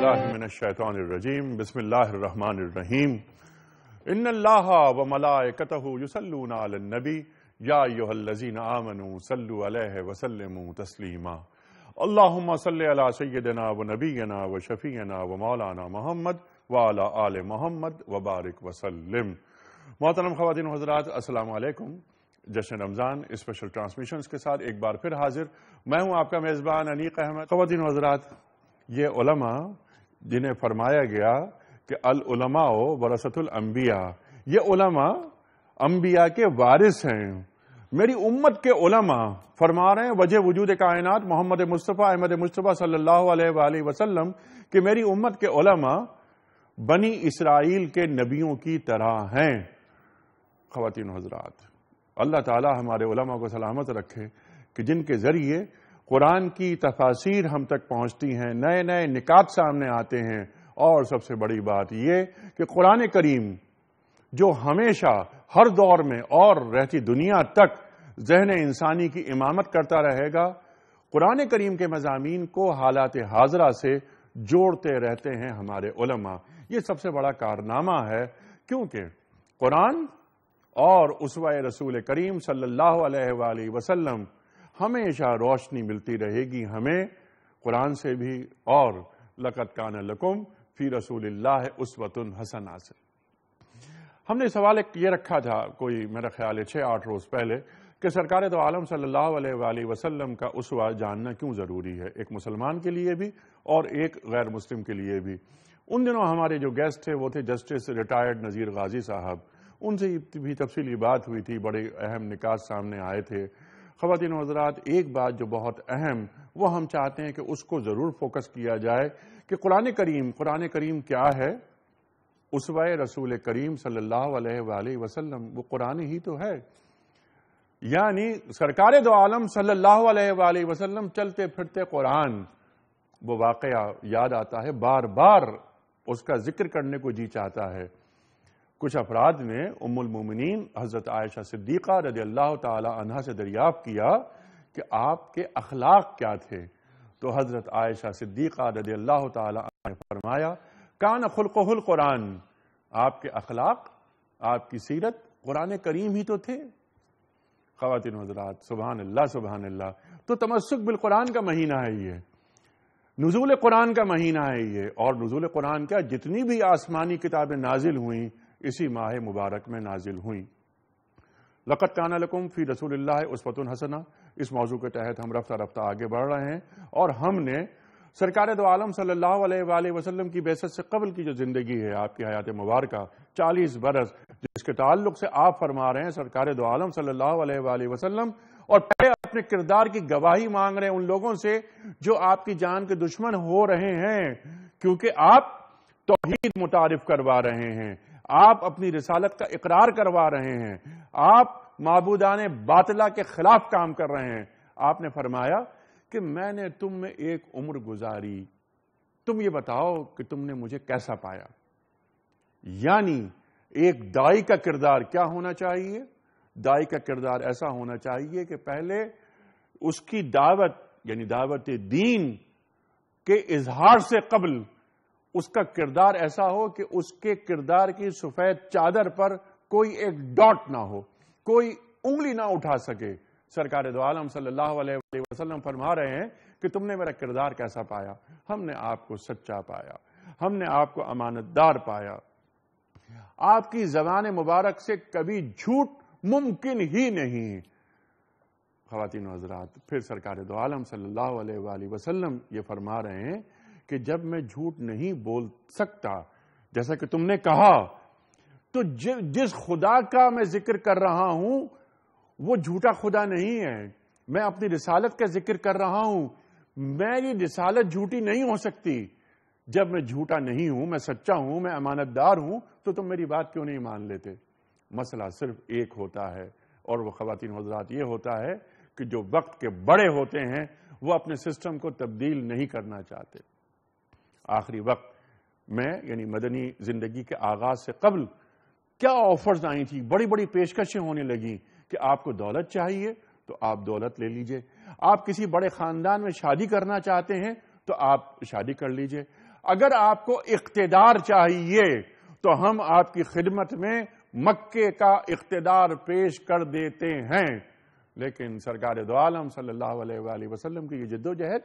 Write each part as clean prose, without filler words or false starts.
باللہ من الشیطان الرجیم بسم اللہ الرحمن الرحیم ان اللہ وملائکتہ یصلون علی النبی یا ایھا الذین آمنوا صلوا علیہ وسلموا تسلیما اللہم صلی علی سیدنا ونبینا وشفیعنا ومولانا محمد وعلی آل محمد وبارک وسلم۔ محترم خواتین و حضرات، السلام علیکم۔ جشن رمضان اسپیشل ٹرانسمیشنز کے ساتھ ایک بار پھر حاضر میں ہوں آپ کا میزبان انیق احمد۔ خواتین و حضرات، یہ علماء جنہیں فرمایا گیا کہ العلماء ورثۃ الانبیاء، یہ علماء انبیاء کے وارث ہیں۔ میری امت کے علماء فرما رہے ہیں وجہ وجود کائنات محمد مصطفیٰ احمد مصطفیٰ صلی اللہ علیہ وآلہ وسلم کہ میری امت کے علماء بنی اسرائیل کے نبیوں کی طرح ہیں۔ خواتین و حضرات، اللہ تعالی ہمارے علماء کو سلامت رکھے کہ جن کے ذریعے قرآن کی تفاسیر ہم تک پہنچتی ہیں، نئے نئے نکات سامنے آتے ہیں، اور سب سے بڑی بات یہ کہ قرآن کریم جو ہمیشہ ہر دور میں اور رہتی دنیا تک ذہن انسانی کی امامت کرتا رہے گا، قرآن کریم کے مضامین کو حالات حاضرہ سے جوڑتے رہتے ہیں ہمارے علماء۔ یہ سب سے بڑا کارنامہ ہے، کیونکہ قرآن اور اسوہ رسول کریم صلی اللہ علیہ وآلہ وسلم ہمیشہ روشنی ملتی رہے گی ہمیں قرآن سے بھی، اور لقد کان لکم فی رسول اللہ اسوۃ حسنہ سے۔ ہم نے سوال یہ رکھا تھا کوئی میرا خیال ہے 6-8 روز پہلے کہ سرکار دو عالم صلی اللہ علیہ وآلہ وسلم کا اسوہ جاننا کیوں ضروری ہے، ایک مسلمان کے لیے بھی اور ایک غیر مسلم کے لیے بھی۔ ان دنوں ہمارے جو گیسٹ تھے وہ تھے جسٹس ریٹائرڈ نذیر غازی صاحب، ان سے بھی تفصیلی بات ہوئی تھی، بڑے اہم نکات سامنے آئے تھے۔ خواتین و حضرات، ایک بات جو بہت اہم وہ ہم چاہتے ہیں کہ اس کو ضرور فوکس کیا جائے کہ قرآن کریم کیا ہے؟ اسوہ رسول کریم صلی اللہ علیہ وآلہ وسلم، وہ قرآن ہی تو ہے۔ یعنی سرکار دو عالم صلی اللہ علیہ وآلہ وسلم چلتے پھرتے قرآن، وہ واقعہ یاد آتا ہے، بار بار اس کا ذکر کرنے کو جی چاہتا ہے۔ کچھ افراد نے ام المومنین حضرت عائشہ صدیقہ رضی اللہ تعالی عنہا سے دریافت کیا کہ آپ کے اخلاق کیا تھے، تو حضرت عائشہ صدیقہ رضی اللہ تعالی عنہا نے فرمایا کان خلقہ القرآن، آپ کے اخلاق، آپ کی سیرت قرآن کریم ہی تو تھے۔ خواتین و حضرات، سبحان اللہ سبحان اللہ۔ تو تمسک بالقرآن کا مہینہ ہے یہ، نزول قرآن کا مہینہ ہے یہ، اور نزول قرآن کیا جتنی بھی آسمانی کتابیں نازل ہوئیں اسی ماہ مبارک میں نازل ہوئیں۔ لقد کان لکم فی رسول اللہ اسوۃ حسنہ، اس موضوع کے تحت ہم رفتہ رفتہ آگے بڑھ رہے ہیں، اور ہم نے سرکار دو عالم صلی اللہ علیہ وآلہ وسلم کی بعثت سے قبل کی جو زندگی ہے، آپ کی حیات مبارکہ 40 برس، جس کے تعلق سے آپ فرما رہے ہیں سرکار دو عالم صلی اللہ علیہ وآلہ وسلم، اور پہلے اپنے کردار کی گواہی مانگ رہے ہیں ان لوگوں سے جو آپ کی جان کے دشمن ہو رہے ہیں، کیونکہ آپ توحید متعارف کروا رہے ہیں، آپ اپنی رسالت کا اقرار کروا رہے ہیں، آپ معبودان باطلہ کے خلاف کام کر رہے ہیں۔ آپ نے فرمایا کہ میں نے تم میں ایک عمر گزاری، تم یہ بتاؤ کہ تم نے مجھے کیسا پایا۔ یعنی ایک داعی کا کردار کیا ہونا چاہیے؟ داعی کا کردار ایسا ہونا چاہیے کہ پہلے اس کی دعوت، یعنی دعوت دین کے اظہار سے قبل اس کا کردار ایسا ہو کہ اس کے کردار کی سفید چادر پر کوئی ایک ڈاٹ نہ ہو، کوئی انگلی نہ اٹھا سکے۔ سرکار دو عالم صلی اللہ علیہ وسلم فرما رہے ہیں کہ تم نے میرا کردار کیسا پایا؟ ہم نے آپ کو سچا پایا، ہم نے آپ کو امانت دار پایا، آپ کی زبان مبارک سے کبھی جھوٹ ممکن ہی نہیں۔ خواتین و حضرات، پھر سرکار دو عالم صلی اللہ علیہ وآلہ وسلم یہ فرما رہے ہیں کہ جب میں جھوٹ نہیں بول سکتا، جیسا کہ تم نے کہا، تو جس خدا کا میں ذکر کر رہا ہوں وہ جھوٹا خدا نہیں ہے، میں اپنی رسالت کا ذکر کر رہا ہوں، میری رسالت جھوٹی نہیں ہو سکتی۔ جب میں جھوٹا نہیں ہوں، میں سچا ہوں، میں امانت دار ہوں، تو تم میری بات کیوں نہیں مان لیتے؟ مسئلہ صرف ایک ہوتا ہے، اور وہ خواتین حضرات یہ ہوتا ہے کہ جو وقت کے بڑے ہوتے ہیں وہ اپنے سسٹم کو تبدیل نہیں کرنا چاہتے۔ آخری وقت میں، یعنی مدنی زندگی کے آغاز سے قبل کیا آفرز آئی تھی، بڑی بڑی پیشکشیں ہونے لگیں کہ آپ کو دولت چاہیے تو آپ دولت لے لیجئے، آپ کسی بڑے خاندان میں شادی کرنا چاہتے ہیں تو آپ شادی کر لیجئے، اگر آپ کو اقتدار چاہیے تو ہم آپ کی خدمت میں مکے کا اقتدار پیش کر دیتے ہیں، لیکن سرکار دو عالم صلی اللہ علیہ وآلہ وسلم کی یہ جدوجہد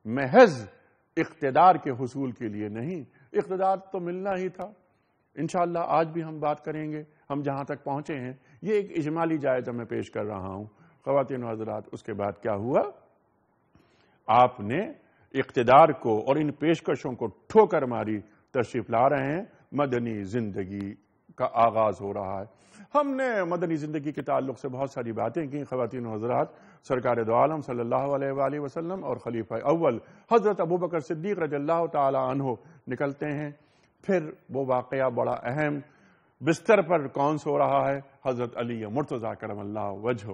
محض اقتدار کے حصول کے لیے نہیں، اقتدار تو ملنا ہی تھا۔ انشاءاللہ آج بھی ہم بات کریں گے، ہم جہاں تک پہنچے ہیں یہ ایک اجمالی جائزہ میں پیش کر رہا ہوں۔ خواتین و حضرات، اس کے بعد کیا ہوا؟ آپ نے اقتدار کو اور ان پیشکشوں کو ٹھوکر ماری، تشریف لا رہے ہیں، مدنی زندگی کا آغاز ہو رہا ہے۔ ہم نے مدنی زندگی کے تعلق سے بہت ساری باتیں کی۔ خواتین و حضرات، سرکار دو عالم صلی اللہ علیہ وآلہ وسلم اور خلیفہ اول حضرت ابوبکر صدیق رضی اللہ تعالی عنہ نکلتے ہیں۔ پھر وہ واقعہ بڑا اہم، بستر پر کون سو رہا ہے؟ حضرت علی مرتضیٰ کرم اللہ وجہہ۔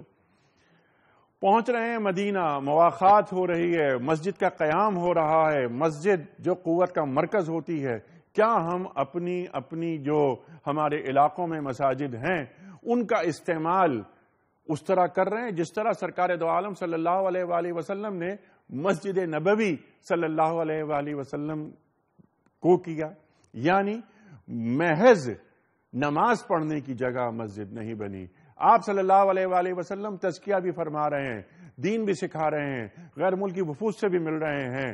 پہنچ رہے ہیں مدینہ، مواخات ہو رہی ہے، مسجد کا قیام ہو رہا ہے۔ مسجد جو قوت کا مرکز ہوتی ہے، کیا ہم اپنی جو ہمارے علاقوں میں مساجد ہیں ان کا استعمال اس طرح کر رہے ہیں جس طرح سرکار دو عالم صلی اللہ علیہ وآلہ وسلم نے مسجد نبوی صلی اللہ علیہ وآلہ وسلم کو کیا؟ یعنی محض نماز پڑھنے کی جگہ مسجد نہیں بنی۔ آپ صلی اللہ علیہ وآلہ وسلم تزکیہ بھی فرما رہے ہیں، دین بھی سکھا رہے ہیں، غیر ملکی وفود سے بھی مل رہے ہیں۔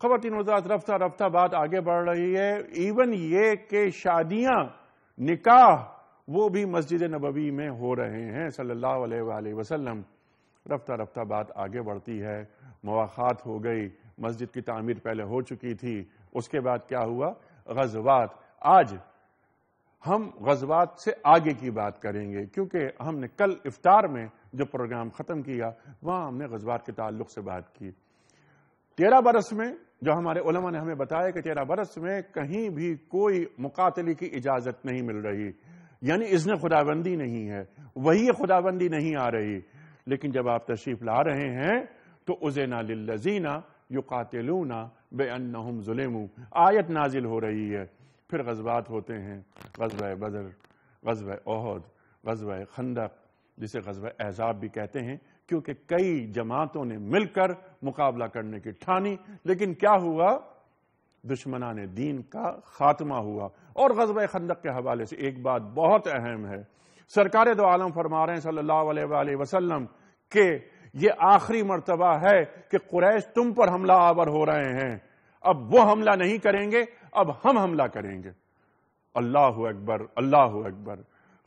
خواتین و حضرات، رفتہ رفتہ بات آگے بڑھ رہی ہے، ایون یہ کہ شادیاں، نکاح وہ بھی مسجد نبوی میں ہو رہے ہیں صلی اللہ علیہ وآلہ وسلم۔ رفتہ رفتہ بات آگے بڑھتی ہے، مواخات ہو گئی، مسجد کی تعمیر پہلے ہو چکی تھی، اس کے بعد کیا ہوا؟ غزوات۔ آج ہم غزوات سے آگے کی بات کریں گے، کیونکہ ہم نے کل افطار میں جو پروگرام ختم کیا وہاں ہم نے غزوات کے تعلق سے بات کی۔ 13 برس میں جو ہمارے علماء نے ہمیں بتایا کہ 13 برس میں کہیں بھی کوئی مقاتلے کی اجازت نہیں مل رہی، یعنی اذن خداوندی نہیں ہے، وحی خداوندی نہیں آ رہی۔ لیکن جب آپ تشریف لا رہے ہیں تو اذن للذین یقاتلون بانہم ظلموا آیت نازل ہو رہی ہے۔ پھر غزوات ہوتے ہیں، غزوہ بدر، غزوہ احد، غزوہ خندق، جسے غزوہ احزاب بھی کہتے ہیں، کیونکہ کئی جماعتوں نے مل کر مقابلہ کرنے کی ٹھانی، لیکن کیا ہوا؟ دشمنان دین کا خاتمہ ہوا۔ اور غزوہ خندق کے حوالے سے ایک بات بہت اہم ہے، سرکار دو عالم فرما رہے ہیں صلی اللہ علیہ وآلہ وسلم کہ یہ آخری مرتبہ ہے کہ قریش تم پر حملہ آور ہو رہے ہیں، اب وہ حملہ نہیں کریں گے، اب ہم حملہ کریں گے۔ اللہ اکبر، اللہ اکبر۔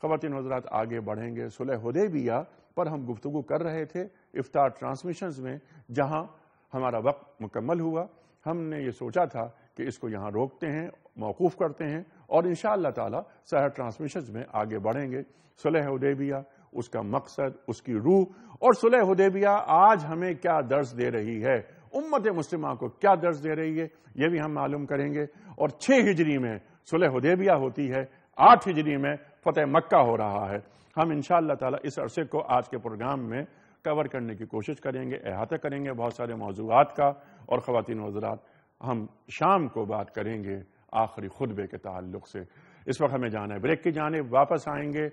خواتین حضرات، آگے بڑھیں گے۔ صلح حدیبیہ پر ہم گفتگو کر رہے تھے افطار ٹرانسمیشنز میں، جہاں ہمارا وقت مکمل ہوا۔ ہم نے یہ سوچا تھا کہ اس کو یہاں روکتے ہیں، موقوف کرتے ہیں، اور انشاءاللہ تعالی سحر ٹرانسمیشنز میں آگے بڑھیں گے۔ صلح حدیبیہ، اس کا مقصد، اس کی روح، اور صلح حدیبیہ آج ہمیں کیا درس دے رہی ہے، امت مسلمہ کو کیا درس دے رہی ہے، یہ بھی ہم معلوم کریں گے۔ اور 6 ہجری میں صلح حدیبیہ ہوتی ہے، 8 ہجری میں فتح مکہ ہو رہا ہے۔ ہم انشاءاللہ تعالی اس عرصے کو آج کے پروگرام میں کور کرنے کی کوشش کریں گے، احاطہ کریں گے بہت سارے موضوعات کا۔ اور خواتین و حضرات، ہم شام کو بات کریں گے آخری خطبے کے تعلق سے۔ اس وقت ہمیں جانا ہے بریک کی جانب، واپس آئیں گے۔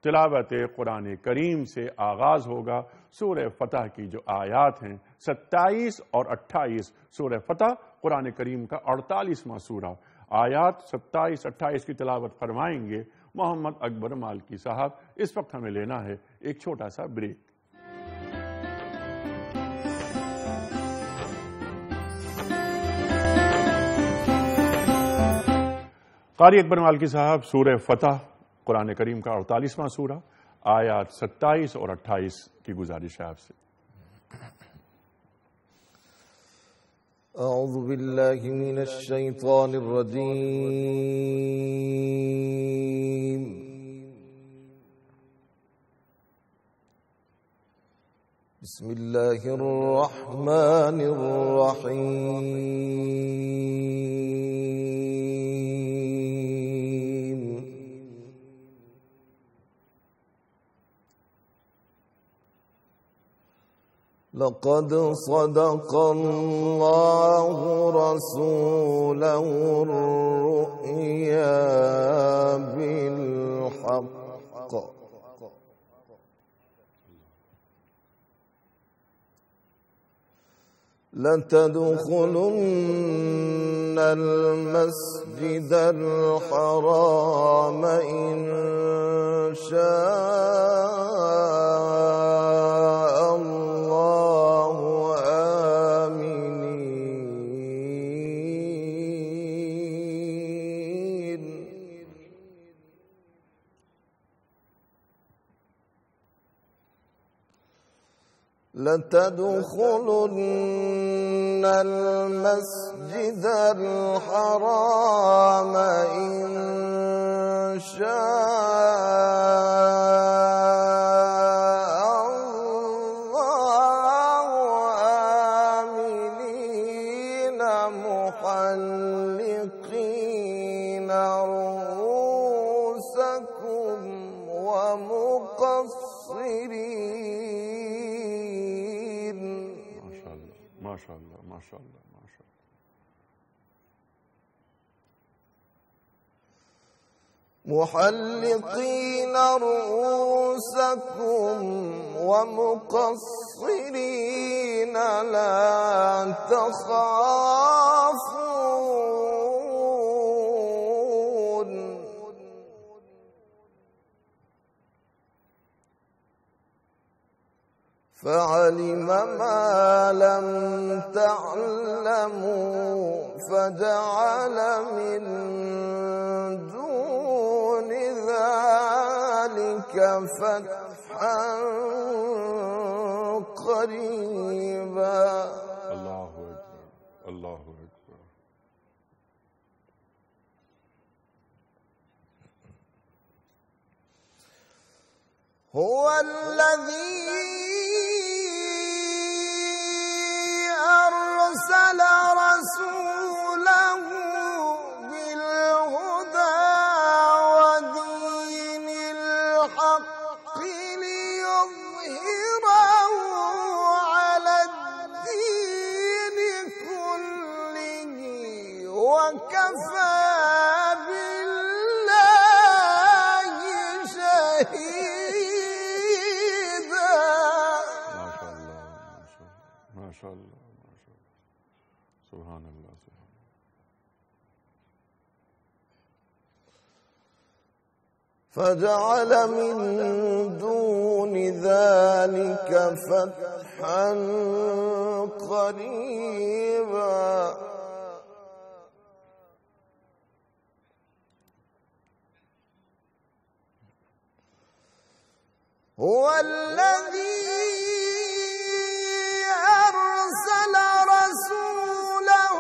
تلاوت قرآن کریم سے آغاز ہوگا۔ سورہ فتح کی جو آیات ہیں 27 اور 28، سورہ فتح قرآن کریم کا 48واں سورہ، آیات 27 28 کی تلاوت فرمائیں گے محمد اکبر مالکی صاحب۔ اس وقت ہمیں لینا ہے ایک چھوٹا سا بریک۔ قاری اکبر مالکی صاحب، سورہ فتح قرآن کریم کا 48واں سورہ، آیات 27 اور 28 کی گزارش ہے آپ سے۔ اعوذ باللہ من الشیطان الرجیم، بسم اللہ الرحمن الرحیم۔ لقد صدق اللہ رسوله الرؤيا بالحق لتدخلن المسجد الحرام إن شاء الله آمنين لتدخلن المسجد الحرام إن شاء الله آمنين محلقين رؤوسكم ومقصرين. ما شاء الله ما شاء الله ما شاء الله. محلقين رؤوسكم ومقصرين لا تخافون فعلم ما لم تعلموا فجعل من دون ذلك فتحا قريبا. الله أكبر الله أكبر. هو الذي أرسل رسوله بالهدى ودين الحق ليظهره على الدين كله وكفى بالله شهيدا. ما شاء الله ما شاء الله. سبحان الله سبحان الله. فجعل من دون ذلك فتحا قريبا. هو الذي أرسل رسوله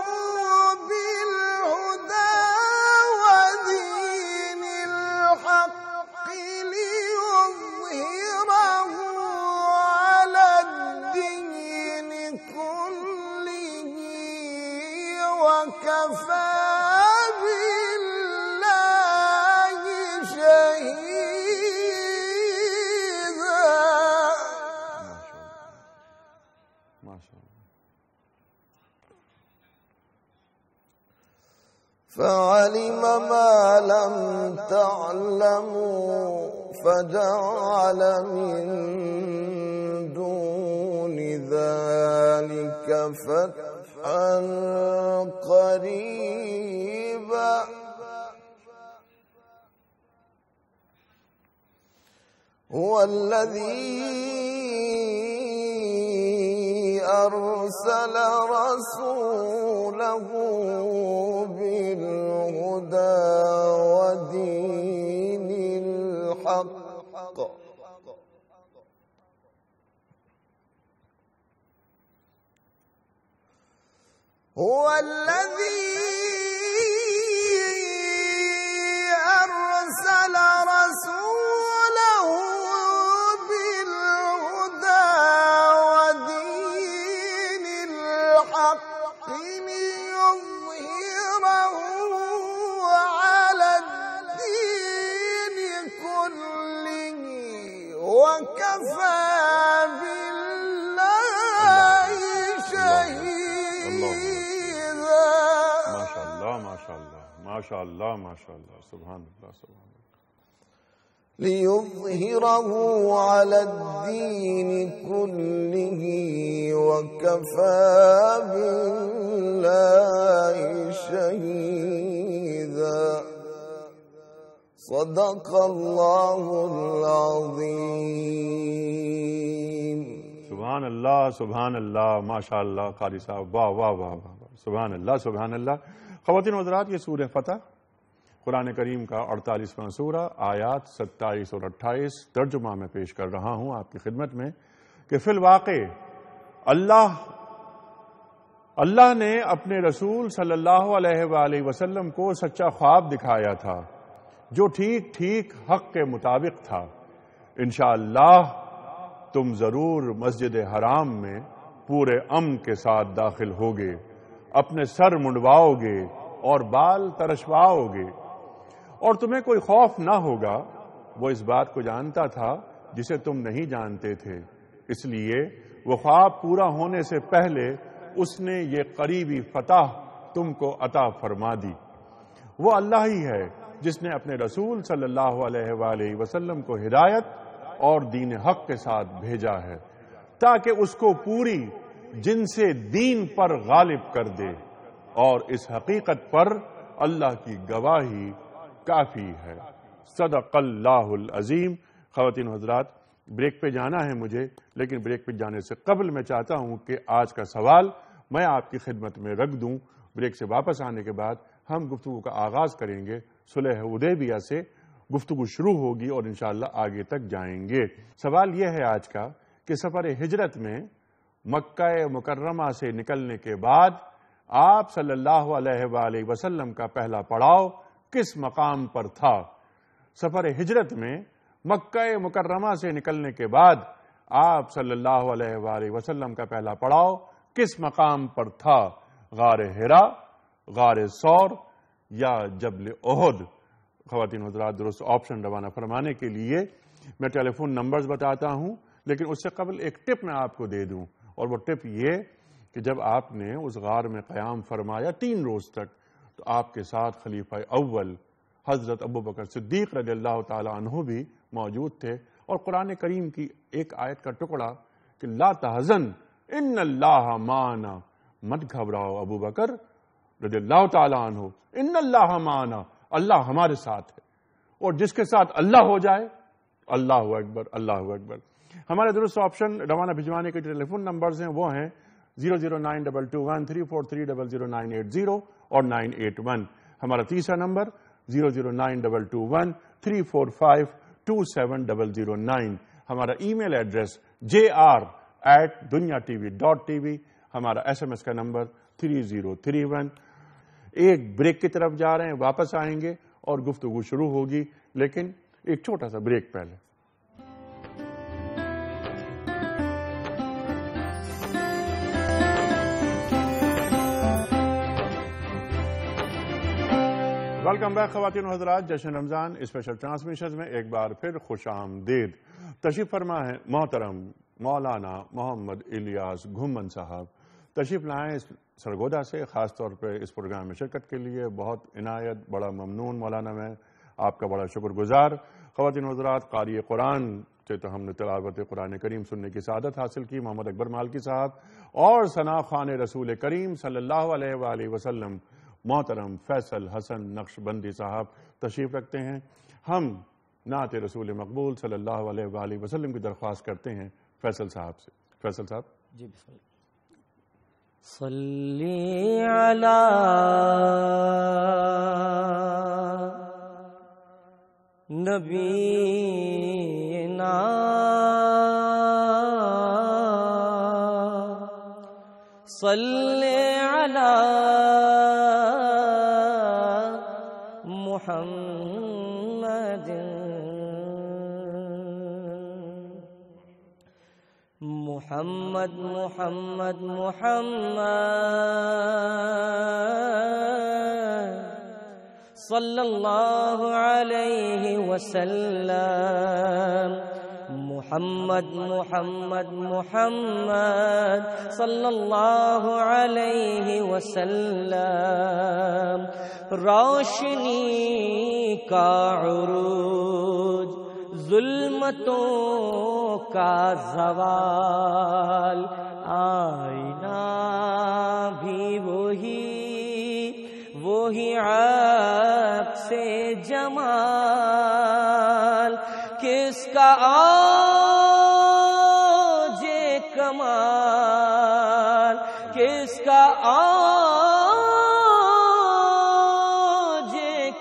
بالهدى ودين الحق ليظهره على الدين كله وكفى بالله شهيدا. ما شاء الله. فعلم ما لم تعلموا فجعل من دون ذلك فتحا قريبا. هو الذي أرسل رسوله بالهدى ودين الحق هو الذي أرسل رسوله بالهدى ودين الحق ليظهره على الدين كله وكفى بالله شهيدا. ما شاء الله ما شاء الله ما شاء الله. سبحان الله سبحان الله. ليظهره على الدين كله وكفى بالله شهيدا صدق الله العظيم. سبحان اللہ ماشاء اللہ قاری صاحب، واہ واہ واہ واہ، سبحان اللہ سبحان اللہ. خواتین و حضرات، یہ سورہ فتح قرآن کریم کا 48واں سورہ، آیات 27 اور 28 ترجمہ میں پیش کر رہا ہوں آپ کی خدمت میں کہ فی الواقع اللہ نے اپنے رسول صلی اللہ علیہ وآلہ وسلم کو سچا خواب دکھایا تھا جو ٹھیک ٹھیک حق کے مطابق تھا. انشاءاللہ تم ضرور مسجد حرام میں پورے امن کے ساتھ داخل ہوگے، اپنے سر منڈواؤ گے اور بال ترشواؤ گے، اور تمہیں کوئی خوف نہ ہوگا. وہ اس بات کو جانتا تھا جسے تم نہیں جانتے تھے، اس لیے وہ خواب پورا ہونے سے پہلے اس نے یہ قریبی فتح تم کو عطا فرما دی. وہ اللہ ہی ہے جس نے اپنے رسول صلی اللہ علیہ وآلہ وسلم کو ہدایت اور دین حق کے ساتھ بھیجا ہے تاکہ اس کو پوری جن سے دین پر غالب کر دے، اور اس حقیقت پر اللہ کی گواہی کافی ہے. صدق اللہ العظیم. خواتین و حضرات، بریک پہ جانا ہے مجھے، لیکن بریک پہ جانے سے قبل میں چاہتا ہوں کہ آج کا سوال میں آپ کی خدمت میں رکھ دوں. بریک سے واپس آنے کے بعد ہم گفتگو کا آغاز کریں گے. صلح حدیبیہ سے گفتگو شروع ہوگی اور انشاءاللہ آگے تک جائیں گے. سوال یہ ہے آج کا کہ سفر ہجرت میں مکہ مکرمہ سے نکلنے کے بعد آپ صلی اللہ علیہ وآلہ وسلم کا پہلا پڑاؤ کس مقام پر تھا؟ سفر ہجرت میں مکہ مکرمہ سے نکلنے کے بعد آپ صلی اللہ علیہ وآلہ وسلم کا پہلا پڑاؤ کس مقام پر تھا؟ غار حرا، غار ثور یا جبل احد؟ خواتین و حضرات، درست آپشن روانہ فرمانے کے لیے میں ٹیلی فون نمبرز بتاتا ہوں، لیکن اس سے قبل ایک ٹپ میں آپ کو دے دوں، اور وہ ٹپ یہ کہ جب آپ نے اس غار میں قیام فرمایا 3 روز تک، تو آپ کے ساتھ خلیفہ اول حضرت ابوبکر صدیق رضی اللہ تعالی عنہ بھی موجود تھے، اور قرآن کریم کی ایک آیت کا ٹکڑا کہ لا تحزن ان اللہ معنا، مت گھبراؤ ابوبکر رضی اللہ تعالی عنہ، ان اللہ معنا، اللہ ہمارے ساتھ ہے، اور جس کے ساتھ اللہ ہو جائے، اللہ اکبر اللہ اکبر. ہمارے درست آپشن روانہ بھجوانے کے ٹیلی فون نمبرز ہیں، وہ ہیں 009221343000980 اور 981. ہمارا تیسرا نمبر 0092223452709. ہمارا ای میل ایڈریس jr@dunyatv.tv. ہمارا SMS کا نمبر 3031. ایک بریک کی طرف جا رہے ہیں، واپس آئیں گے اور گفتگو شروع ہوگی، لیکن ایک چھوٹا سا بریک پہلے. ویلکم بیک خواتین و حضرات. جشن رمضان اسپیشل ٹرانسمیشن میں ایک بار پھر خوش آمدید. تشریف فرما ہے محترم مولانا محمد الیاس گھمن صاحب. تشریف لائیں سرگودا سے، خاص طور پہ اس پروگرام میں شرکت کے لیے. بہت عنایت، بڑا ممنون مولانا، میں آپ کا بڑا شکر گزار. خواتین و حضرات، قاری قرآن سے تو ہم نے تلاوت قرآن کریم سننے کی سعادت حاصل کی، محمد اکبر مالکی صاحب، اور ثنا خوان رسول کریم صلی اللہ علیہ وآلہ وسلم محترم فیصل حسن نقشبندی صاحب تشریف رکھتے ہیں. ہم نعت رسول مقبول صلی اللہ علیہ وآلہ وسلم کی درخواست کرتے ہیں فیصل صاحب سے. فیصل صاحب جی بسم اللہ. صلی علی نبینا صلی علی محمد محمد محمد محمد صلی اللہ علیہ وسلم محمد محمد محمد صلی اللہ علیہ وسلم روشنی کا عروج ظلمتوں کا زوال، آئینہ بھی وہی عکس جمال، کس کا اوج کمال، کس کا اوج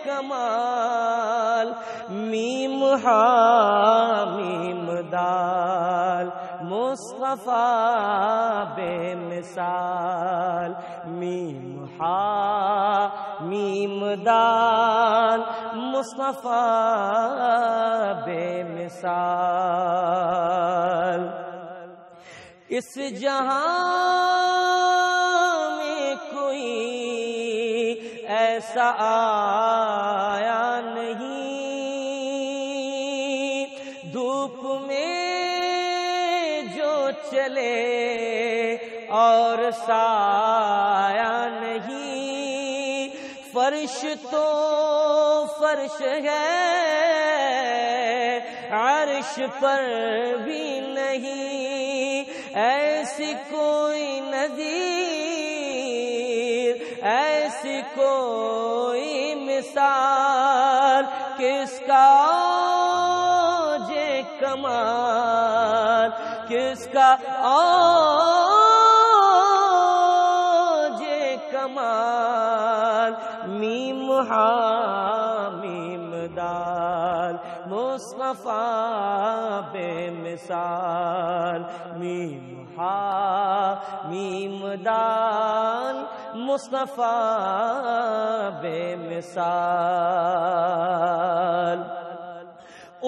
کمال، میم حامیم دال مصطفیٰ بے مثال، میم حامیم دال مصطفیٰ بے مثال۔ اس جہاں میں کوئی ایسا آیا نہیں، دھوپ میں جو چلے اور سایہ نہیں، فرش تو فرش ہے عرش پر بھی نہیں، ایسی کوئی نظیر، ایسی کوئی مثال، کس کا اوج کمال، کس کا اوج کمال، میم حامیم دال مصطفیٰ بے مثال، میم حامیم دال مصطفیٰ بے مثال۔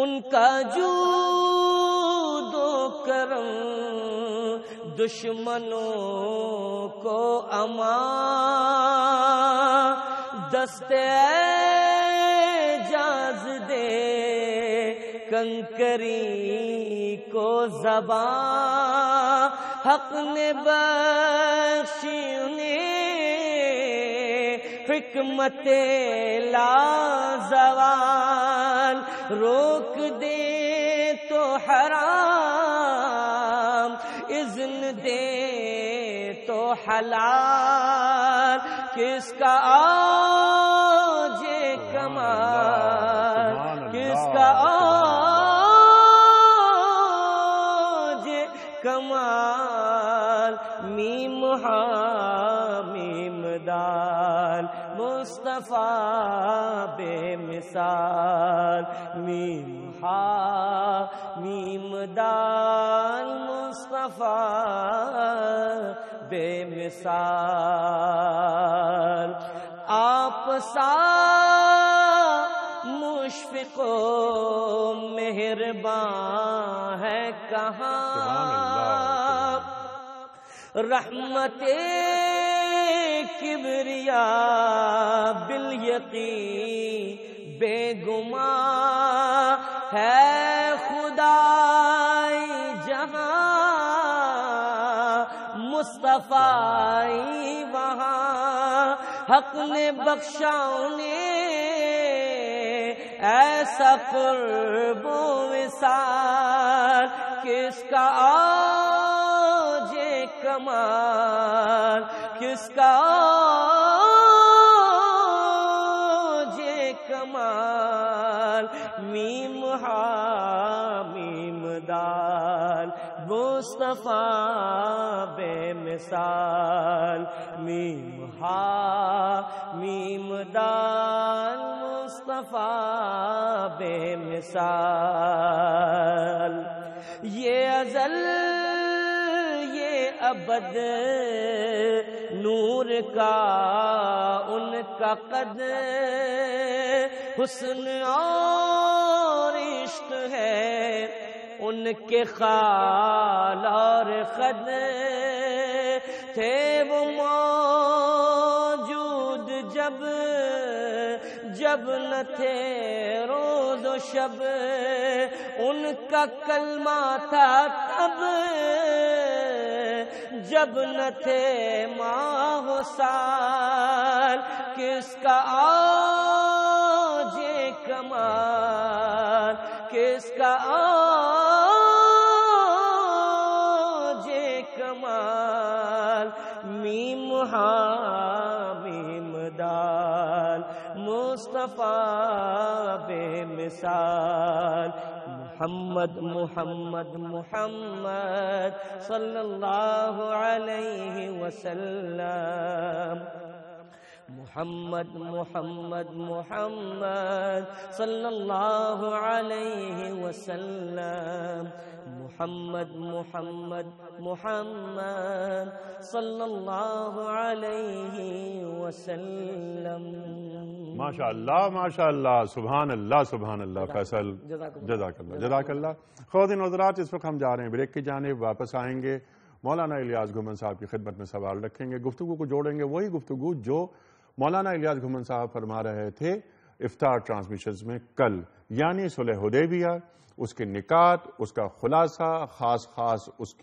ان کا جود و کرم دشمنوں کو امان، دست اعجاز دے کنکری کو زبان، حق نے بخشی انہیں حکمت لازوال، روک دے تو حرام، اذن دے تو حلال، کس کا اوج کمال، کس کا اوج کمال، میم حامیم دال مصطفیٰ بے مثال، میم حامیم دال مصطفیٰ بے مثال۔ آپ سا مشفق و مہربان ہے کہاں، رحمت کبریا بالیقین بے گماں ہے، خدائی جہاں مصطفیٰ وہاں، حق نے بخشا انہیں ایسا قرب و وصال، کس کا اوج کمال، کس کا اوج کمال، میم حامیم دال مصطفیٰ بے مثال، میم حامیم دال مصطفیٰ بے مثال۔ یہ ازل یہ ابد نور کا ان کا قد، حسن اور عشق ہے ان کے خال اور خد، تھے وہ موجود جب نہ تھے روز و شب، ان کا کلمہ تھا تب جب نہ تھے ماہ و سال، کس کا اوج کمال، کس اس کا آج کمال میم حامیم دال مصطفیٰ بے مثال محمد محمد محمد صلی اللہ علیہ وسلم محمد محمد محمد صلی اللہ علیہ وسلم محمد محمد محمد صلی اللہ علیہ وسلم. ماشاء اللہ سبحان اللہ. فیصل جزاک اللہ. خواتین و حضرات، اس وقت ہم جا رہے ہیں بریک کی جانب. واپس آئیں گے مولانا الیاس گھمن صاحب کی خدمت میں سوال رکھیں گے. گفتگو کو جوڑیں گے وہی گفتگو جو مولانا الیاس گھمن صاحب فرما رہے تھے افطار ٹرانسمیشنز میں کل، یعنی صلح حدیبیہ، اس کے نکات، اس کا خلاصہ، خاص اس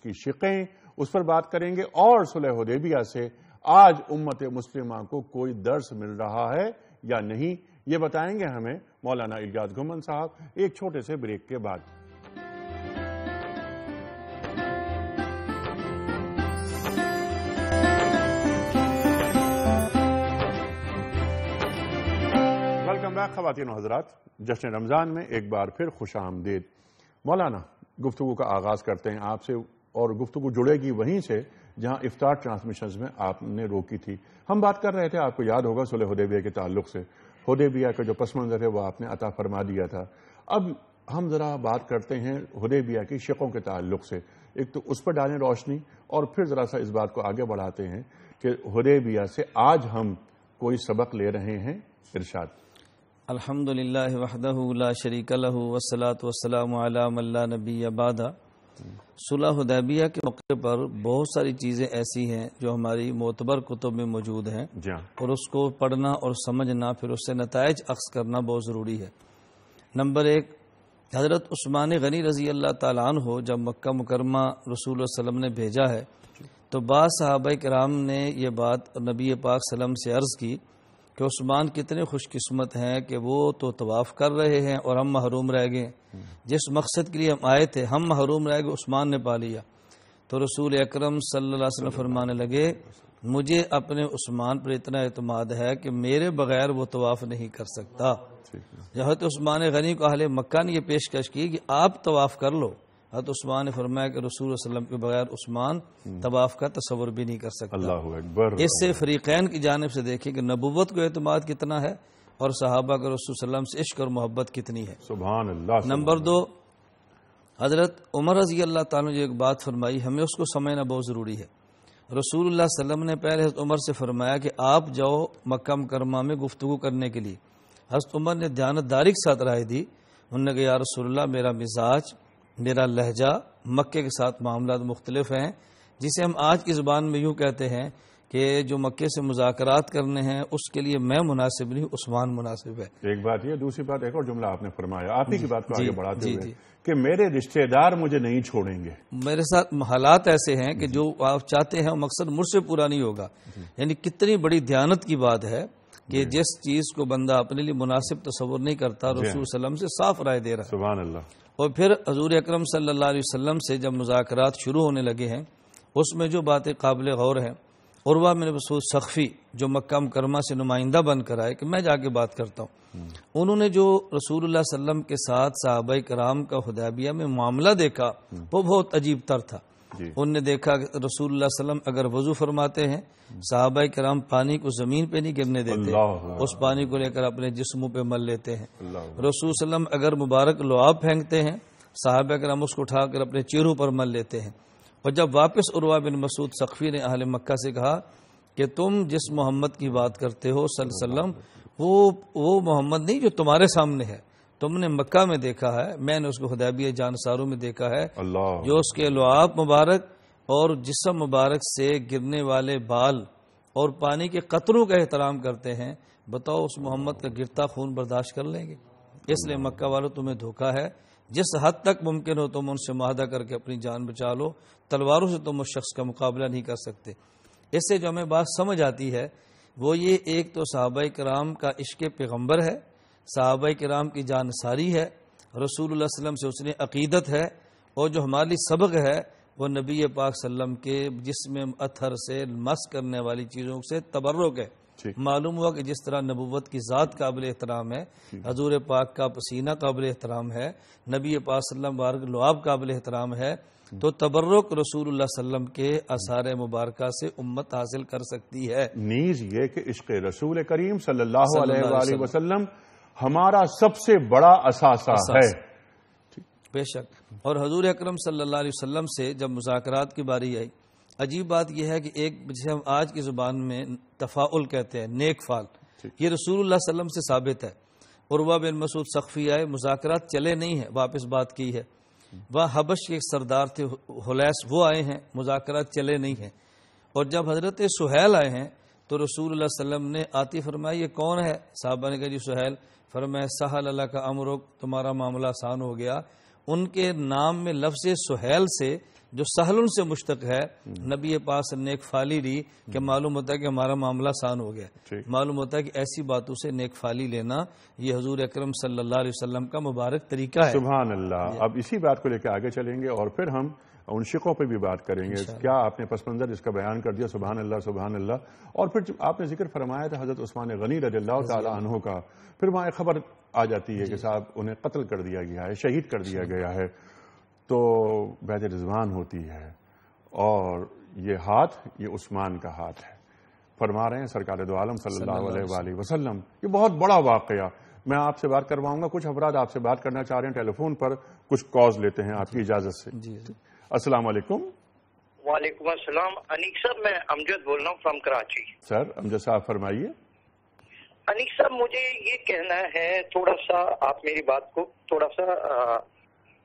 کی شقیں، اس پر بات کریں گے. اور صلح حدیبیہ سے آج امت مسلمہ کو کوئی درس مل رہا ہے یا نہیں، یہ بتائیں گے ہمیں مولانا الیاس گھمن صاحب ایک چھوٹے سے بریک کے بعد. خواتین و حضرات، جشن رمضان میں ایک بار پھر خوش آمدید. مولانا، گفتگو کا آغاز کرتے ہیں آپ سے، اور گفتگو جڑے گی وہیں سے جہاں افطار ٹرانسمیشنز میں آپ نے روکی تھی. ہم بات کر رہے تھے، آپ کو یاد ہوگا، صلح حدیبیہ کے تعلق سے. حدیبیہ کا جو پس منظر ہے وہ آپ نے عطا فرما دیا تھا. اب ہم ذرا بات کرتے ہیں حدیبیہ کی شقوں کے تعلق سے. ایک تو اس پر ڈالیں روشنی، اور پھر ذرا سا اس بات کو آگے بڑھاتے ہیں کہ حدیبیہ سے آج ہم کوئی سبق لے رہے ہیں. ارشاد. الحمدللہ وحدہ لا شریک لہ والصلاۃ والسلام علی من لا نبی بعدہ. صلح حدیبیہ کے موقع پر بہت ساری چیزیں ایسی ہیں جو ہماری معتبر کتب میں موجود ہیں، اور اس کو پڑھنا اور سمجھنا، پھر اس سے نتائج اخذ کرنا بہت ضروری ہے. نمبر 1، حضرت عثمان غنی رضی اللہ تعالیٰ عنہ جب مکہ مکرمہ رسول اللہ صلی اللہ علیہ وسلم نے بھیجا ہے تو بعض صحابہ کرام نے یہ بات نبی پاک صلی اللہ علیہ وسلم سے عرض کی کہ عثمان کتنے خوش قسمت ہیں کہ وہ تو طواف کر رہے ہیں اور ہم محروم رہ گئے. جس مقصد کے لیے ہم آئے تھے ہم محروم رہ گئے، عثمان نے پا لیا. تو رسول اکرم صلی اللہ علیہ وسلم فرمانے لگے، مجھے اپنے عثمان پر اتنا اعتماد ہے کہ میرے بغیر وہ طواف نہیں کر سکتا. حضرت عثمان غنی کو اہل مکہ نے یہ پیشکش کی کہ آپ طواف کر لو. حضرت عثمان نے فرمایا کہ رسول اللہ علیہ وسلم کے بغیر عثمان طواف کا تصور بھی نہیں کر سکتا. اللہ اکبر. اس سے فریقین کی جانب سے دیکھیں کہ نبوت کو اعتماد کتنا ہے اور صحابہ کا رسول صلی اللہ علیہ وسلم سے عشق اور محبت کتنی ہے. سبحان اللہ. نمبر 2، حضرت عمر رضی اللہ تعالیٰ نے جو ایک بات فرمائی، ہمیں اس کو سمجھنا بہت ضروری ہے. رسول اللہ صلی اللہ علیہ وسلم نے پہلے حضرت عمر سے فرمایا کہ آپ جاؤ مکہ مکرمہ میں گفتگو کرنے کے لیے. حضرت عمر نے دیانتداری کے ساتھ رائے دی. انہوں نے کہا یا رسول اللہ، میرا مزاج، میرا لہجہ مکے کے ساتھ معاملات مختلف ہیں، جسے ہم آج کی زبان میں یوں کہتے ہیں کہ جو مکے سے مذاکرات کرنے ہیں اس کے لیے میں مناسب نہیں، عثمان مناسب ہے. ایک بات یہ، دوسری بات ایک اور جملہ آپ نے فرمایا، آپ ہی کی بات کو آگے بڑھاتے ہوئے کہ میرے رشتہ دار مجھے نہیں چھوڑیں گے. میرے ساتھ حالات ایسے ہیں کہ جو آپ چاہتے ہیں وہ مقصد مجھ سے پورا نہیں ہوگا. یعنی کتنی بڑی دیانت کی بات ہے کہ جس چیز کو بندہ اپنے لیے مناسب تصور نہیں کرتا، رسول صلی اللہ علیہ وسلم سے صاف رائے دے رہا ہے. سبحان اللہ. اور پھر حضور اکرم صلی اللہ علیہ وسلم سے جب مذاکرات شروع ہونے لگے ہیں، اس میں جو باتیں قابل غور ہیں، عروہ بن مسعود ثقفی جو مکہ مکرمہ سے نمائندہ بن کر آئے کہ میں جا کے بات کرتا ہوں، انہوں نے جو رسول اللہ صلی اللہ علیہ وسلم کے ساتھ صحابہ کرام کا حدیبیہ میں معاملہ دیکھا وہ بہت عجیب تر تھا. انہوں نے دیکھا کہ رسول اللہ صلی اللہ علیہ وسلم اگر وضو فرماتے ہیں، صحابہ کرام پانی کو زمین پہ نہیں گرنے دیتے، اس پانی کو لے کر اپنے جسموں پہ مل لیتے ہیں. رسول صلی اللہ علیہ وسلم اگر مبارک لعاب پھینکتے ہیں، صحابہ کرام اس کو اٹھا کر اپنے چہروں پر مل لیتے ہیں. اور جب واپس عروہ بن مسعود ثقفی نے اہل مکہ سے کہا کہ تم جس محمد کی بات کرتے ہو صلی اللہ علیہ وسلم، وہ محمد نہیں جو تمہارے سامنے ہے، تم نے مکہ میں دیکھا ہے، میں نے اس کو حدیبیہ جانساروں میں دیکھا ہے، جو اس کے لعاب مبارک اور جسم مبارک سے گرنے والے بال اور پانی کے قطروں کا احترام کرتے ہیں. بتاؤ اس محمد کا گرتا خون برداشت کر لیں گے؟ اس لیے مکہ والوں تمہیں دھوکا ہے. جس حد تک ممکن ہو تم ان سے معاہدہ کر کے اپنی جان بچا لو، تلواروں سے تم اس شخص کا مقابلہ نہیں کر سکتے. اس سے جو ہمیں بات سمجھ آتی ہے وہ یہ، ایک تو صحابہ کرام کا عشق پیغمبر ہے، صحابہ کرام کی جانساری ہے، رسول اللہ صلی اللہ علیہ وسلم سے اس نے عقیدت ہے، اور جو ہماری سبق ہے وہ نبی پاک صلی اللہ علیہ وسلم کے جسم اطہر سے مس کرنے والی چیزوں سے تبرک ہے۔ معلوم ہوا کہ جس طرح نبوت کی ذات قابل احترام ہے، حضور پاک کا پسینہ قابل احترام ہے، نبی پاک صلی اللہ علیہ وسلم مبارک لعاب قابل احترام ہے، تو تبرک رسول اللہ صلی اللہ علیہ وسلم کے آثار مبارکہ سے امت حاصل کر سکتی ہے۔ نیز یہ کہ عشق رسول کریم صلی اللہ علیہ وآلہ وسلم ہمارا سب سے بڑا اثاثہ ہے۔ بے شک۔ اور حضور اکرم صلی اللہ علیہ وسلم سے جب مذاکرات کی باری آئی، عجیب بات یہ ہے کہ ایک جسے ہم آج کی زبان میں تفاعل کہتے ہیں، نیک فال، یہ رسول اللہ صلی اللہ علیہ وسلم سے ثابت ہے۔ عروہ بن مسعود ثقفی آئے، مذاکرات چلے نہیں ہیں، واپس بات کی ہے۔ وہ حبش کے ایک سردار تھے حلیس، وہ آئے ہیں، مذاکرات چلے نہیں ہیں۔ اور جب حضرت سہیل آئے ہیں تو رسول اللہ صلی اللہ علیہ وسلم نے آتی فرمایا یہ کون ہے؟ صحابہ نے کہا جی سہیل۔ فرمایا سہل اللہ کا امرک، تمہارا معاملہ آسان ہو گیا۔ ان کے نام میں لفظ سہیل سے جو سہل سے مشتق ہے، نبی پاس نیک فالی لی کہ معلوم ہوتا ہے کہ ہمارا معاملہ آسان ہو گیا۔ معلوم ہوتا ہے کہ ایسی باتوں سے نیک فالی لینا یہ حضور اکرم صلی اللہ علیہ وسلم کا مبارک طریقہ ہے۔ سبحان اللہ۔ اب اسی بات کو لے کے آگے چلیں گے اور پھر ہم ان شقوں پہ بھی بات کریں گے۔ کیا آپ نے پس منظر اس کا بیان کر دیا، سبحان اللہ سبحان اللہ۔ اور پھر آپ نے ذکر فرمایا تھا حضرت عثمان غنی رضی اللہ تعالی عنہ کا، پھر وہاں ایک خبر آ جاتی ہے کہ صاحب انہیں قتل کر دیا گیا ہے، شہید کر دیا گیا ہے، تو بیعت رضوان ہوتی ہے اور یہ ہاتھ یہ عثمان کا ہاتھ ہے۔ فرما رہے ہیں سرکار دو عالم صلی اللہ علیہ وآلہ وسلم، یہ بہت بڑا واقعہ۔ میں آپ سے بات کرواؤں گا، کچھ افراد آپ سے بات کرنا چاہ رہے ہیں ٹیلی فون پر، کچھ کالز لیتے ہیں آپ کی اجازت سے۔ السلام علیکم۔ وعلیکم السلام انیک صاحب، میں امجد بول رہا ہوں فرام کراچی۔ سر امجد صاحب فرمائیے۔ انیک صاحب مجھے یہ کہنا ہے، تھوڑا سا آپ میری بات کو تھوڑا سا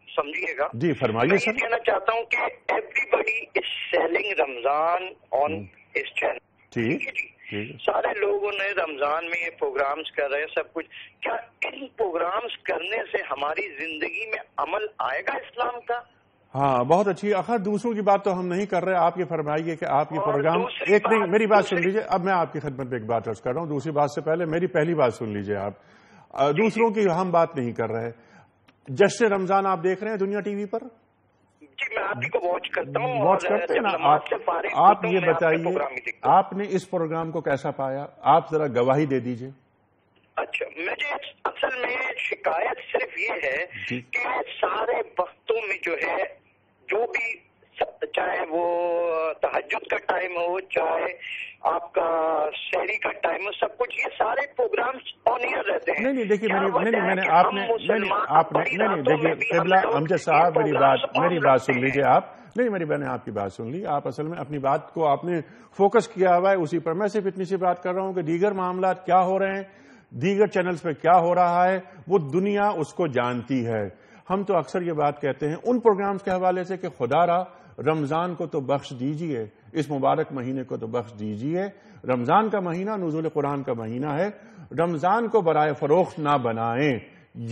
سمجھیے گا۔ جی فرمائیے میں سر۔ یہ کہنا چاہتا ہوں کہ everybody is selling Ramzan on his channel. ٹھیک جی، سارے لوگوں نے رمضان میں یہ پروگرامز کر رہے ہیں سب کچھ۔ کیا ان پروگرامز کرنے سے ہماری زندگی میں عمل آئے گا اسلام کا؟ ہاں بہت اچھی۔ آخر دوسروں کی بات تو ہم نہیں کر رہے، آپ یہ فرمائیے کہ آپ یہ پروگرام ایک نہیں، میری بات سن لیجئے۔ اب میں آپ کی خدمت میں ایک بات عرض کر رہا ہوں، دوسری بات سے پہلے میری پہلی بات سن لیجئے۔ آپ دوسروں کی ہم بات نہیں کر رہے۔ جشن رمضان آپ دیکھ رہے ہیں دنیا ٹی وی پر؟ جی میں آپ کو واچ کرتا ہوں۔ واچ کرتے ہیں نا آپ یہ بتائیے آپ نے اس پروگرام کو کیسا پایا؟ آپ ذرا گواہی دے دیجئے۔ اچھا، مجھے اصل میں شکایت صرف یہ ہے کہ سارے وقتوں میں جو ہے، جو بھی چاہے وہ تہجد کا ٹائم ہو، چاہے آپ کا شہری کا ٹائم ہو، سب کچھ یہ سارے پروگرامز آن ایئر رہتے ہیں۔ نہیں دیکھیے دیکھیے قبلہ امجد صاحب میری بات سن لیجیے آپ۔ نہیں میری بہن نے آپ کی بات سن لی، آپ اصل میں اپنی بات کو آپ نے فوکس کیا ہوا ہے اسی پر۔ میں صرف اتنی سی بات کر رہا ہوں کہ دیگر معاملات کیا ہو رہے ہیں، دیگر چینلز پہ کیا ہو رہا ہے، وہ دنیا اس کو جانتی ہے۔ ہم تو اکثر یہ بات کہتے ہیں ان پروگرامز کے حوالے سے کہ خدا را رمضان کو تو بخش دیجئے، اس مبارک مہینے کو تو بخش دیجئے۔ رمضان کا مہینہ نزول قرآن کا مہینہ ہے، رمضان کو برائے فروخت نہ بنائیں۔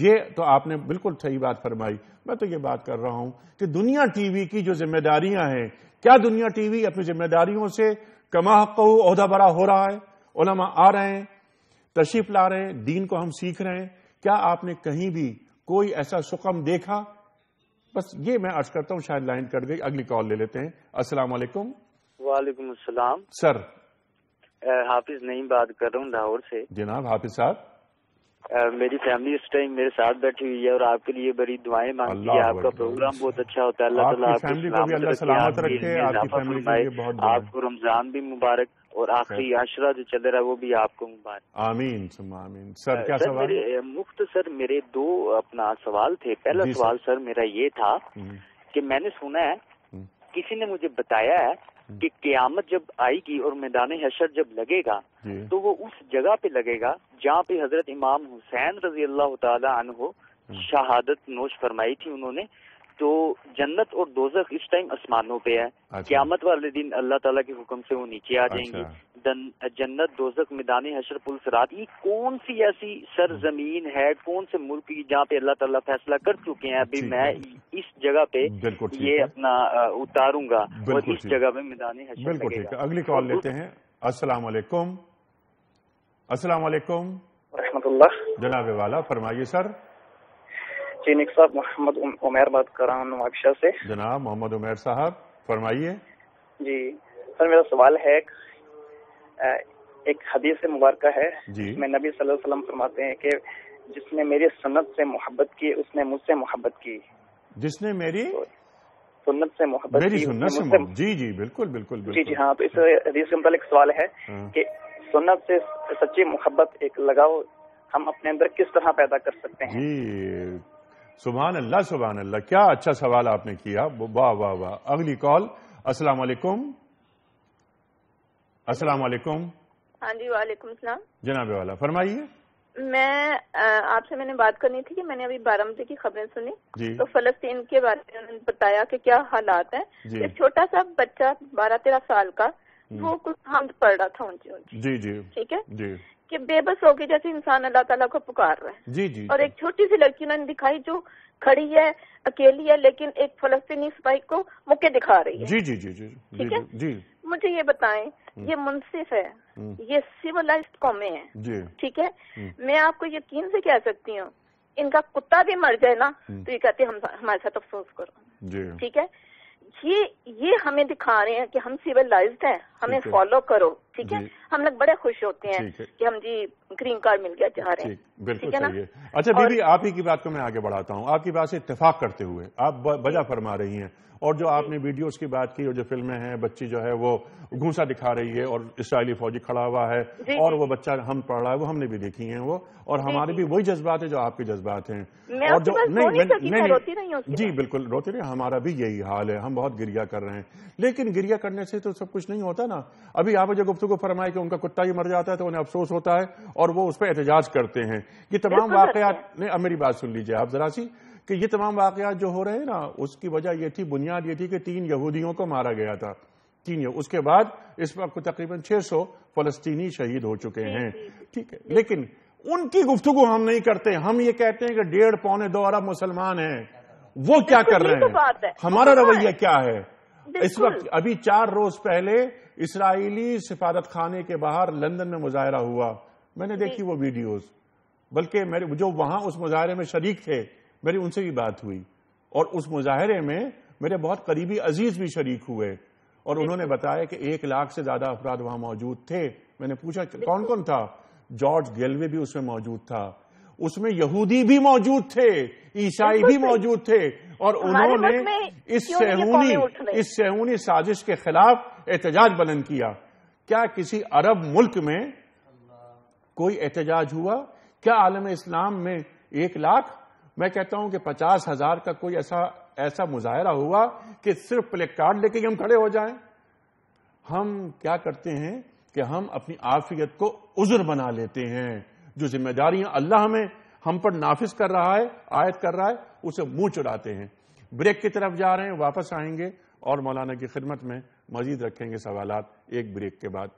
یہ تو آپ نے بالکل صحیح بات فرمائی۔ میں تو یہ بات کر رہا ہوں کہ دنیا ٹی وی کی جو ذمہ داریاں ہیں، کیا دنیا ٹی وی اپنی ذمہ داریوں سے کما حقہ عہدہ برا ہو رہا ہے؟ علماء آ رہے ہیں، تشریف لا رہے ہیں، دین کو ہم سیکھ رہے ہیں، کیا آپ نے کہیں بھی کوئی ایسا سقم دیکھا؟ بس یہ میں عرض کرتا ہوں، شاید لائن کٹ گئی، اگلی کال لے لیتے ہیں۔ السلام علیکم۔ وعلیکم السلام سر حافظ نعیم بات کر رہا ہوں لاہور سے۔ جناب حافظ صاحب، میری فیملی اس ٹائم میرے ساتھ بیٹھی ہوئی ہے اور آپ کے لیے بڑی دعائیں مانگتی ہے۔ آپ کا پروگرام بہت اچھا ہوتا ہے، اللہ تعالیٰ سلامت رکھے، آپ کو رمضان بھی مبارک اور آخری عشرہ جو چل رہا ہے وہ بھی آپ کو مبارک۔ آمین ثم آمین۔ سر کیا سوال؟ مختصر میرے دو اپنا سوال تھے۔ پہلا سوال سر میرا یہ تھا کہ میں نے سنا ہے، کسی نے مجھے بتایا ہے کہ قیامت جب آئے گی اور میدان حشر جب لگے گا تو وہ اس جگہ پہ لگے گا جہاں پہ حضرت امام حسین رضی اللہ تعالی عنہ شہادت نوش فرمائی تھی انہوں نے۔ تو جنت اور دوزخ اس ٹائم آسمانوں پہ ہے، قیامت والے دن اللہ تعالیٰ کے حکم سے وہ نیچے آ جائیں گے۔ جنت، دوزخ، میدان حشر، پل صراط، یہ کون سی ایسی سرزمین ہے، کون سے ملک کی جہاں پہ اللہ تعالیٰ فیصلہ کر چکے ہیں ابھی میں اس جگہ پہ یہ اپنا اتاروں گا اور اس جگہ پہ میدان حشر؟ بالکل ٹھیک ہے، اگلی کال لیتے ہیں۔ السلام علیکم۔ السلام علیکم رحمۃ اللہ۔ جناب والا فرمائیے سر۔ جی نک صاحب، محمد عمیر بات کر رہا ہوں نوابشاہ سے. جناب محمد عمیر صاحب فرمائیے. جی سر، میرا سوال ہے، ایک حدیث مبارکہ ہے جی. میں نبی صلی اللہ علیہ وسلم فرماتے ہیں کہ جس نے میری سنت سے محبت کی اس نے مجھ سے محبت کی. جس نے میری سنت سے محبت میری کی سنت سے محبت. جی جی بالکل بالکل بالکل. جی جی ہاں. تو اس حدیث کے متعلق سوال ہے کہ سنت سے سچی محبت، ایک لگاؤ ہم اپنے اندر کس طرح پیدا کر سکتے ہیں؟ جی سبحان اللہ سبحان اللہ، کیا اچھا سوال آپ نے کیا. واہ واہ واہ. اگلی کال. السلام علیکم. السلام علیکم. ہاں جی وعلیکم السلام. جناب والا فرمائیے. آپ سے میں نے بات کرنی تھی کہ میں نے ابھی بارہمولہ کی خبریں سنی جی. تو فلسطین کے بارے میں بتایا کہ کیا حالات ہیں. جی. ایک چھوٹا سا بچہ 12-13 سال کا وہ کچھ حمد پڑھ رہا تھا اونچی اونچی. جی جی ٹھیک ہے جی. کہ بے بس ہو کے جیسے انسان اللہ تعالیٰ کو پکار رہا ہے. جی جی. اور ایک چھوٹی سی لڑکی انہوں نے دکھائی جو کھڑی ہے اکیلی ہے لیکن ایک فلسطینی سپاہی کو مکے دکھا رہی ہے. جی جی جی جی. ٹھیک ہے. جی مجھے یہ بتائیں، یہ منصف ہے، یہ سیولائزڈ قومیں ہیں. جی. ٹھیک ہے. میں آپ کو یقین سے کہہ سکتی ہوں ان کا کتا بھی مر جائے نا تو یہ کہتے ہیں ہمارے ساتھ افسوس کرو. جی. ٹھیک ہے. یہ ہمیں دکھا رہے ہیں کہ ہم سیولائزڈ ہیں، ہمیں فالو کرو. ٹھیک ہے. ہم لوگ بڑے خوش ہوتے ہیں کہ ہم جی گرین کارڈ مل گیا چاہ رہے ہیں. بالکل صحیح ہے. اچھا بی بی، آپ ہی کی بات کو میں آگے بڑھاتا ہوں. آپ کی بات سے اتفاق کرتے ہوئے آپ وجہ فرما رہی ہیں، اور جو آپ نے ویڈیوز کی بات کی اور جو فلمیں ہیں، بچی جو ہے وہ گھونسا دکھا رہی ہے اور اسرائیلی فوجی کھڑا ہوا ہے اور وہ بچہ ہم پڑھ رہا ہے، وہ ہم نے بھی دیکھی ہیں وہ، اور ہمارے بھی وہی جذبات ہیں جو آپ کے جذبات ہیں. اور جو جی بالکل روتی نہیں، ہمارا بھی یہی حال ہے. ہم بہت گریہ کر رہے ہیں، لیکن گریہ کرنے سے تو سب کچھ نہیں ہوتا نا. ابھی آپ جو گفتگو فرمائے کہ ان کا کتا ہی مر جاتا ہے تو انہیں افسوس ہوتا ہے اور وہ اس پہ احتجاج کرتے ہیں. یہ تمام واقعات نہیں، اب میری بات سن لیجیے آپ ذرا سی، کہ یہ تمام واقعات جو ہو رہے ہیں نا اس کی وجہ یہ تھی، بنیاد یہ تھی کہ 3 یہودیوں کو مارا گیا تھا. اس کے بعد اس وقت تقریباً 600 فلسطینی شہید ہو چکے ہیں. ٹھیک ہے. لیکن ان کی گفتگو ہم نہیں کرتے. ہم یہ کہتے ہیں کہ 1.5-2 ارب مسلمان ہیں، وہ کیا کر رہے ہیں، ہمارا رویہ کیا ہے اس وقت. ابھی 4 روز پہلے اسرائیلی سفارت خانے کے باہر لندن میں مظاہرہ ہوا. میں نے دیکھی وہ ویڈیوز، بلکہ میرے جو وہاں اس مظاہرے میں شریک تھے میری ان سے بھی بات ہوئی، اور اس مظاہرے میں میرے بہت قریبی عزیز بھی شریک ہوئے، اور انہوں نے بتایا کہ 1 لاکھ سے زیادہ افراد وہاں موجود تھے. میں نے پوچھا کون کون تھا؟ جارج گیلوے بھی اس میں موجود تھا، اس میں یہودی بھی موجود تھے، عیسائی بھی موجود تھے، اور انہوں نے اس صہیونی سازش کے خلاف احتجاج بلند کیا. کیا کسی عرب ملک میں کوئی احتجاج ہوا؟ کیا عالم اسلام میں 1 لاکھ؟ میں کہتا ہوں کہ 50,000 کا کوئی ایسا مظاہرہ ہوا کہ صرف پلیک کارڈ لے کے ہم کھڑے ہو جائیں. ہم کیا کرتے ہیں کہ ہم اپنی عافیت کو عذر بنا لیتے ہیں. جو ذمہ داریاں اللہ ہم پر نافذ کر رہا ہے، عائد کر رہا ہے، اسے منہ چڑھاتے ہیں. بریک کی طرف جا رہے ہیں، واپس آئیں گے اور مولانا کی خدمت میں مزید رکھیں گے سوالات ایک بریک کے بعد.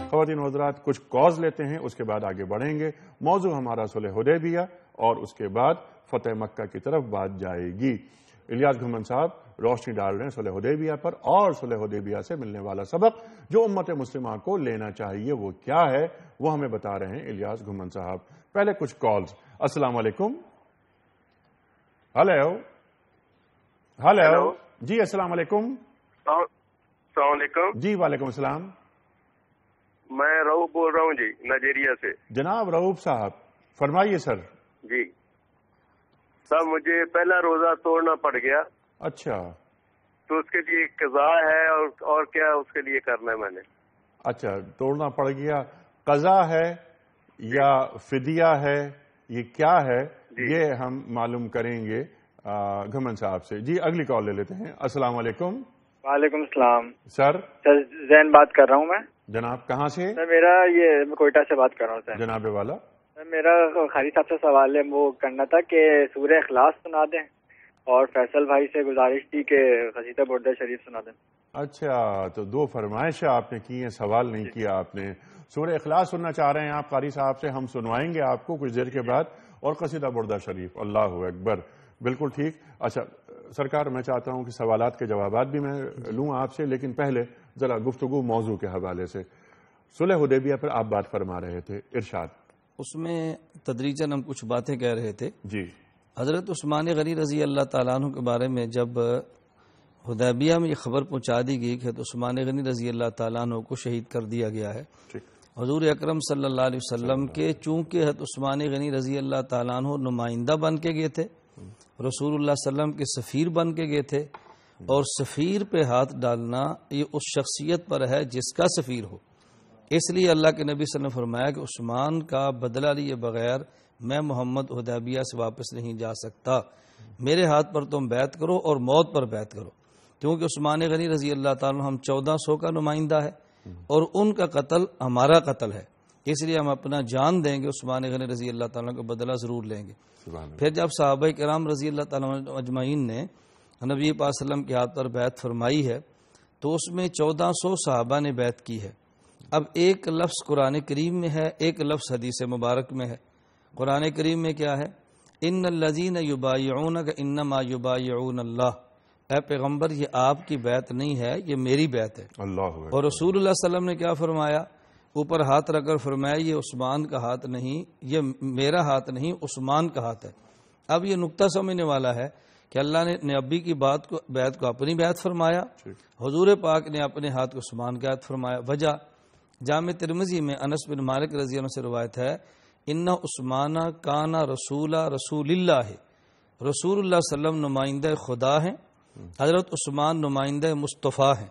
خواتین و حضرات، کچھ کاز لیتے ہیں، اس کے بعد آگے بڑھیں گے. موضوع ہمارا صلح حدیبیہ اور اس کے بعد فتح مکہ کی طرف بات جائے گی. الیاس گھمن صاحب روشنی ڈال رہے ہیں صلح حدیبیہ پر اور صلح حدیبیہ سے ملنے والا سبق جو امت مسلمہ کو لینا چاہیے وہ کیا ہے، وہ ہمیں بتا رہے ہیں الیاس گھمن صاحب. پہلے کچھ کالز. السلام علیکم. ہلو. جی السلام علیکم. السلام علیکم. جی وعلیکم السلام. میں رؤوف بول رہا ہوں جی، نائجیریا سے. جناب رؤوف صاحب فرمائیے. سر جی سر، مجھے پہلا روزہ توڑنا پڑ گیا. اچھا، تو اس کے لیے قضا ہے اور کیا اس کے لیے کرنا ہے میں نے؟ اچھا، توڑنا پڑ گیا، قضا ہے یا فدیہ ہے، یہ کیا ہے یہ ہم معلوم کریں گے گھمن صاحب سے. جی اگلی کال لے لیتے ہیں. السلام علیکم. وعلیکم السلام. سر زین بات کر رہا ہوں میں. جناب کہاں سے؟ سر میرا میں کوئٹہ سے بات کر رہا ہوں سر. جناب والا. سر میرا خالی صاحب سے سوال ہے، وہ کرنا تھا کہ سورہ اخلاص سنا دیں، اور فیصل بھائی سے گزارش تھی کہ قصیدہ بردہ شریف سنا دیں. اچھا، تو 2 فرمائشیں آپ نے کی ہیں، سوال نہیں کیا آپ نے. سورہ اخلاص سننا چاہ رہے ہیں آپ قاری صاحب سے، ہم سنوائیں گے آپ کو کچھ دیر کے بعد، اور قصیدہ بردہ شریف. اللہ اکبر، بالکل ٹھیک. اچھا سرکار میں چاہتا ہوں کہ سوالات کے جوابات بھی میں لوں آپ سے، لیکن پہلے ذرا گفتگو موضوع کے حوالے سے. صلح حدیبیہ پر آپ بات فرما رہے تھے، ارشاد. اس میں تدریجاً ہم کچھ باتیں کہہ رہے تھے. جی. حضرت عثمان غنی رضی اللہ تعالیٰ عنہ کے بارے میں جب حدیبیہ میں یہ خبر پہنچا دی گئی کہ عثمان غنی رضی اللہ تعالیٰ عنہ کو شہید کر دیا گیا ہے، حضور اکرم صلی اللہ علیہ وسلم کے چونکہ حضرت عثمان غنی رضی اللہ تعالیٰ عنہ نمائندہ بن کے گئے تھے، رسول اللہ صلی اللہ علیہ وسلم کے سفیر بن کے گئے تھے، اور سفیر پہ ہاتھ ڈالنا یہ اس شخصیت پر ہے جس کا سفیر ہو. اس لیے اللہ کے نبی صلی اللہ علیہ وسلم نے فرمایا کہ عثمان کا بدلہ لیے بغیر میں محمد حدیبیہ سے واپس نہیں جا سکتا، میرے ہاتھ پر تم بیعت کرو اور موت پر بیعت کرو. کیونکہ عثمان غنی رضی اللہ تعالیٰ عنہ ہم 1400 کا نمائندہ ہے اور ان کا قتل ہمارا قتل ہے، اس لیے ہم اپنا جان دیں گے، عثمان غنی رضی اللہ تعالیٰ کا بدلہ ضرور لیں گے. پھر جب صحابہ کرام رضی اللہ تعالیٰ اجمعین نے نبی پاک صلی اللہ علیہ وسلم کے ہاتھ پر بیعت فرمائی ہے تو اس میں 1400 صحابہ نے بیعت کی ہے. اب ایک لفظ قرآن کریم میں ہے، ایک لفظ حدیث مبارک میں ہے. قرآن کریم میں کیا ہے؟ ان الذین یبایعونک انما یبایعون اللہ. اے پیغمبر یہ آپ کی بیعت نہیں ہے، یہ میری بیعت ہے. اللہ. اور رسول اللہ صلی اللہ علیہ وسلم نے کیا فرمایا؟ اوپر ہاتھ رکھ کر فرمایا یہ عثمان کا ہاتھ نہیں، یہ میرا ہاتھ نہیں، عثمان کا ہاتھ ہے. اب یہ نقطہ سمجھنے والا ہے کہ اللہ نے نبی کی بیعت کو اپنی بیعت فرمایا، حضور پاک نے اپنے ہاتھ کو عثمان کا ہاتھ فرمایا. وجہ جامع ترمذی میں انس بن مالک رضی اللہ عنہ سے روایت ہے، ان عثمان کانا رسول اللہ ہے. رسول اللہ صلی اللہ علیہ وسلم نمائندہ خدا ہیں، حضرت عثمان نمائندہ مصطفیٰ ہیں.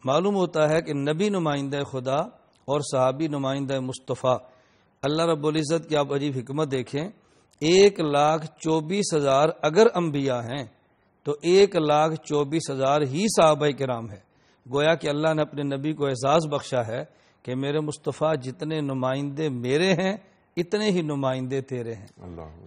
معلوم ہوتا ہے کہ نبی نمائندہ خدا اور صحابی نمائندہ مصطفیٰ. اللہ رب العزت کی آپ عجیب حکمت دیکھیں، 1,24,000 اگر انبیاء ہیں تو 1,24,000 ہی صحابہ کرام ہے. گویا کہ اللہ نے اپنے نبی کو اعزاز بخشا ہے کہ میرے مصطفیٰ جتنے نمائندے میرے ہیں اتنے ہی نمائندے تیرے ہیں.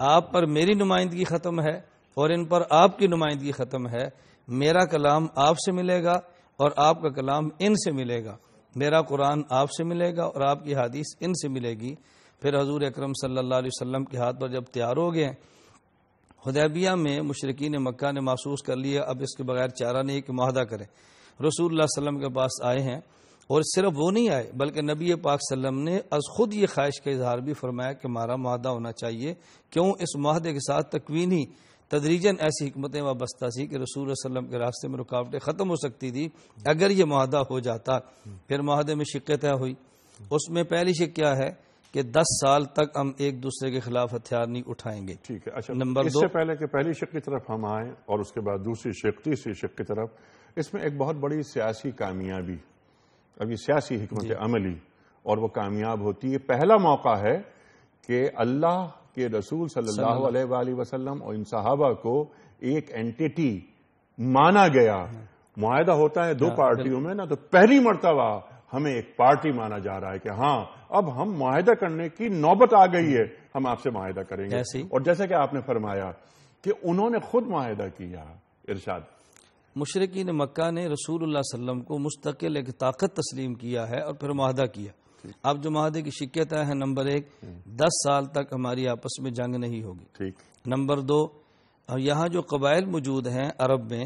آپ پر میری نمائندگی ختم ہے اور ان پر آپ کی نمائندگی ختم ہے. میرا کلام آپ سے ملے گا اور آپ کا کلام ان سے ملے گا. میرا قرآن آپ سے ملے گا اور آپ کی حدیث ان سے ملے گی. پھر حضور اکرم صلی اللہ علیہ وسلم کے ہاتھ پر جب تیار ہو گئے، حدیبیہ میں مشرکین مکہ نے محسوس کر لیا اب اس کے بغیر چارہ نہیں کہ معاہدہ کریں. رسول اللہ صلی اللہ علیہ وسلم کے پاس آئے ہیں، اور صرف وہ نہیں آئے بلکہ نبی پاک صلی اللہ علیہ وسلم نے از خود یہ خواہش کا اظہار بھی فرمایا کہ ہمارا معاہدہ ہونا چاہیے. کیوں؟ اس معاہدے کے ساتھ تکوینی تدریجاً ایسی حکمتیں وابستہ تھی کہ رسول اللہ صلی اللہ علیہ وسلم کے راستے میں رکاوٹیں ختم ہو سکتی تھی اگر یہ معاہدہ ہو جاتا. پھر معاہدے میں شقیں طے ہوئی. اس میں پہلی شق کیا ہے کہ 10 سال تک ہم ایک دوسرے کے خلاف ہتھیار نہیں اٹھائیں گے. ٹھیک ہے. اچھا، نمبر 2، اس سے پہلے کہ پہلی شق کی طرف ہم آئیں اور اس کے بعد دوسری شق، تیسری شق کی طرف، اس میں ایک بہت بڑی سیاسی کامیابی، اب یہ سیاسی حکمت عملی اور وہ کامیاب ہوتی ہے. پہلا موقع ہے کہ اللہ کے رسول صلی اللہ علیہ وآلہ وسلم اور ان صحابہ کو ایک اینٹیٹی مانا گیا. معاہدہ ہوتا ہے دو پارٹیوں میں نا، تو پہلی مرتبہ ہمیں ایک پارٹی مانا جا رہا ہے کہ ہاں اب ہم معاہدہ کرنے کی نوبت آ گئی ہے، ہم آپ سے معاہدہ کریں گے. اور جیسا کہ آپ نے فرمایا کہ انہوں نے خود معاہدہ کیا. ارشاد. مشرکین مکہ نے رسول اللہ صلی اللہ علیہ وسلم کو مستقل ایک طاقت تسلیم کیا ہے اور پھر معاہدہ کیا. اب جو معاہدے کی شکایت ہے، نمبر 1، 10 سال تک ہماری آپس میں جنگ نہیں ہوگی. نمبر 2، یہاں جو قبائل موجود ہیں عرب میں،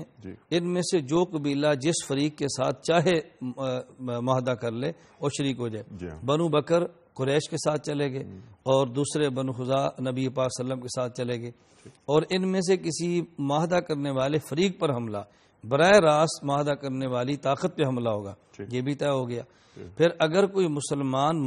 ان میں سے جو قبیلہ جس فریق کے ساتھ چاہے معاہدہ کر لے اور شریک ہو جائے. بنو بکر قریش کے ساتھ چلے گئے اور دوسرے بنو خزاع نبی پاک صلی اللہ علیہ وسلم کے ساتھ چلے گئے. اور ان میں سے کسی معاہدہ کرنے والے فریق پر حملہ براہ راست معاہدہ کرنے والی طاقت پہ حملہ ہوگا، یہ بھی طے ہو گیا. پھر اگر کوئی مسلمان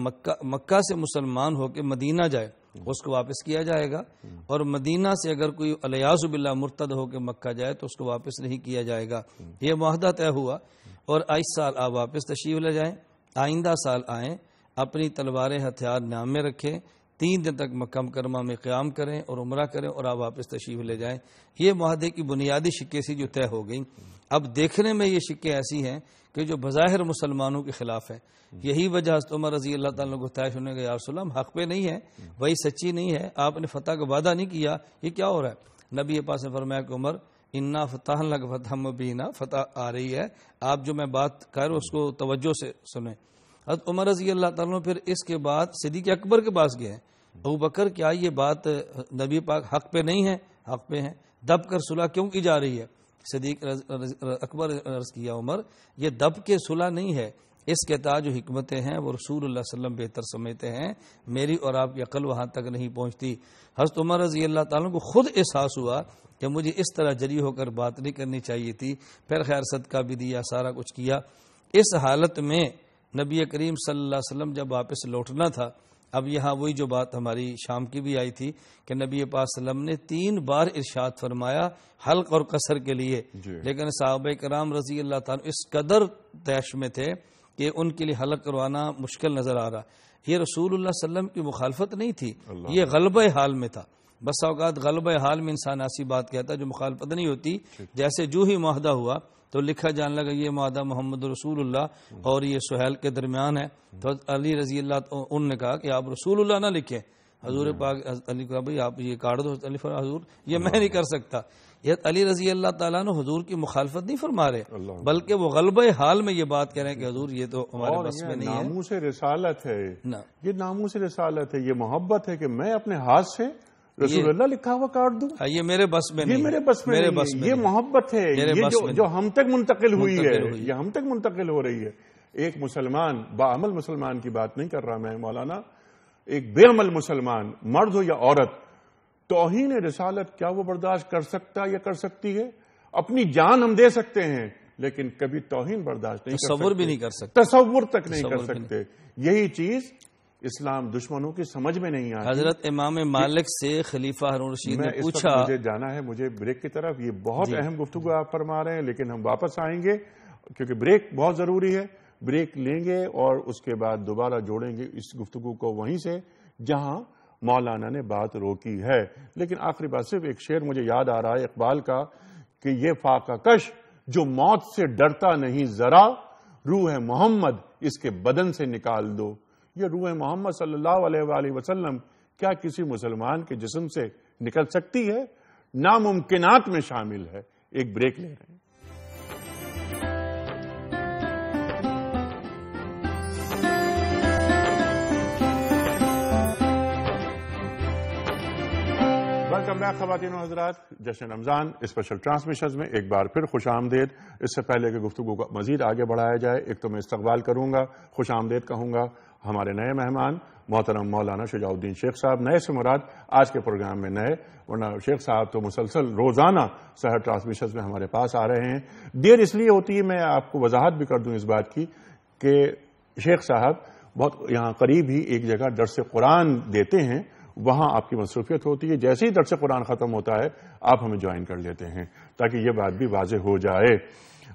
مکہ سے مسلمان ہو کے مدینہ جائے اس کو واپس کیا جائے گا، اور مدینہ سے اگر کوئی الیاذ باللہ مرتد ہو کے مکہ جائے تو اس کو واپس نہیں کیا جائے گا. یہ معاہدہ طے ہوا. اور اس سال آپ واپس تشریف لے جائیں، آئندہ سال آئیں، اپنی تلواریں ہتھیار نام میں رکھیں، 3 دن تک مکہ مکرمہ میں قیام کریں اور عمرہ کریں اور آپ واپس تشریف لے جائیں. یہ معاہدے کی بنیادی شقیں سی جو طے ہو گئیں. اب دیکھنے میں یہ شقیں ایسی ہیں کہ جو بظاہر مسلمانوں کے خلاف ہیں. یہی وجہ حضرت عمر رضی اللہ تعالیٰ کو طے ہونے کا، یا رسول اللہ حق پہ نہیں ہے، وہی سچی نہیں ہے، آپ نے فتح کا وعدہ نہیں کیا، یہ کیا ہو رہا ہے؟ نبی پاک نے فرمایا کہ عمر انا فتح لک فتح مبینہ، فتح آ رہی ہے، آپ جو میں بات کہہ رہا ہوں اس کو توجہ سے سنیں. حضرت عمر رضی اللہ تعالیٰ پھر اس کے بعد صدیق اکبر کے پاس گئے ہیں. ابو بکر کیا یہ بات نبی پاک حق پہ نہیں ہے؟ حق پہ ہیں. دب کر صلح کیوں کی جا رہی ہے؟ صدیق اکبر عرض کیا عمر یہ دب کے صلح نہیں ہے، اس کے تاج و حکمتیں ہیں وہ رسول اللہ صلی اللہ علیہ وسلم بہتر سمجھتے ہیں، میری اور آپ کی عقل وہاں تک نہیں پہنچتی۔ حضرت عمر رضی اللہ تعالیٰ کو خود احساس ہوا کہ مجھے اس طرح جری ہو کر بات نہیں کرنی چاہیے تھی، پھر خیر صدقہ بھی دیا، سارا کچھ کیا۔ اس حالت میں نبی کریم صلی اللہ علیہ وسلم جب واپس لوٹنا تھا، اب یہاں وہی جو بات ہماری شام کی بھی آئی تھی کہ نبی پاک صلی اللہ علیہ وسلم نے 3 بار ارشاد فرمایا حلق اور قصر کے لیے، لیکن صحابہ کرام رضی اللہ تعالیٰ اس قدر طیش میں تھے کہ ان کے لیے حلق کروانا مشکل نظر آ رہا۔ یہ رسول اللہ صلی اللہ علیہ وسلم کی مخالفت نہیں تھی، یہ غلبہ حال میں تھا۔ بس اوقات غلبہ حال میں انسان ایسی بات کہتا ہے جو مخالفت نہیں ہوتی، جیسے جو ہی معاہدہ ہوا تو لکھا جانے لگا یہ معاہدہ محمد رسول اللہ اور یہ سہیل کے درمیان ہے، تو علی رضی اللہ ان نے کہا کہ آپ رسول اللہ نہ لکھیں۔ حضور پاک علی کہا بھائی آپ یہ کاٹ دو، علی فرمایا حضور یہ میں نہیں کر سکتا۔ یہ علی رضی اللہ تعالیٰ نے حضور کی مخالفت نہیں فرما رہے، بلکہ وہ غلبہ حال میں یہ بات کہہ رہے ہیں کہ حضور یہ تو ہمارے بس میں نہیں ہے۔ ناموس رسالت ہے، یہ ناموس رسالت ہے، یہ محبت ہے کہ میں اپنے ہاتھ سے رسول اللہ لکھا ہوا کاٹ دوں، یہ میرے بس میں نہیں، یہ میرے بس میں نہیں، یہ محبت ہے، یہ جو ہم تک منتقل ہوئی ہے، یہ ہم تک منتقل ہو رہی ہے۔ ایک مسلمان، باعمل مسلمان کی بات نہیں کر رہا میں مولانا، ایک بے عمل مسلمان مرد ہو یا عورت، توہین رسالت کیا وہ برداشت کر سکتا یا کر سکتی ہے؟ اپنی جان ہم دے سکتے ہیں لیکن کبھی توہین برداشت نہیں کر سکتے، تصور بھی نہیں کر سکتے، تصور تک نہیں کر سکتے۔ یہی چیز اسلام دشمنوں کی سمجھ میں نہیں آتی۔ حضرت امام مالک سے خلیفہ ہارون رشید نے پوچھا، مجھے جانا ہے، مجھے بریک کی طرف، یہ بہت اہم گفتگو آپ فرما رہے ہیں، لیکن ہم واپس آئیں گے کیونکہ بریک بہت ضروری ہے۔ بریک لیں گے اور اس کے بعد دوبارہ جوڑیں گے اس گفتگو کو وہیں سے جہاں مولانا نے بات روکی ہے۔ لیکن آخری بات صرف ایک شعر مجھے یاد آ رہا ہے اقبال کا کہ یہ فاقہ کش جو موت سے ڈرتا نہیں ذرا، روح محمد اس کے بدن سے نکال دو۔ یہ روح محمد صلی اللہ علیہ وآلہ وسلم کیا کسی مسلمان کے جسم سے نکل سکتی ہے؟ ناممکنات میں شامل ہے۔ ایک بریک لے رہے ہیں۔ ویلکم بیک خواتین و حضرات، جشن رمضان اسپیشل ٹرانسمیشنز میں ایک بار پھر خوش آمدید۔ اس سے پہلے کہ گفتگو کو مزید آگے بڑھایا جائے، ایک تو میں استقبال کروں گا، خوش آمدید کہوں گا ہمارے نئے مہمان محترم مولانا شجاع الدین شیخ صاحب۔ نئے سے مراد آج کے پروگرام میں نئے، ورنہ شیخ صاحب تو مسلسل روزانہ سحر ٹرانسمیشنز میں ہمارے پاس آ رہے ہیں۔ دیر اس لیے ہوتی ہے، میں آپ کو وضاحت بھی کر دوں اس بات کی کہ شیخ صاحب بہت یہاں قریب ہی ایک جگہ درس قرآن دیتے ہیں، وہاں آپ کی مصروفیت ہوتی ہے، جیسے ہی درس قرآن ختم ہوتا ہے آپ ہمیں جوائن کر لیتے ہیں تاکہ یہ بات بھی واضح ہو جائے۔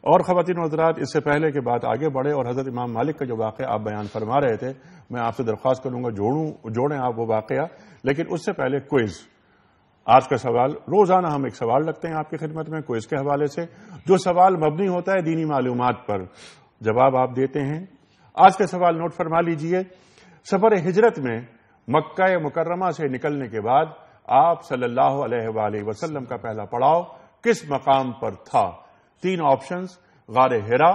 اور خواتین و حضرات، اس سے پہلے کہ بات آگے بڑھے اور حضرت امام مالک کا جو واقعہ آپ بیان فرما رہے تھے، میں آپ سے درخواست کروں گا جوڑیں آپ وہ واقعہ، لیکن اس سے پہلے کوئز۔ آج کا سوال، روزانہ ہم ایک سوال رکھتے ہیں آپ کی خدمت میں کوئز کے حوالے سے، جو سوال مبنی ہوتا ہے دینی معلومات پر، جواب آپ دیتے ہیں۔ آج کا سوال نوٹ فرما لیجئے، سفر ہجرت میں مکہ مکرمہ سے نکلنے کے بعد آپ صلی اللہ علیہ وآلہ وسلم کا پہلا پڑاؤ کس مقام پر تھا؟ 3 آپشنز، غار حرا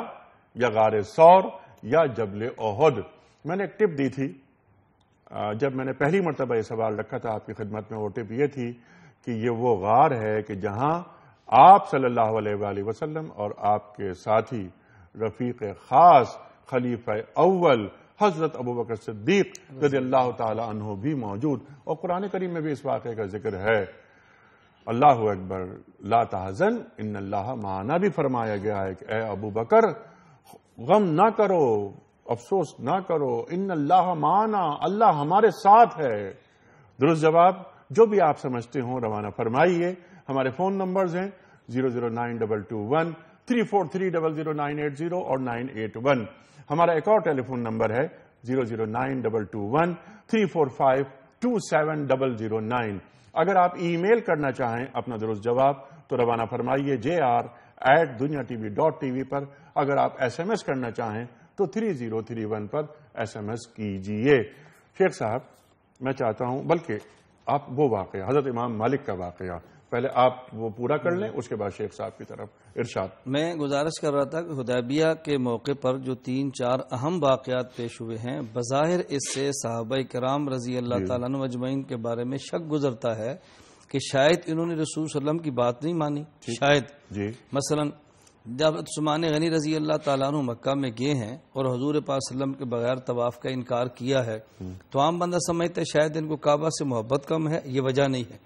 یا غار ثور یا جبل احد۔ میں نے ایک ٹپ دی تھی جب میں نے پہلی مرتبہ یہ سوال رکھا تھا آپ کی خدمت میں، وہ ٹپ یہ تھی کہ یہ وہ غار ہے کہ جہاں آپ صلی اللہ علیہ وآلہ وسلم اور آپ کے ساتھی رفیق خاص خلیفہ اول حضرت ابوبکر صدیق رضی اللہ تعالی عنہ بھی موجود، اور قرآن کریم میں بھی اس واقعے کا ذکر ہے۔ اللہ اکبر، لا تحزن ان اللہ معنا بھی فرمایا گیا ہے کہ اے ابو بکر غم نہ کرو، افسوس نہ کرو، ان اللہ معنا، اللہ ہمارے ساتھ ہے۔ درست جواب جو بھی آپ سمجھتے ہوں روانہ فرمائیے۔ ہمارے فون نمبرز ہیں 00922 343000980 اور 981۔ ہمارا ایک اور ٹیلی فون نمبر ہے 00922 345 27009۔ اگر آپ ای میل کرنا چاہیں اپنا درست جواب تو روانہ فرمائیے jr@duniatv.tv پر۔ اگر آپ ایس ایم ایس کرنا چاہیں تو 3031 پر ایس ایم ایس کیجئے۔ شیخ صاحب میں چاہتا ہوں بلکہ آپ وہ واقعہ حضرت امام مالک کا واقعہ پہلے آپ وہ پورا کر لیں، اس کے بعد شیخ صاحب کی طرف ارشاد۔ میں گزارش کر رہا تھا کہ حدیبیہ کے موقع پر جو 3-4 اہم واقعات پیش ہوئے ہیں، بظاہر اس سے صحابہ کرام رضی اللہ تعالیٰ عنہ اجمعین کے بارے میں شک گزرتا ہے کہ شاید انہوں نے رسول صلی اللہ علیہ وسلم کی بات نہیں مانی، شاید مثلا جب عثمان غنی رضی اللہ تعالیٰ عنہ مکہ میں گئے ہیں اور حضور پاک صلی اللہ علیہ وسلم کے بغیر طواف کا انکار کیا ہے تو عام بندہ سمجھتا ہے شاید ان کو کعبہ سے محبت کم ہے، یہ وجہ نہیں ہے۔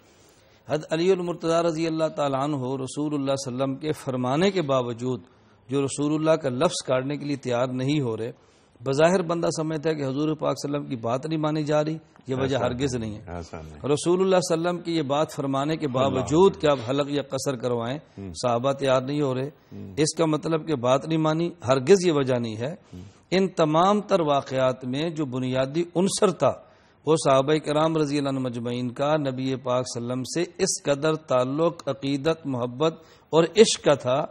حضرت علی المرتضیٰ رضی اللہ تعالیٰ عنہ رسول اللہ صلی اللہ علیہ وسلم کے فرمانے کے باوجود جو رسول اللہ کا لفظ کاٹنے کے لیے تیار نہیں ہو رہے، بظاہر بندہ سمجھتا ہے کہ حضور پاک صلی اللہ علیہ وسلم کی بات نہیں مانی جا رہی، یہ وجہ ہرگز نہیں ہے۔ رسول اللہ صلی اللہ علیہ وسلم کی یہ بات فرمانے کے باوجود کہ آپ حلق یا قصر کروائیں، صحابہ تیار نہیں ہو رہے، اس کا مطلب کہ بات نہیں مانی، ہرگز یہ وجہ نہیں ہے۔ ان تمام تر واقعات میں جو بنیادی عنصر تھا وہ صحابہ کرام رضی اللہ عنہ مجمعین کا نبی پاک صلی اللہ علیہ وسلم سے اس قدر تعلق، عقیدت، محبت اور عشق کا تھا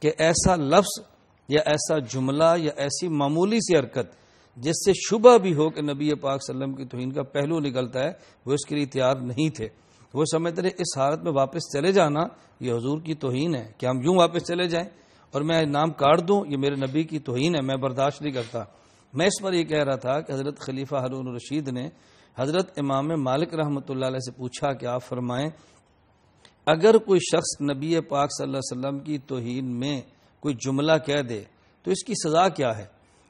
کہ ایسا لفظ یا ایسا جملہ یا ایسی معمولی سی حرکت جس سے شبہ بھی ہو کہ نبی پاک صلی اللہ علیہ وسلم کی توہین کا پہلو نکلتا ہے، وہ اس کے لیے تیار نہیں تھے۔ وہ سمجھتے رہے اس حالت میں واپس چلے جانا یہ حضور کی توہین ہے کہ ہم یوں واپس چلے جائیں اور میں نام کاٹ دوں، یہ میرے نبی کی توہین ہے، میں برداشت نہیں کرتا۔ میں اس پر یہ کہہ رہا تھا کہ حضرت خلیفہ ہارون الرشید نے حضرت امام مالک رحمۃ اللہ علیہ سے پوچھا کہ آپ فرمائیں اگر کوئی شخص نبی پاک صلی اللہ علیہ وسلم کی توہین میں کوئی جملہ کہہ دے تو اس کی سزا کیا ہے؟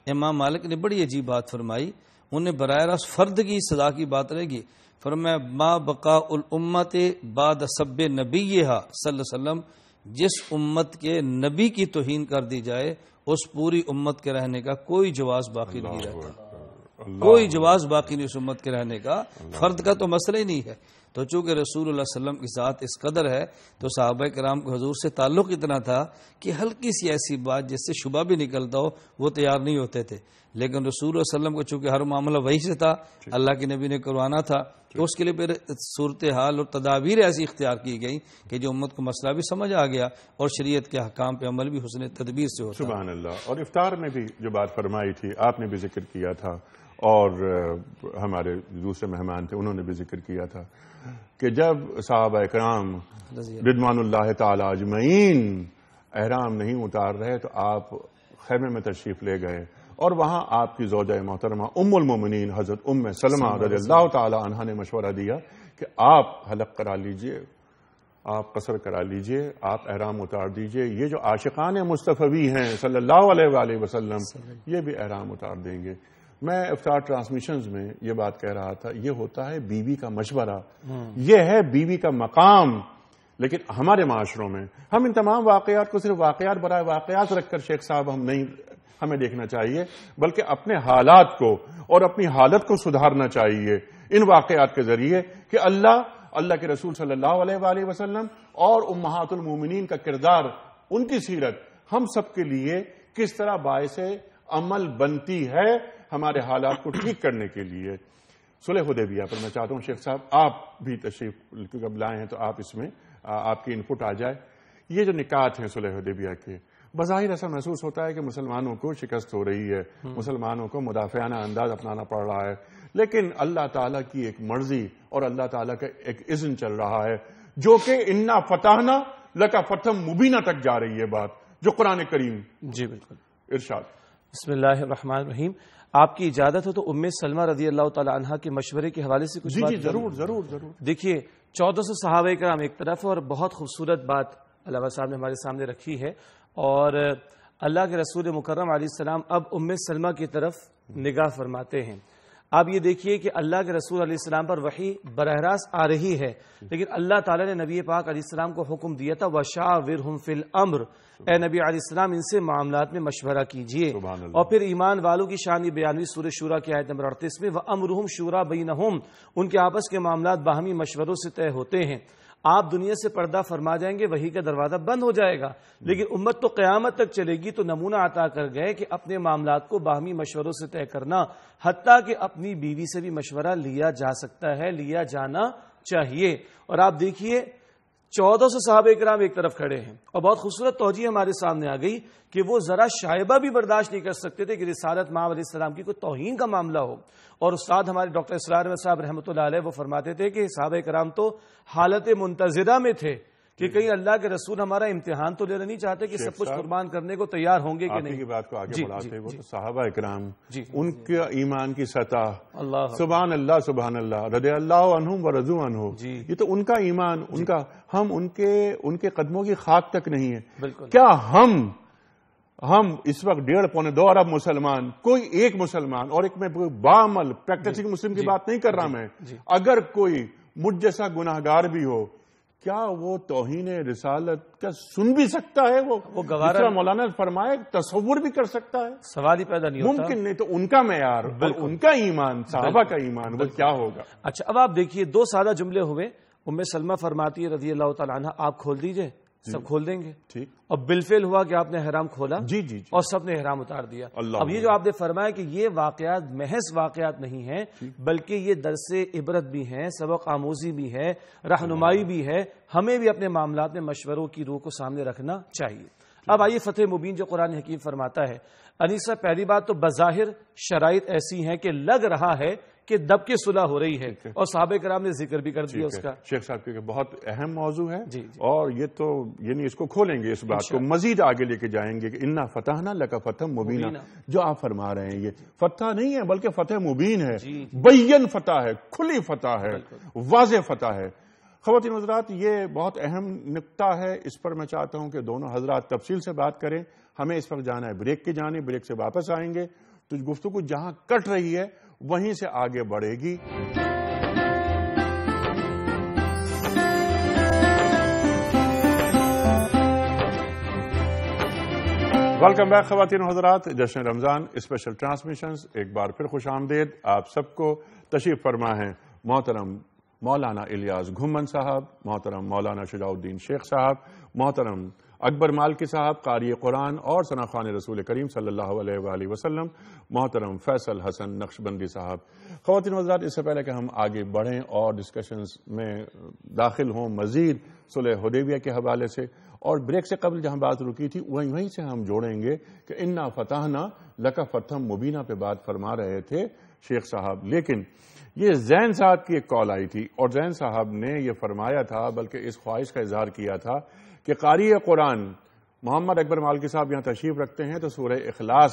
امام مالک نے بڑی عجیب بات فرمائی، انہیں براہ راست فرد کی سزا کی بات رہے گی۔ فرمایا ما بقاء الامت بعد سب نبیہا صلی اللہ علیہ وسلم، جس امت کے نبی کی توہین کر دی جائے اس پوری امت کے رہنے کا کوئی جواز باقی نہیں رہتا، کوئی جواز باقی نہیں اس امت کے رہنے کا، فرد کا تو مسئلہ ہی نہیں ہے۔ تو چونکہ رسول اللہ صلی اللہ علیہ وسلم کی ذات اس قدر ہے تو صحابہ کرام کو حضور سے تعلق اتنا تھا کہ ہلکی سی ایسی بات جس سے شبہ بھی نکلتا ہو وہ تیار نہیں ہوتے تھے، لیکن رسول اللہ صلی اللہ علیہ وسلم کو چونکہ ہر معاملہ وہی سے تھا، اللہ کے نبی نے کروانا تھا، تو اس کے لیے پھر صورتحال اور تدابیر ایسی اختیار کی گئی کہ جو امت کو مسئلہ بھی سمجھ آ گیا اور شریعت کے حکام پہ عمل بھی حسن تدبیر سے ہوتا۔ سبحان اللہ۔ اور افطار میں بھی جو بات فرمائی تھی آپ نے بھی ذکر کیا تھا اور ہمارے دوسرے مہمان تھے انہوں نے بھی ذکر کیا تھا کہ جب صحابہ کرام رضوان اللہ تعالی اجمعین احرام نہیں اتار رہے تو آپ خیمے میں تشریف لے گئے اور وہاں آپ کی زوجہ محترمہ ام المومنین حضرت ام سلمہ رضی اللہ تعالی عنہا نے مشورہ دیا کہ آپ حلق کرا لیجئے، آپ قصر کرا لیجئے، آپ احرام اتار دیجئے، یہ جو عاشقان مصطفی ہیں صلی اللہ علیہ وآلہ وسلم یہ بھی احرام اتار دیں گے۔ میں افطار ٹرانسمیشنز میں یہ بات کہہ رہا تھا، یہ ہوتا ہے بیوی کا مشورہ، یہ ہے بیوی کا مقام، لیکن ہمارے معاشروں میں ہم ان تمام واقعات کو صرف واقعات برائے واقعات رکھ کر شیخ صاحب ہمیں دیکھنا چاہیے، بلکہ اپنے حالات کو اور اپنی حالت کو سدھارنا چاہیے ان واقعات کے ذریعے کہ اللہ کے رسول صلی اللہ علیہ وآلہ وسلم اور امہات المومنین کا کردار، ان کی سیرت ہم سب کے لیے کس طرح باعث عمل بنتی ہے ہمارے حالات کو ٹھیک کرنے کے لیے۔ صلح حدیبیہ پر میں چاہتا ہوں شیخ صاحب آپ بھی تشریف جب لائے ہیں تو آپ اس میں آپ کی انپٹ آ جائے۔ یہ جو نکات ہیں صلح حدیبیہ کے، بظاہر ایسا محسوس ہوتا ہے کہ مسلمانوں کو شکست ہو رہی ہے، مسلمانوں کو مدافعانہ انداز اپنانا پڑ رہا ہے، لیکن اللہ تعالیٰ کی ایک مرضی اور اللہ تعالیٰ کا ایک اذن چل رہا ہے جو کہ انا فتحنا لک فتحا مبینہ تک جا رہی ہے بات، جو قرآن کریم۔ جی بالکل، ارشاد۔ بسم اللہ الرحمن الرحیم۔ آپ کی اجازت ہو تو ام سلمہ رضی اللہ تعالی عنہا کے مشورے کے حوالے سے کچھ بات؟ جی ضرور ضرور ضرور۔ دیکھیے 1400 صحابہ کرام ایک طرف اور بہت خوبصورت بات علامہ صاحب نے ہمارے سامنے رکھی ہے، اور اللہ کے رسول مکرم علیہ السلام اب ام سلمہ کی طرف نگاہ فرماتے ہیں۔ آپ یہ دیکھیے کہ اللہ کے رسول علیہ السلام پر وحی براہ راست آ رہی ہے، لیکن اللہ تعالیٰ نے نبی پاک علیہ السلام کو حکم دیا تھا وَشَاوِرْهُمْ فِي الْأَمْرِ، اے نبی علیہ السلام ان سے معاملات میں مشورہ کیجئے۔ اور پھر ایمان والوں کی شان بیانوی سورہ شورا کی آیت نمبر 38 میں وَأَمْرُهُمْ شُورَىٰ بَيْنَهُمْ، ان کے آپس کے معاملات باہمی مشوروں سے طے ہوتے ہیں۔ آپ دنیا سے پردہ فرما جائیں گے وحی کا دروازہ بند ہو جائے گا، لیکن امت تو قیامت تک چلے گی۔ تو نمونہ عطا کر گئے کہ اپنے معاملات کو باہمی مشوروں سے طے کرنا، حتیٰ کہ اپنی بیوی سے بھی مشورہ لیا جا سکتا ہے، لیا جانا چاہیے۔ اور آپ دیکھیے 1400 صحابہ کرام ایک طرف کھڑے ہیں، اور بہت خوبصورت توجیہ ہمارے سامنے آ گئی کہ وہ ذرا شائبہ بھی برداشت نہیں کر سکتے تھے کہ رسالت ماں علیہ السلام کی کوئی توہین کا معاملہ ہو۔ اور استاد ہمارے ڈاکٹر اسرار احمد صاحب رحمۃ اللہ علیہ وہ فرماتے تھے کہ صحابہ کرام تو حالت منتظرہ میں تھے کہ کہیں اللہ کے رسول ہمارا امتحان تو لینا نہیں چاہتے کہ سب کچھ قربان کرنے کو تیار ہوں گے کہ نہیں؟ کی بات کو آگے بڑھاتے وہ تو صحابہ اکرام ان کے ایمان کی سطح سبحان اللہ رضی اللہ عنہم و رضوا عنہ، یہ تو ان کا ایمان، ان کا، ہم ان کے قدموں کی خاک تک نہیں ہے۔ کیا ہم اس وقت 1.5-2 ارب مسلمان، کوئی ایک مسلمان، اور ایک میں بعمل پریکٹسنگ مسلم کی بات نہیں کر رہا میں، اگر کوئی مجھ جیسا گناہگار بھی ہو، کیا وہ توہین رسالت کا سن بھی سکتا ہے؟ وہ گوارا مولانا فرمائے تصور بھی کر سکتا ہے؟ سوال ہی پیدا نہیں ہوتا، ممکن نہیں۔ تو ان کا معیار اور ان کا ایمان، صحابہ کا ایمان، وہ کیا ہوگا؟ اچھا اب آپ دیکھیے 2 سادہ جملے ہوئے، ام سلمہ فرماتی ہے رضی اللہ تعالیٰ عنہ آپ کھول دیجئے، سب کھول دیں گے، ٹھیک، اور بالفعل ہوا کہ آپ نے احرام کھولا، جی اور سب نے احرام اتار دیا۔ اب یہ جو آپ نے فرمایا کہ یہ واقعات محض واقعات نہیں ہیں، بلکہ یہ درس عبرت بھی ہیں، سبق آموزی بھی ہے، رہنمائی بھی ہے، ہمیں بھی اپنے معاملات میں مشوروں کی روح کو سامنے رکھنا چاہیے۔ اب آئیے فتح مبین جو قرآن حکیم فرماتا ہے، انیسہ پہلی بات تو بظاہر شرائط ایسی ہیں کہ لگ رہا ہے کہ دب کی صلح ہو رہی ہے، اور صحابہ کرام نے ذکر بھی کر دیا اس کا۔ شیخ صاحب کیونکہ بہت اہم موضوع ہے، اور یہ تو یعنی اس کو کھولیں گے، اس بات کو مزید آگے لے کے جائیں گے کہ انا فتحنا لک فتحا مبینا، جو آپ فرما رہے ہیں یہ فتح نہیں ہے بلکہ فتح مبین ہے، بین فتح ہے، کھلی فتح ہے، واضح فتح ہے۔ خواتین حضرات یہ بہت اہم نقطہ ہے، اس پر میں چاہتا ہوں کہ دونوں حضرات تفصیل سے بات کریں۔ ہمیں اس وقت جانا ہے بریک کی جانب، بریک سے واپس آئیں گے تو گفتگو جہاں کٹ رہی ہے وہیں سے آگے بڑھے گی۔ ویلکم بیک خواتین و حضرات، جشن رمضان اسپیشل ٹرانسمیشنز ایک بار پھر خوش آمدید آپ سب کو۔ تشریف فرما ہے محترم مولانا الیاس گھمن صاحب، محترم مولانا شجاع الدین شیخ صاحب، محترم اکبر مالکی صاحب قاری قرآن اور ثنا خوان رسول کریم صلی اللہ علیہ وآلہ وسلم، محترم فیصل حسن نقشبندی صاحب۔ خواتین و حضرات اس سے پہلے کہ ہم آگے بڑھیں اور ڈسکشنز میں داخل ہوں مزید صلح حدیبیہ کے حوالے سے، اور بریک سے قبل جہاں بات رکی تھی وہیں سے ہم جوڑیں گے کہ انا فتحنا لک فتحا مبینا پہ بات فرما رہے تھے شیخ صاحب، لیکن یہ زین صاحب کی ایک کال آئی تھی اور زین صاحب نے یہ فرمایا تھا، بلکہ اس خواہش کا اظہار کیا تھا کہ قاری قرآن محمد اکبر مالکی صاحب یہاں تشریف رکھتے ہیں تو سورہ اخلاص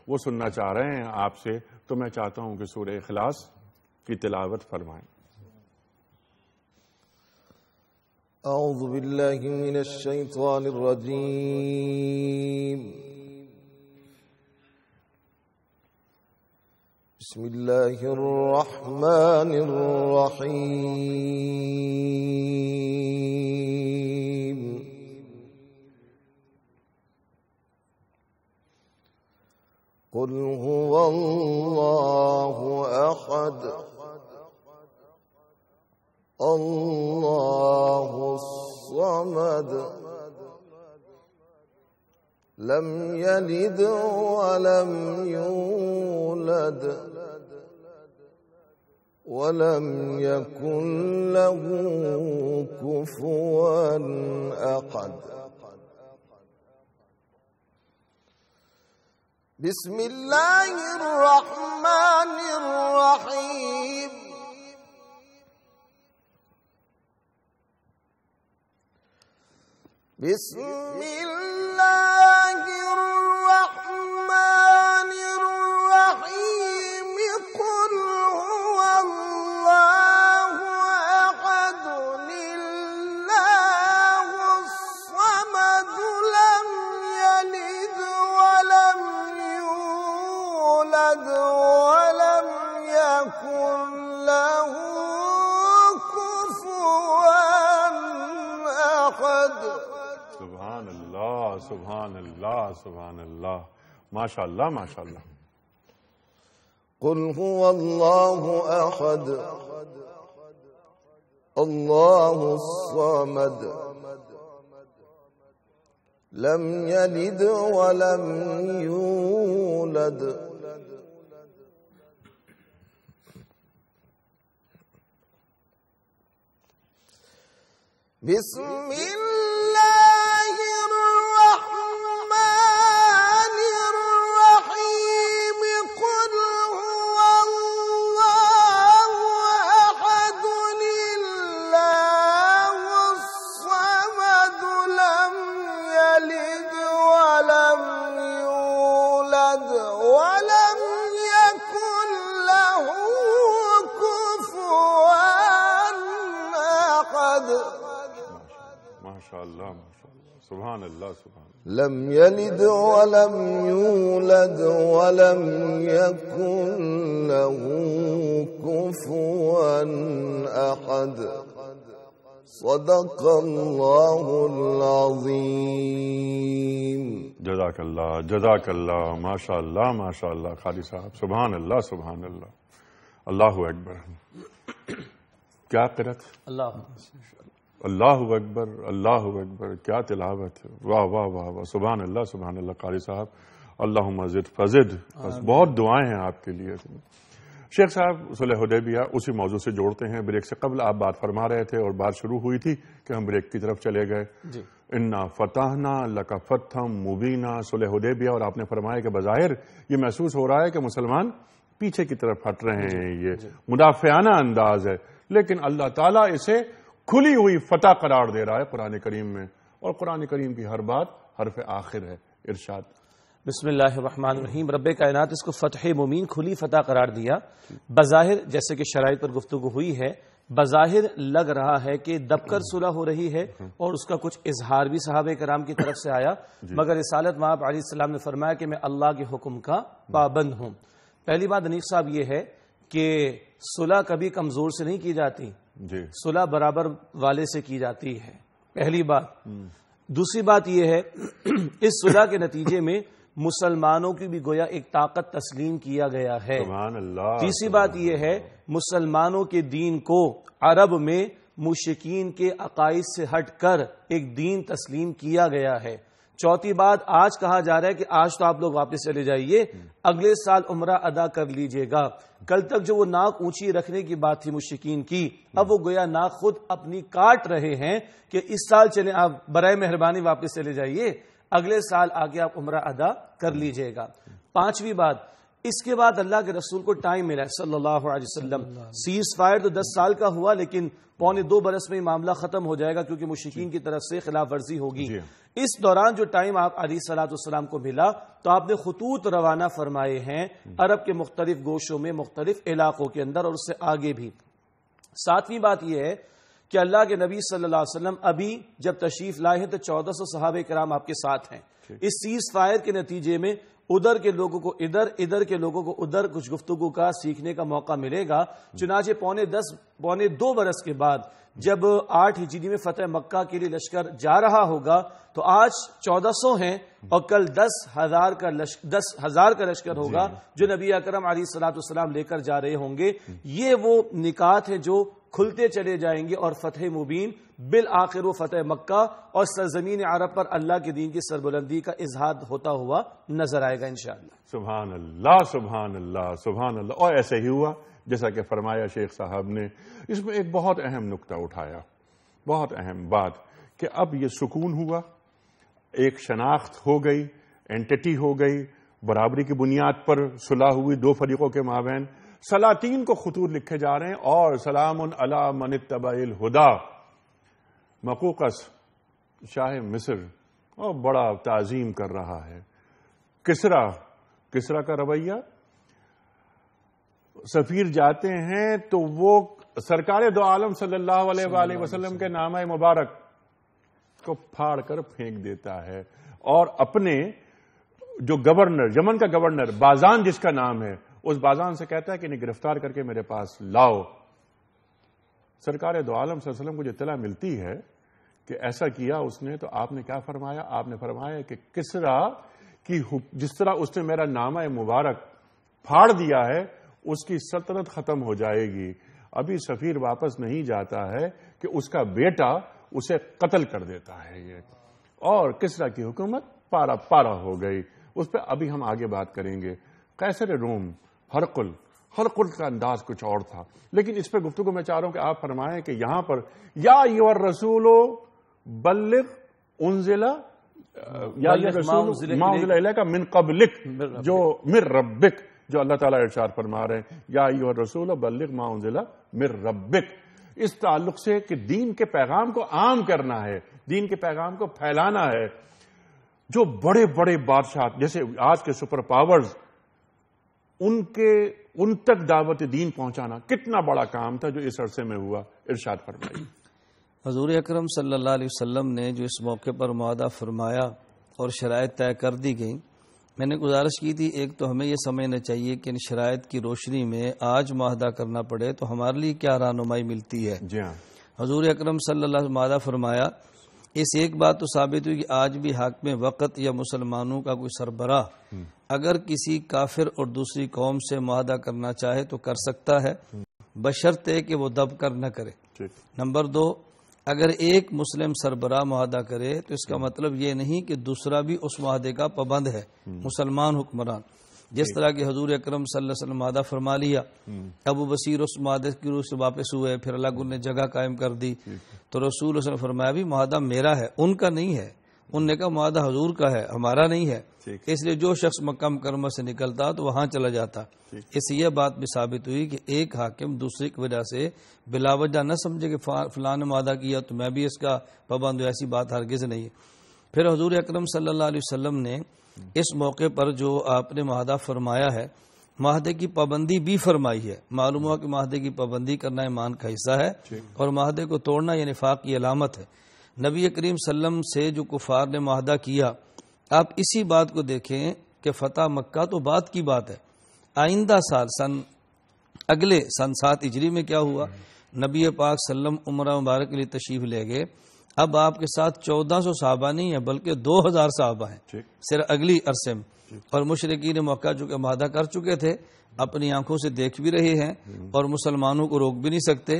وہ سننا چاہ رہے ہیں آپ سے، تو میں چاہتا ہوں کہ سورہ اخلاص کی تلاوت فرمائیں۔ اعوذ باللہ من الشیطان الرجیم، بسم اللہ الرحمن الرحیم، قل هو اللہ احد اللہ الصمد لم یلد ولم یولد ولم یکن له کفوا احد۔ بسم اللہ الرحمن الرحیم، بسم اللہ الرحمن الرحیم، قل هو اللہ احد اللہ الصمد لم یلد ولم یولد ولم یکن له کفوا احد۔ سبحان اللہ سبحان اللہ سبحان اللہ، ماشاء اللہ ماشاء اللہ۔ قل هو اللہ احد اللہ الصمد لم یلد ولم یولد بسم اللہ الرحمن الرحیم، قل هو اللہ احد اللہ الصمد سبحان اللہ سبحان اللہ. لم يلد ولم يولد ولم يكن له كفوا أحد. صدق الله العظيم. جزاک اللہ ماشاء اللہ قاری صاحب. سبحان اللہ اللہ اکبر. کیا قرأت. اللہ اکبر کیا تلاوت. واہ واہ واہ واہ. سبحان اللہ قاری صاحب. اللہم زد فزد. بہت دعائیں ہیں آپ کے لیے. شیخ صاحب صلح حدیبیہ اسی موضوع سے جوڑتے ہیں. بریک سے قبل آپ بات فرما رہے تھے اور بات شروع ہوئی تھی کہ ہم بریک کی طرف چلے گئے. انا فتحنا لک فتحا مبینا صلح حدیبیہ، اور آپ نے فرمایا کہ بظاہر یہ محسوس ہو رہا ہے کہ مسلمان پیچھے کی طرف ہٹ رہے ہیں، یہ مدافعانہ انداز ہے، لیکن اللہ تعالیٰ اسے کھلی ہوئی فتح قرار دے رہا ہے قرآن کریم میں، اور قرآن کریم کی ہر بات حرف آخر ہے. ارشاد. بسم اللہ الرحمن الرحیم. رب کائنات اس کو فتح مبین، کھلی فتح قرار دیا. بظاہر جیسے کہ شرائط پر گفتگو ہوئی ہے، بظاہر لگ رہا ہے کہ دب کر صلح ہو رہی ہے اور اس کا کچھ اظہار بھی صحابہ کرام کی طرف سے آیا، مگر رسالت مآب علیہ السلام نے فرمایا کہ میں اللہ کے حکم کا پابند ہوں. پہلی بات حنیف صاحب یہ ہے کہ صلح کبھی کمزور سے نہیں کی جاتی، صلح برابر والے سے کی جاتی ہے، پہلی بات. دوسری بات یہ ہے اس صلح کے نتیجے میں مسلمانوں کی بھی گویا ایک طاقت تسلیم کیا گیا ہے. سبحان اللہ. تیسری بات یہ ہے مسلمانوں کے دین کو عرب میں مشرکین کے عقائد سے ہٹ کر ایک دین تسلیم کیا گیا ہے. چوتھی بات آج کہا جا رہا ہے کہ آج تو آپ لوگ واپس چلے جائیے، اگلے سال عمرہ ادا کر لیجئے گا. کل تک جو وہ ناک اونچی رکھنے کی بات تھی مشرکین کی، اب وہ گویا ناک خود اپنی کاٹ رہے ہیں کہ اس سال چلیں، آپ برائے مہربانی واپس چلے جائیے، اگلے سال آگے آپ عمرہ ادا کر لیجئے گا. پانچویں بات، اس کے بعد اللہ کے رسول کو ٹائم ملا صلی اللہ علیہ وسلم. سیز فائر تو 10 سال کا ہوا، لیکن 1.25 برس میں معاملہ ختم ہو جائے گا کیونکہ مشرکین کی طرف سے خلاف ورزی ہوگی. اس دوران جو ٹائم آپ علیہ الصلوۃ والسلام کو ملا تو آپ نے خطوط روانہ فرمائے ہیں عرب کے مختلف گوشوں میں، مختلف علاقوں کے اندر، اور اس سے آگے بھی. ساتویں بات یہ ہے کہ اللہ کے نبی صلی اللہ علیہ وسلم ابھی جب تشریف لائے ہیں تو 1400 صحابہ کرام آپ کے ساتھ ہیں. اس سیز فائر کے نتیجے میں ادھر کے لوگوں کو ادھر، ادھر کے لوگوں کو ادھر کچھ گفتگو کا سیکھنے کا موقع ملے گا. چنانچہ 1.25 برس کے بعد جب 8 ہجری میں فتح مکہ کے لیے لشکر جا رہا ہوگا تو آج 1400 ہیں اور کل 10,000 کا لشکر ہوگا جو نبی اکرم علیہ الصلوۃ والسلام لے کر جا رہے ہوں گے. یہ وہ نکات ہیں جو کھلتے چلے جائیں گے اور فتح مبین بالآخر وہ فتح مکہ اور سرزمین عرب پر اللہ کے دین کی سربلندی کا اظہار ہوتا ہوا نظر آئے گا انشاءاللہ. سبحان اللہ سبحان اللہ سبحان اللہ. اور ایسے ہی ہوا جیسا کہ فرمایا شیخ صاحب نے. اس میں ایک بہت اہم نقطہ اٹھایا، بہت اہم بات، کہ اب یہ سکون ہوا، ایک شناخت ہو گئی، اینٹی ہو گئی، برابری کی بنیاد پر صلح ہوئی دو فریقوں کے مابین. سلاطین کو خطوط لکھے جا رہے ہیں اور سلام علی من اتبع الہدی. مقوقس شاہ مصر اور بڑا تعظیم کر رہا ہے. کسرا کا رویہ، سفیر جاتے ہیں تو وہ سرکار دو عالم صلی اللہ علیہ وآلہ وسلم کے نامہ مبارک کو پھاڑ کر پھینک دیتا ہے، اور اپنے جو گورنر، یمن کا گورنر بازان جس کا نام ہے، اس بازان سے کہتا ہے کہ انہیں گرفتار کر کے میرے پاس لاؤ. سرکار دو عالم صلی اللہ علیہ وسلم کو جو اطلاع ملتی ہے کہ ایسا کیا اس نے، تو آپ نے کیا فرمایا؟ آپ نے فرمایا کہ کسرا کی جس طرح اس نے میرا نامہ مبارک پھاڑ دیا ہے اس کی سلطنت ختم ہو جائے گی. ابھی سفیر واپس نہیں جاتا ہے کہ اس کا بیٹا اسے قتل کر دیتا ہے یہ، اور کسرا کی حکومت پارا پارا ہو گئی. اس پہ ابھی ہم آگے بات کریں گے. قیصر روم ہرقل کا انداز کچھ اور تھا، لیکن اس پہ گفتگو میں چاہ رہا ہوں کہ آپ فرمائیں کہ یہاں پر یا ایھا الرسول بلغ انزل یا رسول ما انزل الیک من قبلک، جو من ربک، جو اللہ تعالیٰ ارشاد فرما رہے ہیں یا ایھا الرسول بلغ ما انزل من ربک، اس تعلق سے کہ دین کے پیغام کو عام کرنا ہے، دین کے پیغام کو پھیلانا ہے. جو بڑے بڑے بادشاہ جیسے آج کے سپر پاورز، ان تک دعوت دین پہنچانا کتنا بڑا کام تھا جو اس عرصے میں ہوا. ارشاد فرمائیے. حضور اکرم صلی اللہ علیہ وسلم نے جو اس موقع پر معاہدہ فرمایا اور شرائط طے کر دی گئیں، میں نے گزارش کی تھی ایک تو ہمیں یہ سمجھنا چاہیے کہ ان شرائط کی روشنی میں آج معاہدہ کرنا پڑے تو ہمارے لیے کیا رہنمائی ملتی ہے۔ جی ہاں، حضور اکرم صلی اللہ علیہ وسلم معاہدہ فرمایا، اس ایک بات تو ثابت ہوئی کہ آج بھی حاکم وقت یا مسلمانوں کا کوئی سربراہ اگر کسی کافر اور دوسری قوم سے معاہدہ کرنا چاہے تو کر سکتا ہے، بشرطے کہ وہ دب کر نہ کرے۔ نمبر 2، اگر ایک مسلم سربراہ معاہدہ کرے تو اس کا مطلب یہ نہیں کہ دوسرا بھی اس معاہدے کا پابند ہے، مسلمان حکمران۔ جس طرح کہ حضور اکرم صلی اللہ علیہ وسلم معاہدہ فرما لیا، ابو بصیر اس معاہدے کی روح سے واپس ہوئے، پھر اللہ نے جگہ قائم کر دی، تو رسول اللہ صلی اللہ علیہ وسلم فرمایا بھی معاہدہ میرا ہے، ان کا نہیں ہے۔ ان نے کہا معاہدہ حضور کا ہے، ہمارا نہیں ہے۔ اس لیے جو شخص مکہ مکرمہ سے نکلتا تو وہاں چلا جاتا۔ اس سے یہ بات بھی ثابت ہوئی کہ ایک حاکم دوسرے کی وجہ سے بلا وجہ نہ سمجھے کہ فلاں نے معاہدہ کیا تو میں بھی اس کا پابند ہوں، ایسی بات ہرگز نہیں ہے۔ پھر حضور اکرم صلی اللہ علیہ وسلم نے اس موقع پر جو آپ نے معاہدہ فرمایا ہے، معاہدے کی پابندی بھی فرمائی ہے۔ معلوم ہوا کہ معاہدے کی پابندی کرنا ایمان کا حصہ ہے اور معاہدے کو توڑنا یہ نفاق کی علامت ہے۔ نبی کریم صلی اللہ علیہ وسلم سے جو کفار نے معاہدہ کیا، آپ اسی بات کو دیکھیں کہ فتح مکہ تو بات کی بات ہے، آئندہ سال اگلے سن 7 ہجری میں کیا ہوا، نبی پاک صلی اللہ علیہ وسلم عمرہ مبارک کے لیے تشریف لے گئے۔ اب آپ کے ساتھ 1400 صحابہ نہیں ہیں بلکہ 2000 صحابہ ہیں صرف اگلی عرصے میں، اور مشرکین مکہ جو کہ معاہدہ کر چکے تھے اپنی آنکھوں سے دیکھ بھی رہے ہیں اور مسلمانوں کو روک بھی نہیں سکتے،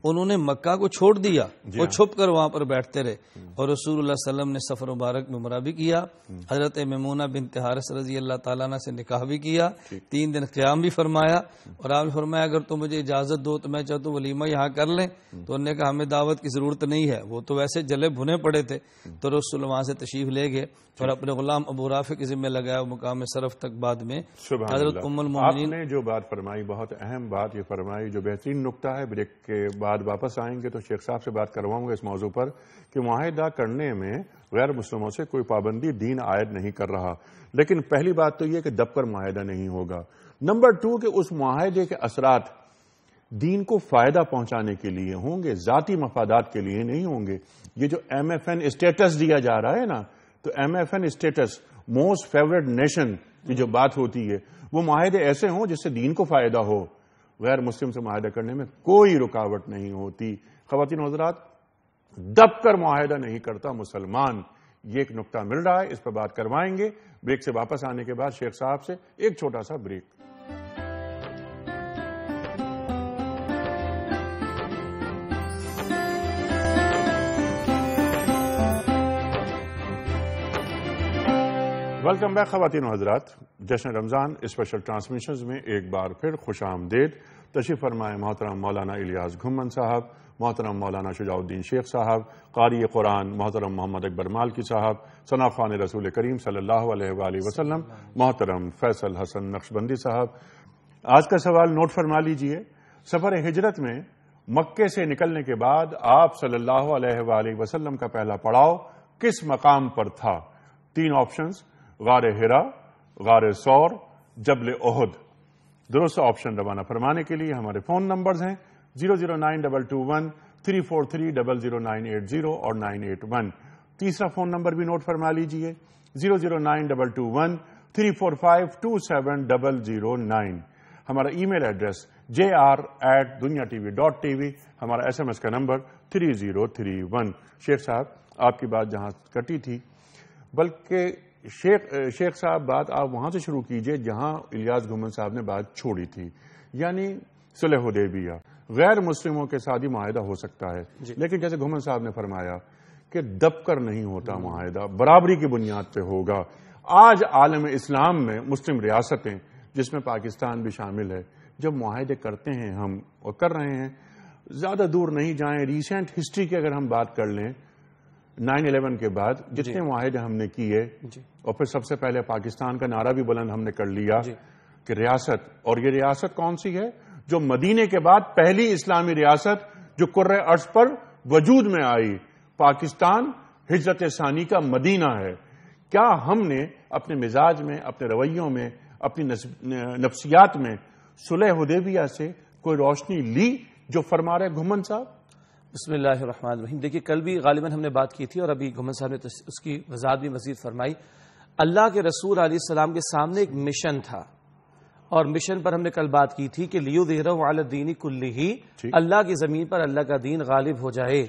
انہوں نے مکہ کو چھوڑ دیا، وہ چھپ کر وہاں پر بیٹھتے رہے، اور رسول اللہ صلی اللہ علیہ وسلم نے سفر مبارک میں عمرہ بھی کیا، حضرت میمونہ بنت حارث رضی اللہ تعالیٰ عنہ سے نکاح بھی کیا، 3 دن قیام بھی فرمایا، اور آپ نے فرمایا اگر تم مجھے اجازت دو تو میں چاہتا ہوں ولیمہ یہاں کر لیں، تو انہوں نے کہا ہمیں دعوت کی ضرورت نہیں ہے، وہ تو ویسے جلے بھنے پڑے تھے، تو رسول اللہ وہاں سے تشریف لے گئے اور اپنے غلام ابو رافع کے ذمہ لگایا، مقام صرف تک بعد میں حضرت ام المومنین۔ آپ نے جو بات فرمائی بہت اہم بات یہ فرمائی، جو بہترین نقطہ ہے۔ بریک کے بعد واپس آئیں گے تو شیخ صاحب سے بات کرواؤں گا اس موضوع پر کہ معاہدہ کرنے میں غیر مسلموں سے کوئی پابندی دین عائد نہیں کر رہا، لیکن پہلی بات تو یہ کہ دب کر معاہدہ نہیں ہوگا۔ نمبر 2 کہ اس معاہدے کے اثرات دین کو فائدہ پہنچانے کے لیے ہوں گے، ذاتی مفادات کے لیے نہیں ہوں گے۔ یہ جو ایم ایف این اسٹیٹس دیا جا رہا ہے نا، تو M F N status most favourite nation کی جو بات ہوتی ہے، وہ معاہدے ایسے ہوں جس سے دین کو فائدہ ہو، غیر مسلم سے معاہدہ کرنے میں کوئی رکاوٹ نہیں ہوتی۔ خواتین و حضرات، دب کر معاہدہ نہیں کرتا مسلمان، یہ ایک نقطہ مل رہا ہے، اس پر بات کروائیں گے۔ بریک سے واپس آنے کے بعد شیخ صاحب سے ایک چھوٹا سا بریک۔ ویلکم بیک خواتین و حضرات، جشن رمضان اسپیشل ٹرانسمیشنز میں ایک بار پھر خوش آمدید۔ تشریف فرمائے محترم مولانا الیاس گھمن صاحب، محترم مولانا شجاع الدین شیخ صاحب، قاری قرآن محترم محمد اکبر مالکی صاحب، ثنا خوان رسول کریم صلی اللہ علیہ وآلہ وسلم محترم فیصل حسن نقشبندی صاحب۔ آج کا سوال نوٹ فرما لیجئے۔ سفر ہجرت میں مکے سے نکلنے کے بعد آپ صلی اللہ علیہ وآلہ وسلم کا پہلا پڑاؤ کس مقام پر تھا؟ 3 آپشنز: غار ہرا، غار ثور، جبل احد۔ درست آپشن روانہ فرمانے کے لیے ہمارے فون نمبرز ہیں 009222343000980 اور 981۔ تیسرا فون نمبر بھی نوٹ فرما لیجئے 0092223452709۔ ہمارا ای میل ایڈریس jr@dunyatv.tv، ہمارا SMS کا نمبر 3031۔ شیخ صاحب، آپ کی بات جہاں کٹی تھی، بلکہ شیخ صاحب بات آپ وہاں سے شروع کیجئے جہاں الیاس گھمن صاحب نے بات چھوڑی تھی، یعنی صلح حدیبیہ۔ غیر مسلموں کے ساتھ ہی معاہدہ ہو سکتا ہے، لیکن جیسے گھمن صاحب نے فرمایا کہ دب کر نہیں ہوتا معاہدہ، برابری کی بنیاد پہ ہوگا۔ آج عالم اسلام میں مسلم ریاستیں جس میں پاکستان بھی شامل ہے، جب معاہدے کرتے ہیں ہم اور کر رہے ہیں، زیادہ دور نہیں جائیں، ریسنٹ ہسٹری کی اگر ہم بات کر لیں 9/11 کے بعد جتنے معاہدے ہم نے کیے، اور پھر سب سے پہلے پاکستان کا نعرہ بھی بلند ہم نے کر لیا کہ ریاست، اور یہ ریاست کون سی ہے؟ جو مدینے کے بعد پہلی اسلامی ریاست جو کرۂ ارض پر وجود میں آئی، پاکستان ہجرت ثانی کا مدینہ ہے۔ کیا ہم نے اپنے مزاج میں، اپنے رویوں میں، اپنی نفسیات میں صلح حدیبیہ سے کوئی روشنی لی جو فرما رہے گھمن صاحب؟ بسم اللہ الرحمن الرحیم. دیکھیے کل بھی غالباً ہم نے بات کی تھی اور ابھی گھمن صاحب نے اس کی وضاحت بھی مزید فرمائی. اللہ کے رسول علیہ السلام کے سامنے ایک مشن تھا اور مشن پر ہم نے کل بات کی تھی کہ لیظہرہ علی الدین کلہ، اللہ کی زمین پر اللہ کا دین غالب ہو جائے.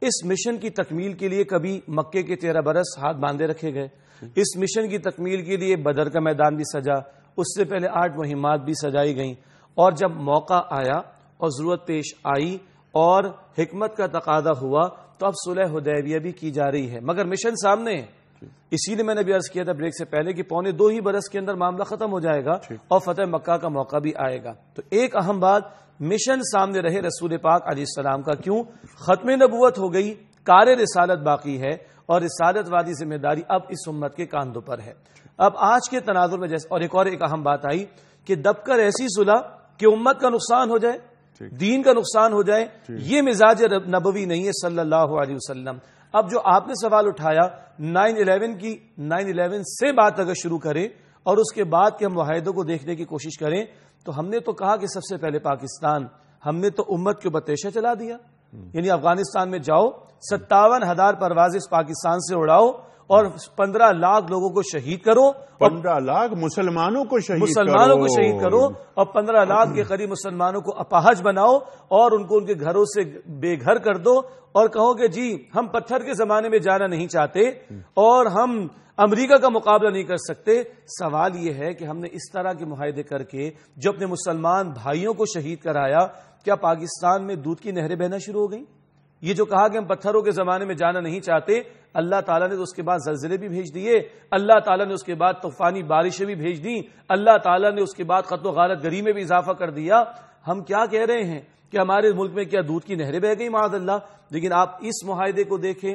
اس مشن کی تکمیل کے لیے کبھی مکے کے 13 برس ہاتھ باندھے رکھے گئے، اس مشن کی تکمیل کے لیے بدر کا میدان بھی سجا، اس سے پہلے 8 مہمات بھی سجائی گئیں، اور جب موقع آیا اور ضرورت پیش آئی اور حکمت کا تقاضا ہوا تو اب صلح حدیبیہ بھی کی جا رہی ہے. مگر مشن سامنے ہے. اسی لیے میں نے بھی عرض کیا تھا بریک سے پہلے کہ 2.25 ہی برس کے اندر معاملہ ختم ہو جائے گا اور فتح مکہ کا موقع بھی آئے گا. تو ایک اہم بات، مشن سامنے رہے رسول پاک علیہ السلام کا. کیوں؟ ختم نبوت ہو گئی، کار رسالت باقی ہے اور رسالت وادی ذمہ داری اب اس امت کے کاندھوں پر ہے. اب آج کے تناظر میں جیسے اور ایک اہم بات آئی کہ دب کر ایسی صلح کہ امت کا نقصان ہو جائے، دین کا نقصان ہو جائے، یہ مزاج نبوی نہیں ہے صلی اللہ علیہ وسلم. اب جو آپ نے سوال اٹھایا 9/11 سے بات اگر شروع کریں اور اس کے بعد کے ہم معاہدوں کو دیکھنے کی کوشش کریں تو ہم نے تو کہا کہ سب سے پہلے پاکستان، ہم نے تو امت کے بتیشہ چلا دیا. یعنی افغانستان میں جاؤ، 57,000 پروازیں پاکستان سے اڑاؤ اور 15 لاکھ لوگوں کو شہید کرو، 15 لاکھ مسلمانوں کو شہید کرو اور 15 لاکھ کے قریب مسلمانوں کو اپاہج بناؤ اور ان کو ان کے گھروں سے بے گھر کر دو اور کہو کہ جی ہم پتھر کے زمانے میں جانا نہیں چاہتے اور ہم امریکہ کا مقابلہ نہیں کر سکتے. سوال یہ ہے کہ ہم نے اس طرح کے معاہدے کر کے جو اپنے مسلمان بھائیوں کو شہید کرایا، کیا پاکستان میں دودھ کی نہریں بہنا شروع ہو گئیں؟ یہ جو کہا کہ ہم پتھروں کے زمانے میں جانا نہیں چاہتے، اللہ تعالیٰ نے تو اس کے بعد زلزلے بھی بھیج دیے، اللہ تعالیٰ نے اس کے بعد طوفانی بارشیں بھی بھیج دیں، اللہ تعالیٰ نے اس کے بعد قتل و غارت گری میں بھی اضافہ کر دیا. ہم کیا کہہ رہے ہیں کہ ہمارے ملک میں کیا دودھ کی نہریں بہہ گئی معاذ اللہ؟ لیکن آپ اس معاہدے کو دیکھیں،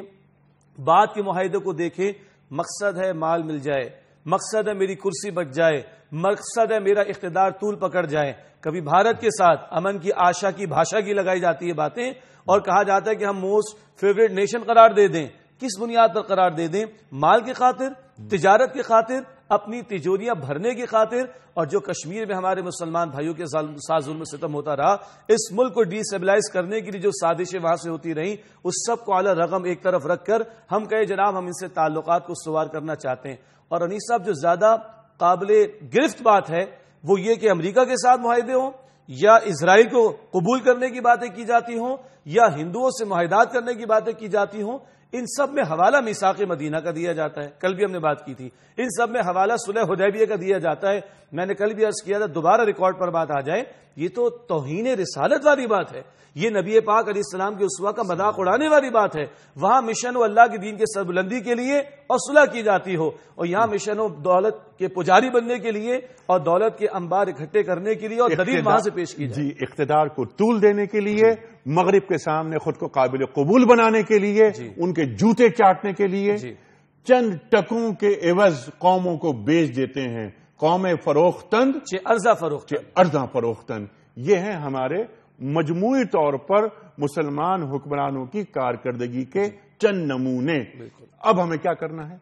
بعد کے معاہدے کو دیکھیں، مقصد ہے مال مل جائے، مقصد ہے میری کرسی بچ جائے، مقصد ہے میرا اقتدار طول پکڑ جائے. کبھی بھارت کے ساتھ امن کی آشا کی بھاشا کی لگائی جاتی ہے باتیں اور کہا جاتا ہے کہ ہم موسٹ فیوریٹ نیشن قرار دے دیں. کس بنیاد پر قرار دے دیں؟ مال کی خاطر، تجارت کی خاطر، اپنی تجوریاں بھرنے کی خاطر. اور جو کشمیر میں ہمارے مسلمان بھائیوں کے ساتھ ظلم و ستم ہوتا رہا، اس ملک کو ڈی اسٹیبلائز کرنے کے لیے جو سازشیں وہاں سے ہوتی رہیں، اس سب کو اعلی رقم ایک طرف رکھ کر ہم کہے جناب ہم ان سے تعلقات کو استوار کرنا چاہتے ہیں. اور انیس صاحب جو زیادہ قابل گرفت بات ہے وہ یہ کہ امریکہ کے ساتھ معاہدے ہوں یا اسرائیل کو قبول کرنے کی باتیں کی جاتی ہوں یا ہندوؤں سے معاہدات کرنے کی باتیں کی جاتی ہوں، ان سب میں حوالہ میثاق مدینہ کا دیا جاتا ہے. کل بھی ہم نے بات کی تھی. ان سب میں حوالہ صلح حدیبیہ کا دیا جاتا ہے. میں نے کل بھی عرض کیا تھا، دوبارہ ریکارڈ پر بات آ جائے، یہ تو توہین رسالت والی بات ہے، یہ نبی پاک علیہ السلام کے اسوہ کا مذاق اڑانے والی بات ہے. وہاں مشن و اللہ کے دین کے سربلندی کے لیے اور صلح کی جاتی ہو، اور یہاں مشن و دولت کے پجاری بننے کے لیے اور دولت کے انبار اکٹھے کرنے کے لیے اور دلیل وہاں سے پیش کی جائے. جی، اقتدار کو طول دینے کے لیے، مغرب کے سامنے خود کو قابل قبول بنانے کے لیے، ان کے جوتے چاٹنے کے لیے، چند ٹکوں کے عوض قوموں کو بیچ دیتے ہیں. قوم فروختند ارزاں فروختند، یہ ہیں ہمارے مجموعی طور پر مسلمان حکمرانوں کی کارکردگی کے چند نمونے. اب ہمیں کیا کرنا ہے؟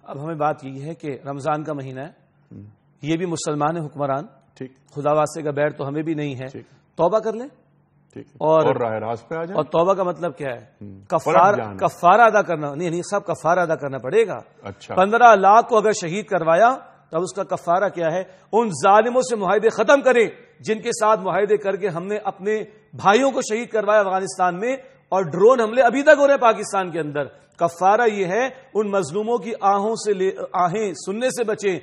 اب ہمیں بات یہ ہے کہ رمضان کا مہینہ ہے، یہ بھی مسلمان حکمران، ٹھیک، خدا واسطے کا بیر تو ہمیں بھی نہیں ہے، توبہ کر لیں اور راہ راست پہ آ جائیں. اور توبہ کا مطلب کیا ہے؟ کفارہ ادا کرنا. نہیں سب کفارہ ادا کرنا پڑے گا. 15 لاکھ کو اگر شہید کروایا تب اس کا کفارہ کیا ہے؟ ان ظالموں سے معاہدے ختم کریں جن کے ساتھ معاہدے کر کے ہم نے اپنے بھائیوں کو شہید کروایا افغانستان میں، اور ڈرون حملے ابھی تک ہو رہے ہیں پاکستان کے اندر. کفارہ یہ ہے ان مظلوموں کی آہیں سننے سے بچیں.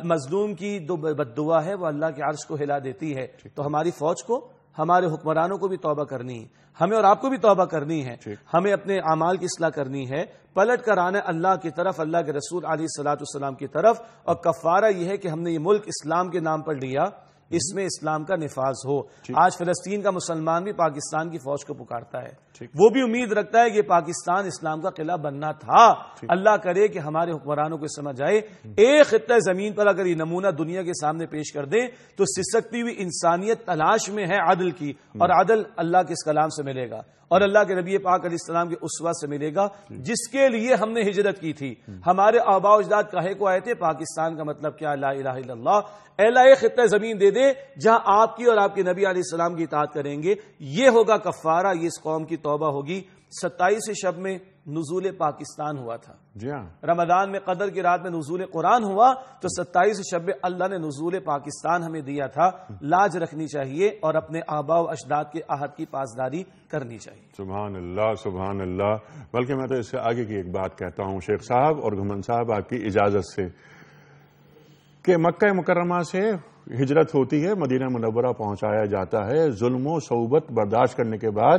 مظلوم کی جو بد دعا ہے وہ اللہ کے عرش کو ہلا دیتی ہے. تو ہماری فوج کو، ہمارے حکمرانوں کو بھی توبہ کرنی ہے، ہمیں اور آپ کو بھی توبہ کرنی ہے. ہمیں اپنے اعمال کی اصلاح کرنی ہے، پلٹ کر آنا اللہ کی طرف، اللہ کے رسول علیہ الصلوۃ والسلام کی طرف. اور کفارہ یہ ہے کہ ہم نے یہ ملک اسلام کے نام پر لیا، اس میں اسلام کا نفاذ ہو. آج فلسطین کا مسلمان بھی پاکستان کی فوج کو پکارتا ہے، وہ بھی امید رکھتا ہے کہ پاکستان اسلام کا قلعہ بننا تھا. اللہ کرے کہ ہمارے حکمرانوں کو سمجھ آئے، ایک خطہ زمین پر اگر یہ نمونہ دنیا کے سامنے پیش کر دیں تو سسکتی ہوئی انسانیت تلاش میں ہے عدل کی، اور عدل اللہ کے اس کلام سے ملے گا اور اللہ کے نبی پاک علیہ السلام کے اسوہ سے ملے گا، جس کے لیے ہم نے ہجرت کی تھی. ہمارے آباء و اجداد کہے کو آئے تھے پاکستان کا مطلب کیا؟ لا الہ الا اللہ. اے اللہ ایک خطہ زمین دے دے پہ جہاں آپ کی اور آپ کے نبی علیہ السلام کی اطاعت کریں گے. یہ ہوگا کفارہ, یہ اس قوم کی توبہ ہوگی. 27 شب میں نزول پاکستان ہوا تھا. جی ہاں, رمضان میں قدر کی رات میں نزول قرآن ہوا, تو 27 شب میں اللہ نے نزول پاکستان ہمیں دیا تھا. لاج رکھنی چاہیے اور اپنے آباء و اجداد کے عہد کی پاسداری کرنی چاہیے. سبحان اللہ سبحان اللہ. بلکہ میں تو اس سے آگے کی ایک بات کہتا ہوں شیخ صاحب اور گھمن صاحب, آپ کی اجازت سے, کہ مکہ مکرمہ سے ہجرت ہوتی ہے, مدینہ منورہ پہنچایا جاتا ہے. ظلم و صعوبت برداشت کرنے کے بعد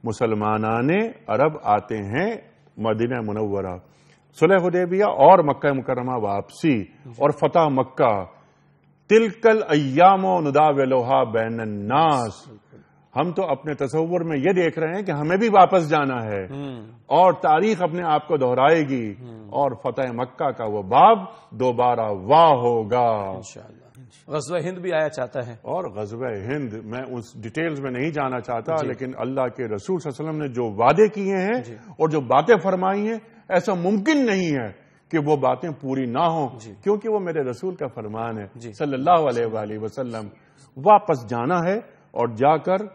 مسلمانان عرب آتے ہیں مدینہ منورہ. صلح حدیبیہ اور مکہ مکرمہ واپسی اور فتح مکہ. تلک الایام نداولھا بین الناس. ہم تو اپنے تصور میں یہ دیکھ رہے ہیں کہ ہمیں بھی واپس جانا ہے اور تاریخ اپنے آپ کو دہرائے گی اور فتح مکہ کا وہ باب دوبارہ واہ ہوگا. غزوہ ہند بھی آیا چاہتا ہے. اور غزوہ ہند میں اس ڈیٹیلز میں نہیں جانا چاہتا, لیکن اللہ کے رسول صلی اللہ علیہ وسلم نے جو وعدے کیے ہیں اور جو باتیں فرمائی ہیں, ایسا ممکن نہیں ہے کہ وہ باتیں پوری نہ ہوں, کیونکہ وہ میرے رسول کا فرمان ہے صلی اللہ علیہ وآلہ وسلم. واپس جانا ہے اور جا کر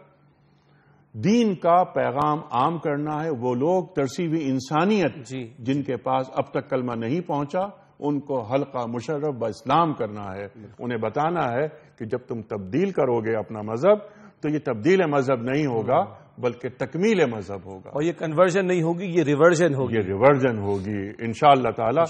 دین کا پیغام عام کرنا ہے. وہ لوگ ترسیبی انسانیت جن کے پاس اب تک کلمہ نہیں پہنچا, ان کو حلقہ مشرف باسلام کرنا ہے. انہیں بتانا ہے کہ جب تم تبدیل کرو گے اپنا مذہب تو یہ تبدیل مذہب نہیں ہوگا بلکہ تکمیل مذہب ہوگا, اور یہ کنورژن نہیں ہوگی, یہ ریورژن ہوگی. یہ ریورژن ہوگی انشاءاللہ تعالی.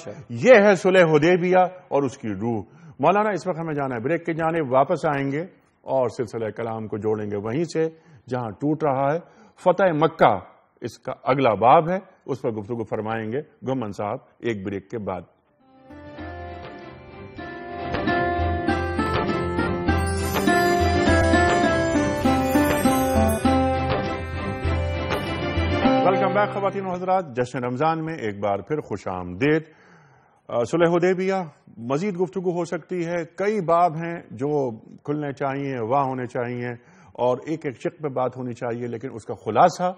یہ ہے صلح حدیبیہ اور اس کی روح. مولانا اس وقت ہمیں جانا ہے بریک کی جانب. واپس آئیں گے اور سلسلہ کلام کو جوڑیں گے وہیں سے جہاں ٹوٹ رہا ہے. فتح مکہ اس کا اگلا باب ہے, اس پر گفتگو فرمائیں گے گھمن صاحب ایک بریک کے بعد. ویلکم بیک خواتین و حضرات. جشن رمضان میں ایک بار پھر خوش آمدید. صلح حدیبیہ مزید گفتگو ہو سکتی ہے. کئی باب ہیں جو کھلنے چاہیے, واہ ہونے چاہیے اور ایک ایک شق پہ بات ہونی چاہیے, لیکن اس کا خلاصہ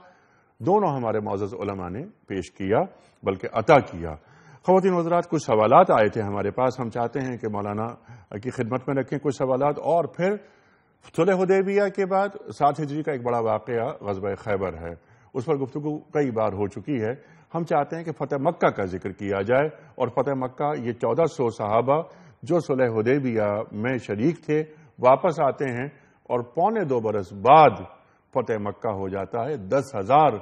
دونوں ہمارے معزز علماء نے پیش کیا بلکہ عطا کیا. خواتین و حضرات, کچھ سوالات آئے تھے ہمارے پاس, ہم چاہتے ہیں کہ مولانا کی خدمت میں رکھیں کچھ سوالات. اور پھر صلح حدیبیہ کے بعد 7 ہجری کا ایک بڑا واقعہ غزوہ خیبر ہے, اس پر گفتگو کئی بار ہو چکی ہے. ہم چاہتے ہیں کہ فتح مکہ کا ذکر کیا جائے, اور فتح مکہ یہ 1400 صحابہ جو صلح حدیبیہ میں شریک تھے واپس آتے ہیں اور 1.25 برس بعد فتح مکہ ہو جاتا ہے. 10,000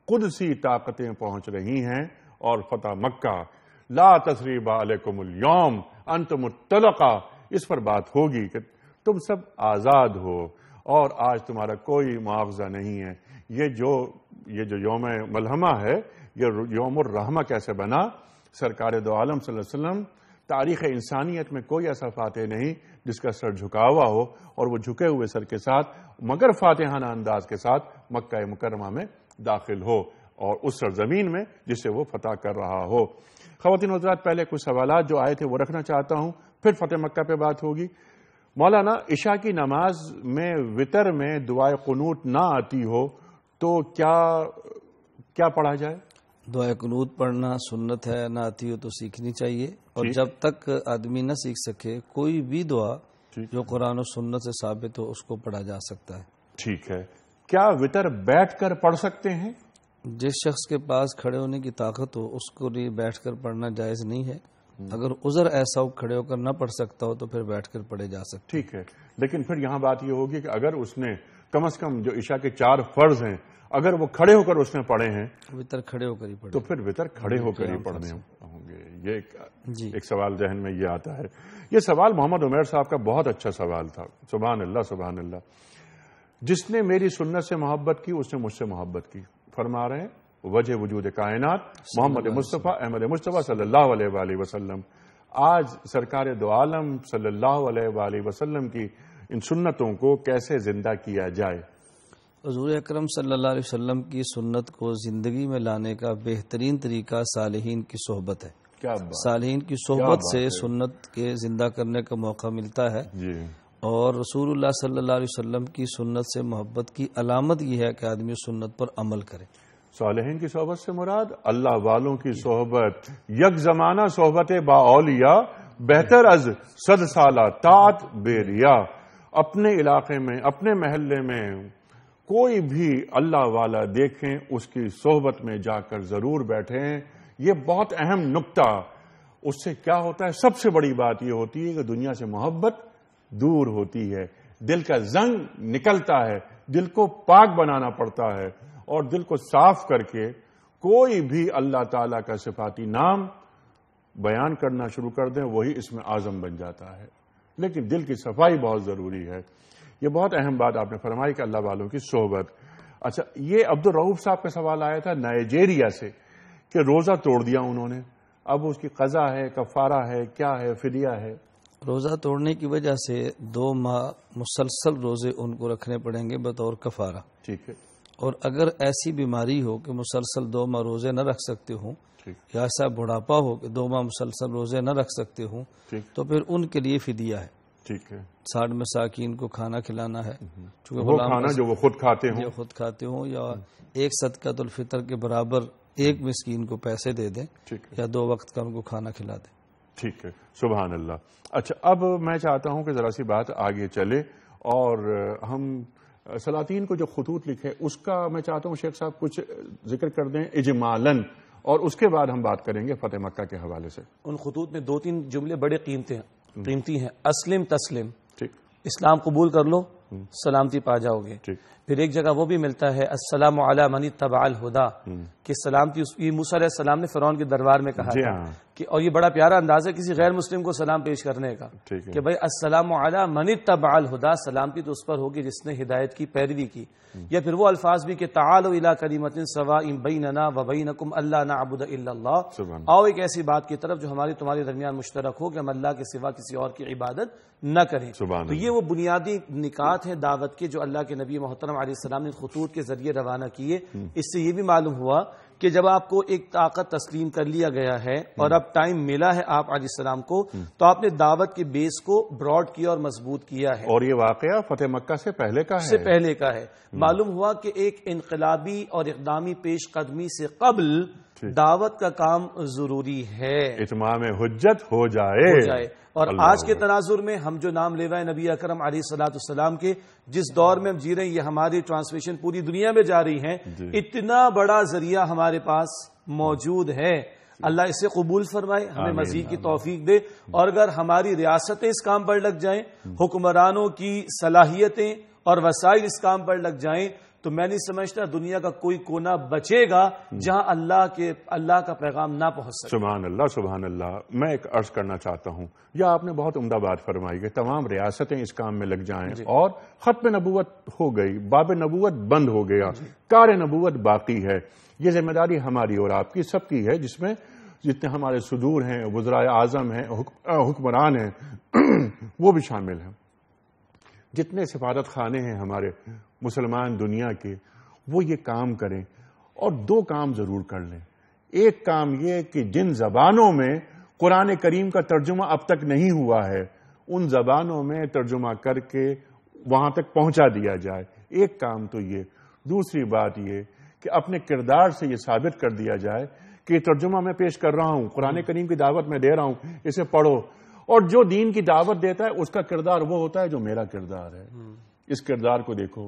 قدسی طاقتیں پہنچ رہی ہیں اور فتح مکہ. لا تثریب علیکم اليوم انتم الطلقاء, اس پر بات ہوگی کہ تم سب آزاد ہو اور آج تمہارا کوئی معاوضہ نہیں ہے. یہ جو یوم ملحمہ ہے, یہ یوم الرحمہ کیسے بنا؟ سرکار دو عالم صلی اللہ علیہ وسلم, تاریخ انسانیت میں کوئی ایسا فاتح نہیں جس کا سر جھکا ہوا ہو, اور وہ جھکے ہوئے سر کے ساتھ مگر فاتحانہ انداز کے ساتھ مکہ مکرمہ میں داخل ہو اور اس سرزمین میں جسے وہ فتح کر رہا ہو. خواتین و حضرات, پہلے کچھ سوالات جو آئے تھے وہ رکھنا چاہتا ہوں, پھر فتح مکہ پہ بات ہوگی. مولانا, عشاء کی نماز میں وطر میں دعائے قنوت نہ آتی ہو تو کیا پڑھا جائے؟ دعائے قنوت پڑھنا سنت ہے, نہ آتی ہو تو سیکھنی چاہیے. اور جب تک آدمی نہ سیکھ سکے کوئی بھی دعا جو قرآن و سنت سے ثابت ہو اس کو پڑھا جا سکتا ہے. ٹھیک ہے. کیا وطر بیٹھ کر پڑھ سکتے ہیں؟ جس شخص کے پاس کھڑے ہونے کی طاقت ہو اس کو لیے بیٹھ کر پڑھنا جائز نہیں ہے. اگر عذر ایسا ہو کھڑے ہو کر نہ پڑھ سکتا ہو تو پھر بیٹھ کر پڑھے جا سکتے. ٹھیک ہے, لیکن پھر یہاں بات یہ ہوگی کہ اگر اس نے کم از کم جو عشاء کے 4 فرض ہیں اگر وہ کھڑے ہو کر اس نے پڑھے ہیں, وطر کھڑے ہو کر ہی پڑھے, تو پھر وطر کھڑے ہو کر ہی پڑھنے ہوں گے. یہ ایک سوال ذہن میں یہ آتا ہے. یہ سوال محمد عمیر صاحب کا بہت اچھا سوال تھا. سبحان اللہ سبحان اللہ. جس نے میری سنت سے محبت کی اس نے مجھ سے محبت کی. فرما رہے ہیں وجہ وجود کائنات محمد مصطفیٰ احمد مصطفیٰ صلی اللہ علیہ وآلہ وسلم. آج سرکار دو عالم صلی اللہ علیہ وآلہ وسلم کی ان سنتوں کو کیسے زندہ کیا جائے؟ حضور اکرم صلی اللہ علیہ وسلم کی سنت کو زندگی میں لانے کا بہترین طریقہ صالحین کی صحبت ہے. صالحین کی صحبت سے سنت کے زندہ کرنے کا موقع ملتا ہے. اور رسول اللہ صلی اللہ علیہ وسلم کی سنت سے محبت کی علامت یہ ہے کہ آدمی سنت پر عمل کرے. صالحین کی صحبت سے مراد اللہ والوں کی صحبت. یک زمانہ صحبت با اولیاء بہتر از 100 سالہ طاعت بے ریا. اپنے علاقے میں، اپنے محلے میں کوئی بھی اللہ والا دیکھیں، اس کی صحبت میں جا کر ضرور بیٹھیں. یہ بہت اہم نکتہ. اس سے کیا ہوتا ہے؟ سب سے بڑی بات یہ ہوتی ہے کہ دنیا سے محبت دور ہوتی ہے، دل کا زنگ نکلتا ہے، دل کو پاک بنانا پڑتا ہے، اور دل کو صاف کر کے کوئی بھی اللہ تعالیٰ کا صفاتی نام بیان کرنا شروع کر دیں، وہی اس میں اعظم بن جاتا ہے. لیکن دل کی صفائی بہت ضروری ہے. یہ بہت اہم بات آپ نے فرمائی کہ اللہ والوں کی صحبت. اچھا، یہ عبدالرؤوف صاحب کا سوال آیا تھا نائجیریا سے کہ روزہ توڑ دیا انہوں نے، اب اس کی قضا ہے، کفارہ ہے، کیا ہے، فدیہ ہے؟ روزہ توڑنے کی وجہ سے 2 ماہ مسلسل روزے ان کو رکھنے پڑیں گے بطور کفارہ. ٹھیک ہے. اور اگر ایسی بیماری ہو کہ مسلسل 2 ماہ روزے نہ رکھ سکتے ہوں، یا ایسا بڑھاپا ہو کہ 2 ماہ مسلسل روزے نہ رکھ سکتے ہوں، تو پھر ان کے لیے فدیہ ہے. ٹھیک ہے. 60 مساکین کو کھانا کھلانا ہے، وہ کھانا جو وہ خود کھاتے ہوں، یا ایک صدقۃ الفطر کے برابر ایک مسکین کو پیسے دے دیں، یا 2 وقت کا ان کو کھانا کھلا دیں. ٹھیک ہے. سبحان اللہ. اچھا، اب میں چاہتا ہوں کہ ذرا سی بات آگے چلے، اور ہم سلاطین کو جو خطوط لکھے اس کا میں چاہتا ہوں شیخ صاحب کچھ ذکر کر دیں اجمالاً، اور اس کے بعد ہم بات کریں گے فتح مکہ کے حوالے سے. ان خطوط میں 2-3 جملے بڑے قیمتی ہیں. اسلم تسلم، اسلام قبول کر لو، سلامتی پا جاؤ گے. پھر ایک جگہ وہ بھی ملتا ہے السلام علی من اتبع الہدی، کہ سلامتی موسیٰ علیہ السلام نے فرعون کے دربار میں کہا تھا کہ، اور یہ بڑا پیارا انداز ہے کسی غیر مسلم کو سلام پیش کرنے کا، کہ بھائی السلام علی من اتبع الہدی، سلامتی تو اس پر ہوگی جس نے ہدایت کی پیروی کی. یا پھر وہ الفاظ بھی کہ تعالوا الی کلمۃ سواء بیننا وبینکم الا نعبد الا اللہ، آؤ ایک ایسی بات کی طرف جو ہماری تمہارے درمیان مشترک ہو کہ ہم اللہ کے سوا کسی اور کی عبادت نہ کریں. تو یہ وہ بنیادی نکات ہیں دعوت کے جو اللہ کے نبی محترم علیہ السلام نے خطوط کے ذریعے روانہ کیے. اس سے یہ بھی معلوم ہوا کہ جب آپ کو ایک طاقت تسلیم کر لیا گیا ہے اور اب ٹائم ملا ہے آپ علیہ السلام کو، تو آپ نے دعوت کے بیس کو براڈ کیا اور مضبوط کیا ہے. اور یہ واقعہ فتح مکہ سے پہلے کا ہے. سے پہلے کا ہے. معلوم ہوا کہ ایک انقلابی اور اقدامی پیش قدمی سے قبل دعوت کا کام ضروری ہے، اتمام حجت ہو جائے. اور آج کے تناظر میں ہم جو نام لے رہے ہیں نبی اکرم علیہ الصلوۃ والسلام کے، جس دور میں ہم جی رہے ہیں، یہ ہماری ٹرانسمیشن پوری دنیا میں جا رہی ہے. اتنا بڑا ذریعہ ہمارے پاس موجود ہے. اللہ اسے قبول فرمائے، ہمیں مزید کی توفیق دے. اور اگر ہماری ریاستیں اس کام پر لگ جائیں، حکمرانوں کی صلاحیتیں اور وسائل اس کام پر لگ جائیں، تو میں نہیں سمجھتا دنیا کا کوئی کونا بچے گا جہاں اللہ کا پیغام نہ پہنچ سکے. سبحان اللہ، سبحان اللہ. میں ایک عرض کرنا چاہتا ہوں، یا آپ نے بہت عمدہ بات فرمائی کہ تمام ریاستیں اس کام میں لگ جائیں اور ختم نبوت ہو گئی، باب نبوت بند ہو گیا، کار نبوت باقی ہے. یہ ذمہ داری ہماری اور آپ کی سب کی ہے، جس میں جتنے ہمارے صدور ہیں، وزرائے اعظم ہیں، حکمران ہیں، وہ بھی شامل ہیں. جتنے سفارت خانے ہیں ہمارے مسلمان دنیا کے، وہ یہ کام کریں. اور 2 کام ضرور کر لیں. ایک کام یہ کہ جن زبانوں میں قرآن کریم کا ترجمہ اب تک نہیں ہوا ہے، ان زبانوں میں ترجمہ کر کے وہاں تک پہنچا دیا جائے. ایک کام تو یہ. دوسری بات یہ کہ اپنے کردار سے یہ ثابت کر دیا جائے کہ یہ ترجمہ میں پیش کر رہا ہوں، قرآن کریم کی دعوت میں دے رہا ہوں، اسے پڑھو. اور جو دین کی دعوت دیتا ہے اس کا کردار وہ ہوتا ہے جو میرا کردار ہے. اس کردار کو دیکھو.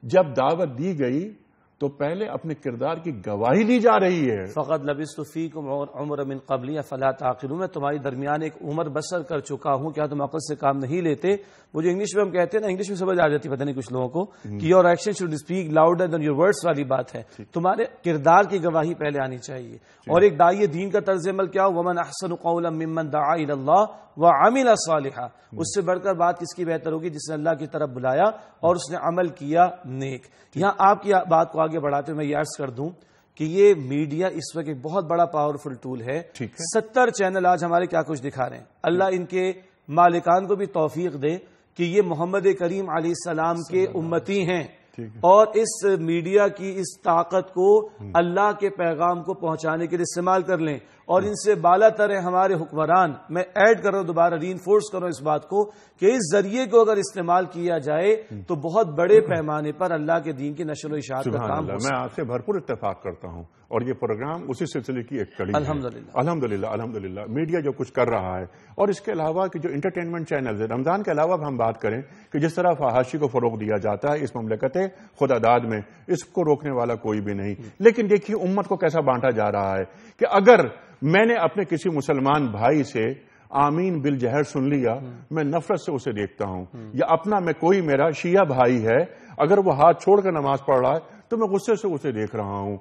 جب دعوت دی گئی تو پہلے اپنے کردار کی گواہی دی جا رہی ہے. فقط لبثت فیکم عمر من قبلی فلا تعقلون، میں تمہاری درمیان ایک عمر بسر کر چکا ہوں، کیا تم عقل سے کام نہیں لیتے؟ وہ جو انگلش میں ہم کہتے ہیں نا، انگلش میں سمجھ آ جاتی پتہ نہیں کچھ لوگوں کو کہ your action should speak louder than your words والی بات ہے. تمہارے کردار کی گواہی پہلے آنی چاہیے. اور ایک داعی دین کا طرز عمل کیا ہو؟ ومن احسن قولا ممن دعا الی اللہ وعمل صالحا. اس سے بڑھ کر بات کس کی بہتر ہوگی؟ جس نے اللہ کی طرف بلایا اور اس نے عمل کیا نیک. یہاں آپ کی بات کو آگے بڑھاتے ہوئے میں یہ عرض کر دوں کہ یہ میڈیا اس وقت ایک بہت بڑا پاورفل ٹول ہے. 70 چینل آج ہمارے کیا کچھ دکھا رہے ہیں. اللہ ان کے مالکان کو بھی توفیق دے کہ یہ محمد کریم علیہ السلام کے امتی ہیں اور اس میڈیا کی اس طاقت کو اللہ کے پیغام کو پہنچانے کے لیے استعمال کر لیں. اور ان سے بالا تر ہیں ہمارے حکمران. میں ایڈ کر رہا ہوں، دوبارہ ری انفورس کر رہا ہوں اس بات کو کہ اس ذریعے کو اگر استعمال کیا جائے تو بہت بڑے پیمانے پر اللہ کے دین کی نشر و اشاعت کا کام ہو. میں آپ سے بھرپور اتفاق کرتا ہوں، اور یہ پروگرام اسی سلسلے کی ایک کڑی ہے. الحمدللہ میڈیا جو کچھ کر رہا ہے، اور اس کے علاوہ کہ جو انٹرٹینمنٹ چینلز ہیں، رمضان کے علاوہ ہم بات کریں کہ جس طرح فحاشی کو فروغ دیا جاتا ہے اس مملکت خداداد میں، اس کو روکنے والا کوئی بھی نہیں. لیکن دیکھیے امت کو کیسا بانٹا جا رہا ہے کہ اگر میں نے اپنے کسی مسلمان بھائی سے آمین بالجہر سن لیا، میں نفرت سے اسے دیکھتا ہوں. یا اپنا میں کوئی میرا شیعہ بھائی ہے، اگر وہ ہاتھ چھوڑ کر نماز پڑھ رہا ہے تو میں غصے سے اسے دیکھ رہا ہوں.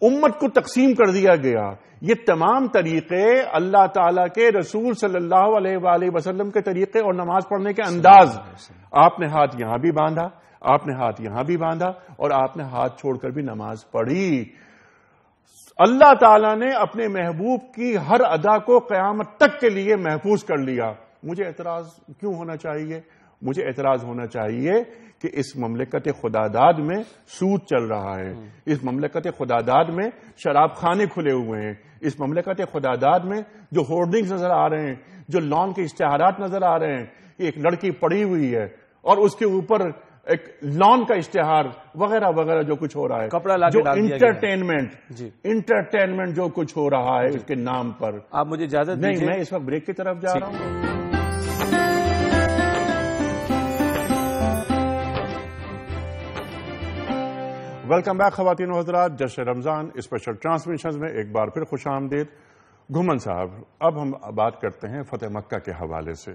امت کو تقسیم کر دیا گیا. یہ تمام طریقے اللہ تعالیٰ کے رسول صلی اللہ علیہ وآلہ وسلم کے طریقے اور نماز پڑھنے کے انداز. آپ نے ہاتھ یہاں بھی باندھا، آپ نے ہاتھ یہاں بھی باندھا، اور آپ نے ہاتھ چھوڑ کر بھی نماز پڑھی. اللہ تعالیٰ نے اپنے محبوب کی ہر ادا کو قیامت تک کے لیے محفوظ کر لیا. مجھے اعتراض کیوں ہونا چاہیے؟ مجھے اعتراض ہونا چاہیے کہ اس مملکت خداداد میں سود چل رہا ہے، اس مملکت خداداد میں شراب خانے کھلے ہوئے ہیں، اس مملکت خداداد میں جو ہورڈنگز نظر آ رہے ہیں، جو لان کے اشتہارات نظر آ رہے ہیں، ایک لڑکی پڑی ہوئی ہے اور اس کے اوپر ایک لان کا اشتہار وغیرہ وغیرہ جو کچھ ہو رہا ہے، کپڑا لا کے جو ڈال دیا گیا ہے. انٹرٹینمنٹ جو کچھ ہو رہا ہے اس کے نام پر. آپ مجھے اجازت نہیں، دیجیے، میں اس وقت بریک کی طرف جا رہا ہوں. ویلکم بیک خواتین و حضرات، جشن رمضان اسپیشل ٹرانسمیشنز میں ایک بار پھر خوش آمدید. گھمن صاحب، اب ہم بات کرتے ہیں فتح مکہ کے حوالے سے.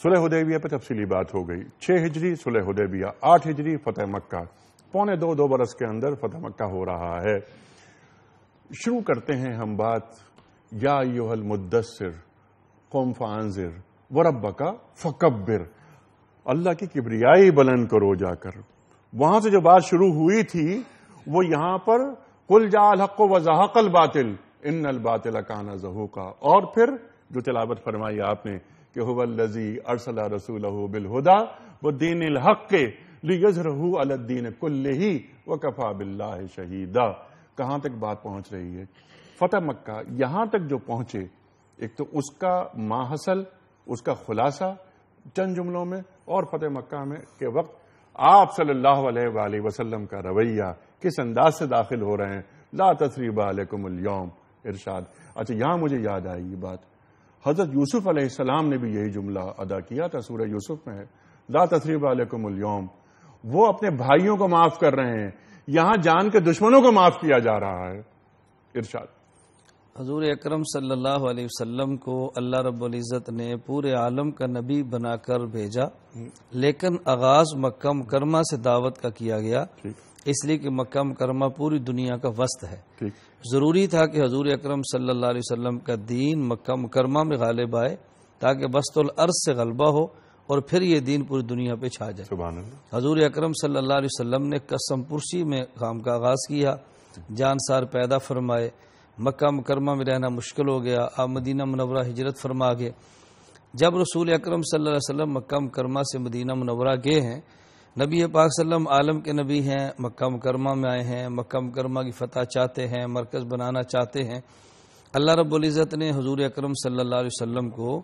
صلح حدیبیہ پہ تفصیلی بات ہو گئی. 6 ہجری صلح حدیبیہ، 8 ہجری فتح مکہ، پونے دو برس کے اندر فتح مکہ ہو رہا ہے. شروع کرتے ہیں ہم بات یا ایھا المدثر قم فانذر وربک فکبر. اللہ کی کبریائی بلند کرو جا کر. وہاں سے جو بات شروع ہوئی تھی وہ یہاں پر قل جاء الحق وزهق الباطل ان الباطل کان زہوقا، اور پھر جو تلاوت فرمائی آپ نے کہ هو الذی ارسل رسولہ بالہدی ودین الحق لیظہرہ علی الدین کلہ وکفی باللہ شہیدا. کہاں تک بات پہنچ رہی ہے؟ فتح مکہ یہاں تک جو پہنچے، ایک تو اس کا ماحصل، اس کا خلاصہ چند جملوں میں، اور فتح مکہ میں کے وقت آپ صلی اللہ علیہ وآلہ وسلم کا رویہ کس انداز سے داخل ہو رہے ہیں. لا تثریب علیکم اليوم ارشاد. اچھا، یہاں مجھے یاد آئی یہ بات، حضرت یوسف علیہ السلام نے بھی یہی جملہ ادا کیا تھا. سورہ یوسف میں ہے لا تثریب علیکم اليوم. وہ اپنے بھائیوں کو معاف کر رہے ہیں، یہاں جان کے دشمنوں کو معاف کیا جا رہا ہے. ارشاد. حضور اکرم صلی اللہ علیہ وسلم کو اللہ رب العزت نے پورے عالم کا نبی بنا کر بھیجا، لیکن آغاز مکہ مکرمہ سے دعوت کا کیا گیا، اس لیے کہ مکہ مکرمہ پوری دنیا کا وسط ہے. ضروری تھا کہ حضور اکرم صلی اللہ علیہ وسلم کا دین مکہ مکرمہ میں غالب آئے تاکہ وسط الارض سے غلبہ ہو اور پھر یہ دین پوری دنیا پہ چھا جائے. سبحان اللہ. حضور اکرم صلی اللہ علیہ وسلم نے قسم پرسی میں کام کا آغاز کیا، جانسار پیدا فرمائے، مکہ مکرمہ میں رہنا مشکل ہو گیا، آپ مدینہ منورہ ہجرت فرما گئے. جب رسول اکرم صلی اللہ علیہ وسلم مکہ مکرمہ سے مدینہ منورہ گئے ہیں، نبی پاک صلی اللہ علیہ وسلم عالم کے نبی ہیں، مکہ مکرمہ میں آئے ہیں، مکہ مکرمہ کی فتح چاہتے ہیں، مرکز بنانا چاہتے ہیں. اللہ رب العزت نے حضور اکرم صلی اللہ علیہ وسلم کو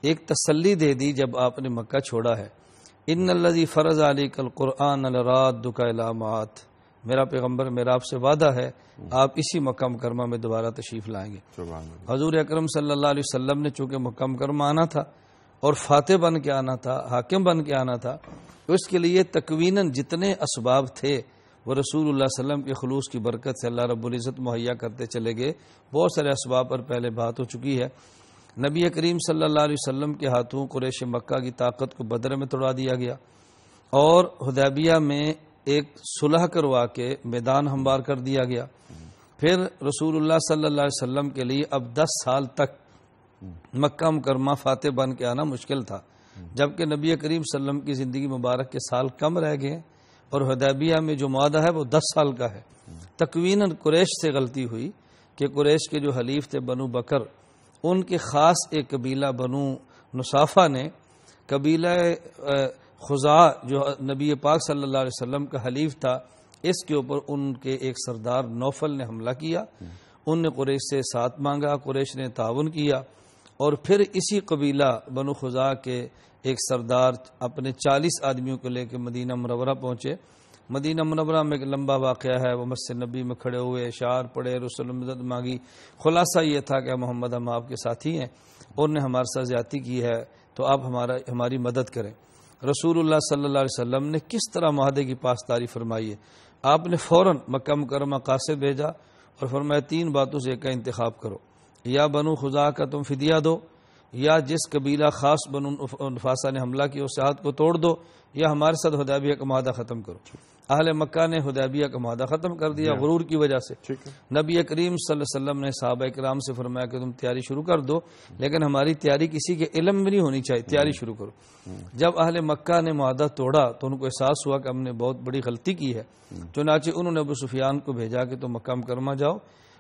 ایک تسلی دے دی جب آپ نے مکہ چھوڑا ہے. ان الذی فرض علیک القرآن لرادک الی معاد. میرا پیغمبر میرا آپ سے وعدہ ہے آپ اسی مکہ مکرمہ میں دوبارہ تشریف لائیں گے. حضور اکرم صلی اللہ علیہ وسلم نے چونکہ مکہ مکرمہ آنا تھا اور فاتح بن کے آنا تھا، حاکم بن کے آنا تھا، اس کے لیے تکویناً جتنے اسباب تھے وہ رسول اللہ صلی اللہ علیہ وسلم کے خلوص کی برکت سے اللہ رب العزت مہیا کرتے چلے گئے. بہت سارے اسباب پر پہلے بات ہو چکی ہے. نبی کریم صلی اللہ علیہ وسلم کے ہاتھوں قریش مکہ کی طاقت کو بدر میں توڑا دیا گیا اور حدیبیہ میں ایک صلح کروا کے میدان ہموار کر دیا گیا. پھر رسول اللہ صلی اللہ علیہ وسلم کے لیے اب 10 سال تک مکہ مکرمہ فاتح بن کے آنا مشکل تھا، جبکہ نبی کریم صلی اللہ علیہ وسلم کی زندگی مبارک کے سال کم رہ گئے اور حدیبیہ میں جو معاہدہ ہے وہ 10 سال کا ہے. تکویناً قریش سے غلطی ہوئی کہ قریش کے جو حلیف تھے بنو بکر، ان کے خاص ایک قبیلہ بنو نصافہ نے قبیلہ خزاع جو نبی پاک صلی اللہ علیہ وسلم کا حلیف تھا، اس کے اوپر ان کے ایک سردار نوفل نے حملہ کیا. ان نے قریش سے ساتھ مانگا، قریش نے تعاون کیا، اور پھر اسی قبیلہ بنو خزاع کے ایک سردار اپنے 40 آدمیوں کو لے کے مدینہ منورہ پہنچے۔ مدینہ منورہ میں ایک لمبا واقعہ ہے، وہ مسجد نبی میں کھڑے ہوئے، اشعار پڑھے، رسول مدد مانگی۔ خلاصہ یہ تھا کہ محمد ہم آپ کے ساتھی ہیں، اور نے ہمارے ساتھ زیادتی کی ہے، تو آپ ہماری مدد کریں۔ رسول اللہ صلی اللہ علیہ وسلم نے کس طرح معاہدے کی پاسداری فرمائی ہے؟ آپ نے فوراً مکہ مکرمہ قاصد بھیجا اور فرمایا 3 باتوں سے ایک کا انتخاب کرو، یا بنو خزاع کا تم فدیہ دو، یا جس قبیلہ خاص بنو نفاسہ نے حملہ کیا اس ہاتھ کو توڑ دو، یا ہمارے ساتھ حدیبیہ کا معاہدہ ختم کرو۔ اہل مکہ نے حدیبیہ کا معاہدہ ختم کر دیا غرور کی وجہ سے۔ نبی کریم صلی اللہ علیہ وسلم نے صحابہ کرام سے فرمایا کہ تم تیاری شروع کر دو، لیکن ہماری تیاری کسی کے علم میں نہیں ہونی چاہیے، تیاری شروع کرو۔ جب اہل مکہ نے معاہدہ توڑا تو ان کو احساس ہوا کہ ہم نے بہت بڑی غلطی کی ہے، چنانچہ انہوں نے ابو سفیان کو بھیجا کہ تم مکہ مکرمہ جاؤ،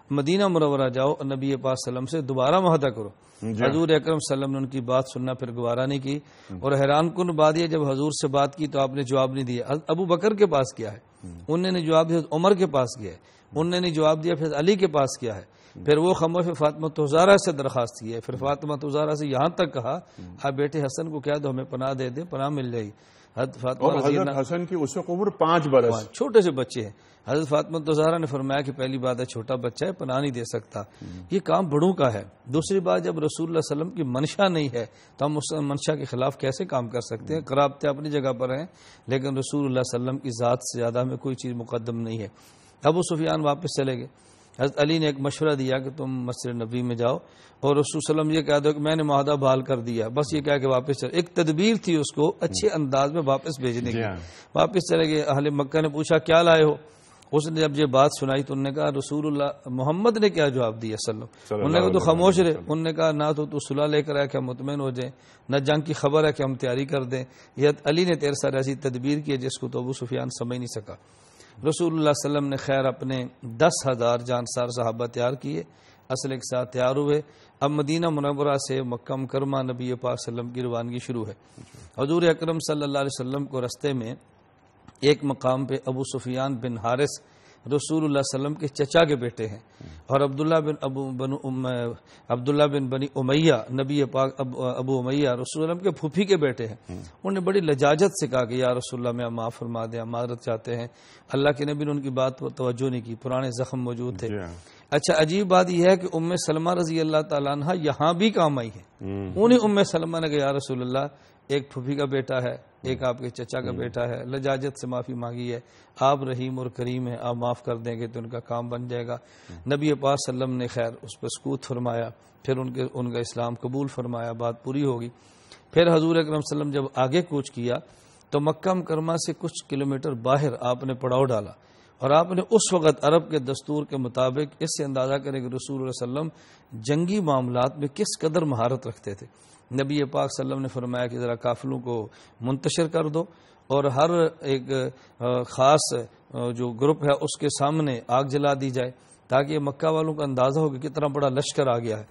مدینہ منورہ جاؤ اور نبی پاک صلی اللہ علیہ وسلم سے دوبارہ معاہدہ کرو۔ حضور اکرم صلی اللہ علیہ وسلم نے ان کی بات سننا پھر گوارا نہیں کی، اور حیران کن بات یہ جب حضور سے بات کی تو آپ نے جواب نہیں دیا۔ ابو بکر کے پاس کیا ہے، انہوں نے جواب دیا، عمر کے پاس کیا ہے، انہوں نے جواب دیا، پھر علی کے پاس کیا ہے، پھر وہ خاموش فاطمہ زہرا سے درخواست کی ہے، پھر فاطمہ زہرا سے یہاں تک کہا آپ بیٹے حسن کو کہہ دو ہمیں پناہ دے دے، پناہ مل جائے گی۔ حضرت حسن کی اس وقت عمر 5 برس، چھوٹے سے بچے ہیں۔ حضرت فاطمہ زہرا نے فرمایا کہ پہلی بات ہے چھوٹا بچہ ہے، پناہ نہیں دے سکتا، یہ کام بڑوں کا ہے۔ دوسری بات جب رسول اللہ صلی اللہ علیہ وسلم کی منشا نہیں ہے تو ہم اس منشا کے خلاف کیسے کام کر سکتے ہیں؟ قرابتیں اپنی جگہ پر ہیں، لیکن رسول اللہ صلی اللہ علیہ وسلم کی ذات سے زیادہ ہمیں کوئی چیز مقدم نہیں ہے۔ ابو سفیان واپس چلے گئے۔ حضرت علی نے ایک مشورہ دیا کہ تم مسجد نبی میں جاؤ اور رسول صلی اللہ علیہ وسلم یہ کہہ دو کہ میں نے معاہدہ بحال کر دیا، بس یہ کہہ کہ واپس چلے۔ ایک تدبیر تھی اس کو اچھے انداز میں واپس بھیجنے کی۔ واپس چلے گئے۔ اہل مکہ نے پوچھا کیا لائے ہو؟ اس نے جب یہ بات سنائی تو انہوں نے کہا رسول اللہ محمد نے کیا جواب دیا صلی اللہ علیہ وسلم؟ انہوں نے کہا تو خاموش رہے۔ انہوں نے کہا نہ تو صلح لے کر آیا کہ ہم مطمئن ہو جائیں، نہ جنگ کی خبر ہے کہ ہم تیاری کر دیں۔ یہ علی نے تیرے ساتھ ایسی تدبیر کی جس کو تو ابو سفیان سمجھ نہیں سکا۔ رسول اللہ صلی اللہ علیہ وسلم نے خیر اپنے 10,000 جانسار صحابہ تیار کیے، اصل کے ساتھ تیار ہوئے۔ اب مدینہ منورہ سے مکہ مکرمہ نبی پاک صلی اللہ علیہ وسلم کی روانگی شروع ہے۔ حضور اکرم صلی اللہ علیہ وسلم کو رستے میں ایک مقام پہ ابو سفیان بن حارث رسول اللہ صلی اللہ علیہ وسلم کے چچا کے بیٹے ہیں، اور عبداللہ بن بنی امیہ نبی پاک ابو امیہ رسول اللہ کے پھوپھی کے بیٹے ہیں۔ انہوں نے بڑی لجاجت سے کہا کہ یا رسول اللہ میں معاف فرما دیں، معذرت چاہتے ہیں۔ اللہ کے نبی نے ان کی بات پر توجہ نہیں کی، پرانے زخم موجود تھے۔ اچھا عجیب بات یہ ہے کہ ام سلمہ رضی اللہ تعالیٰ عنہ یہاں بھی کام آئی ہیں۔ انہیں ام سلمہ نے کہا یا رسول اللہ ایک پھوپھی کا بیٹا ہے، ایک آپ کے چچا کا بیٹا ہے، لجاجت سے معافی مانگی ہے، آپ رحیم اور کریم ہیں، آپ معاف کر دیں گے تو ان کا کام بن جائے گا۔ نبی پاک صلی اللہ علیہ وسلم نے خیر اس پر سکوت فرمایا، پھر ان کا اسلام قبول فرمایا، بات پوری ہوگی۔ پھر حضور اکرم صلی اللہ علیہ وسلم جب آگے کوچ کیا تو مکہ مکرمہ سے کچھ کلومیٹر باہر آپ نے پڑاؤ ڈالا، اور آپ نے اس وقت عرب کے دستور کے مطابق اس سے اندازہ کریں کہ رسول اللہ صلی اللہ علیہ وسلم جنگی معاملات میں کس قدر مہارت رکھتے تھے۔ نبی پاک صلی اللہ علیہ وسلم نے فرمایا کہ ذرا قافلوں کو منتشر کر دو، اور ہر ایک خاص جو گروپ ہے اس کے سامنے آگ جلا دی جائے، تاکہ یہ مکہ والوں کا اندازہ ہو کہ کتنا بڑا لشکر آ گیا ہے۔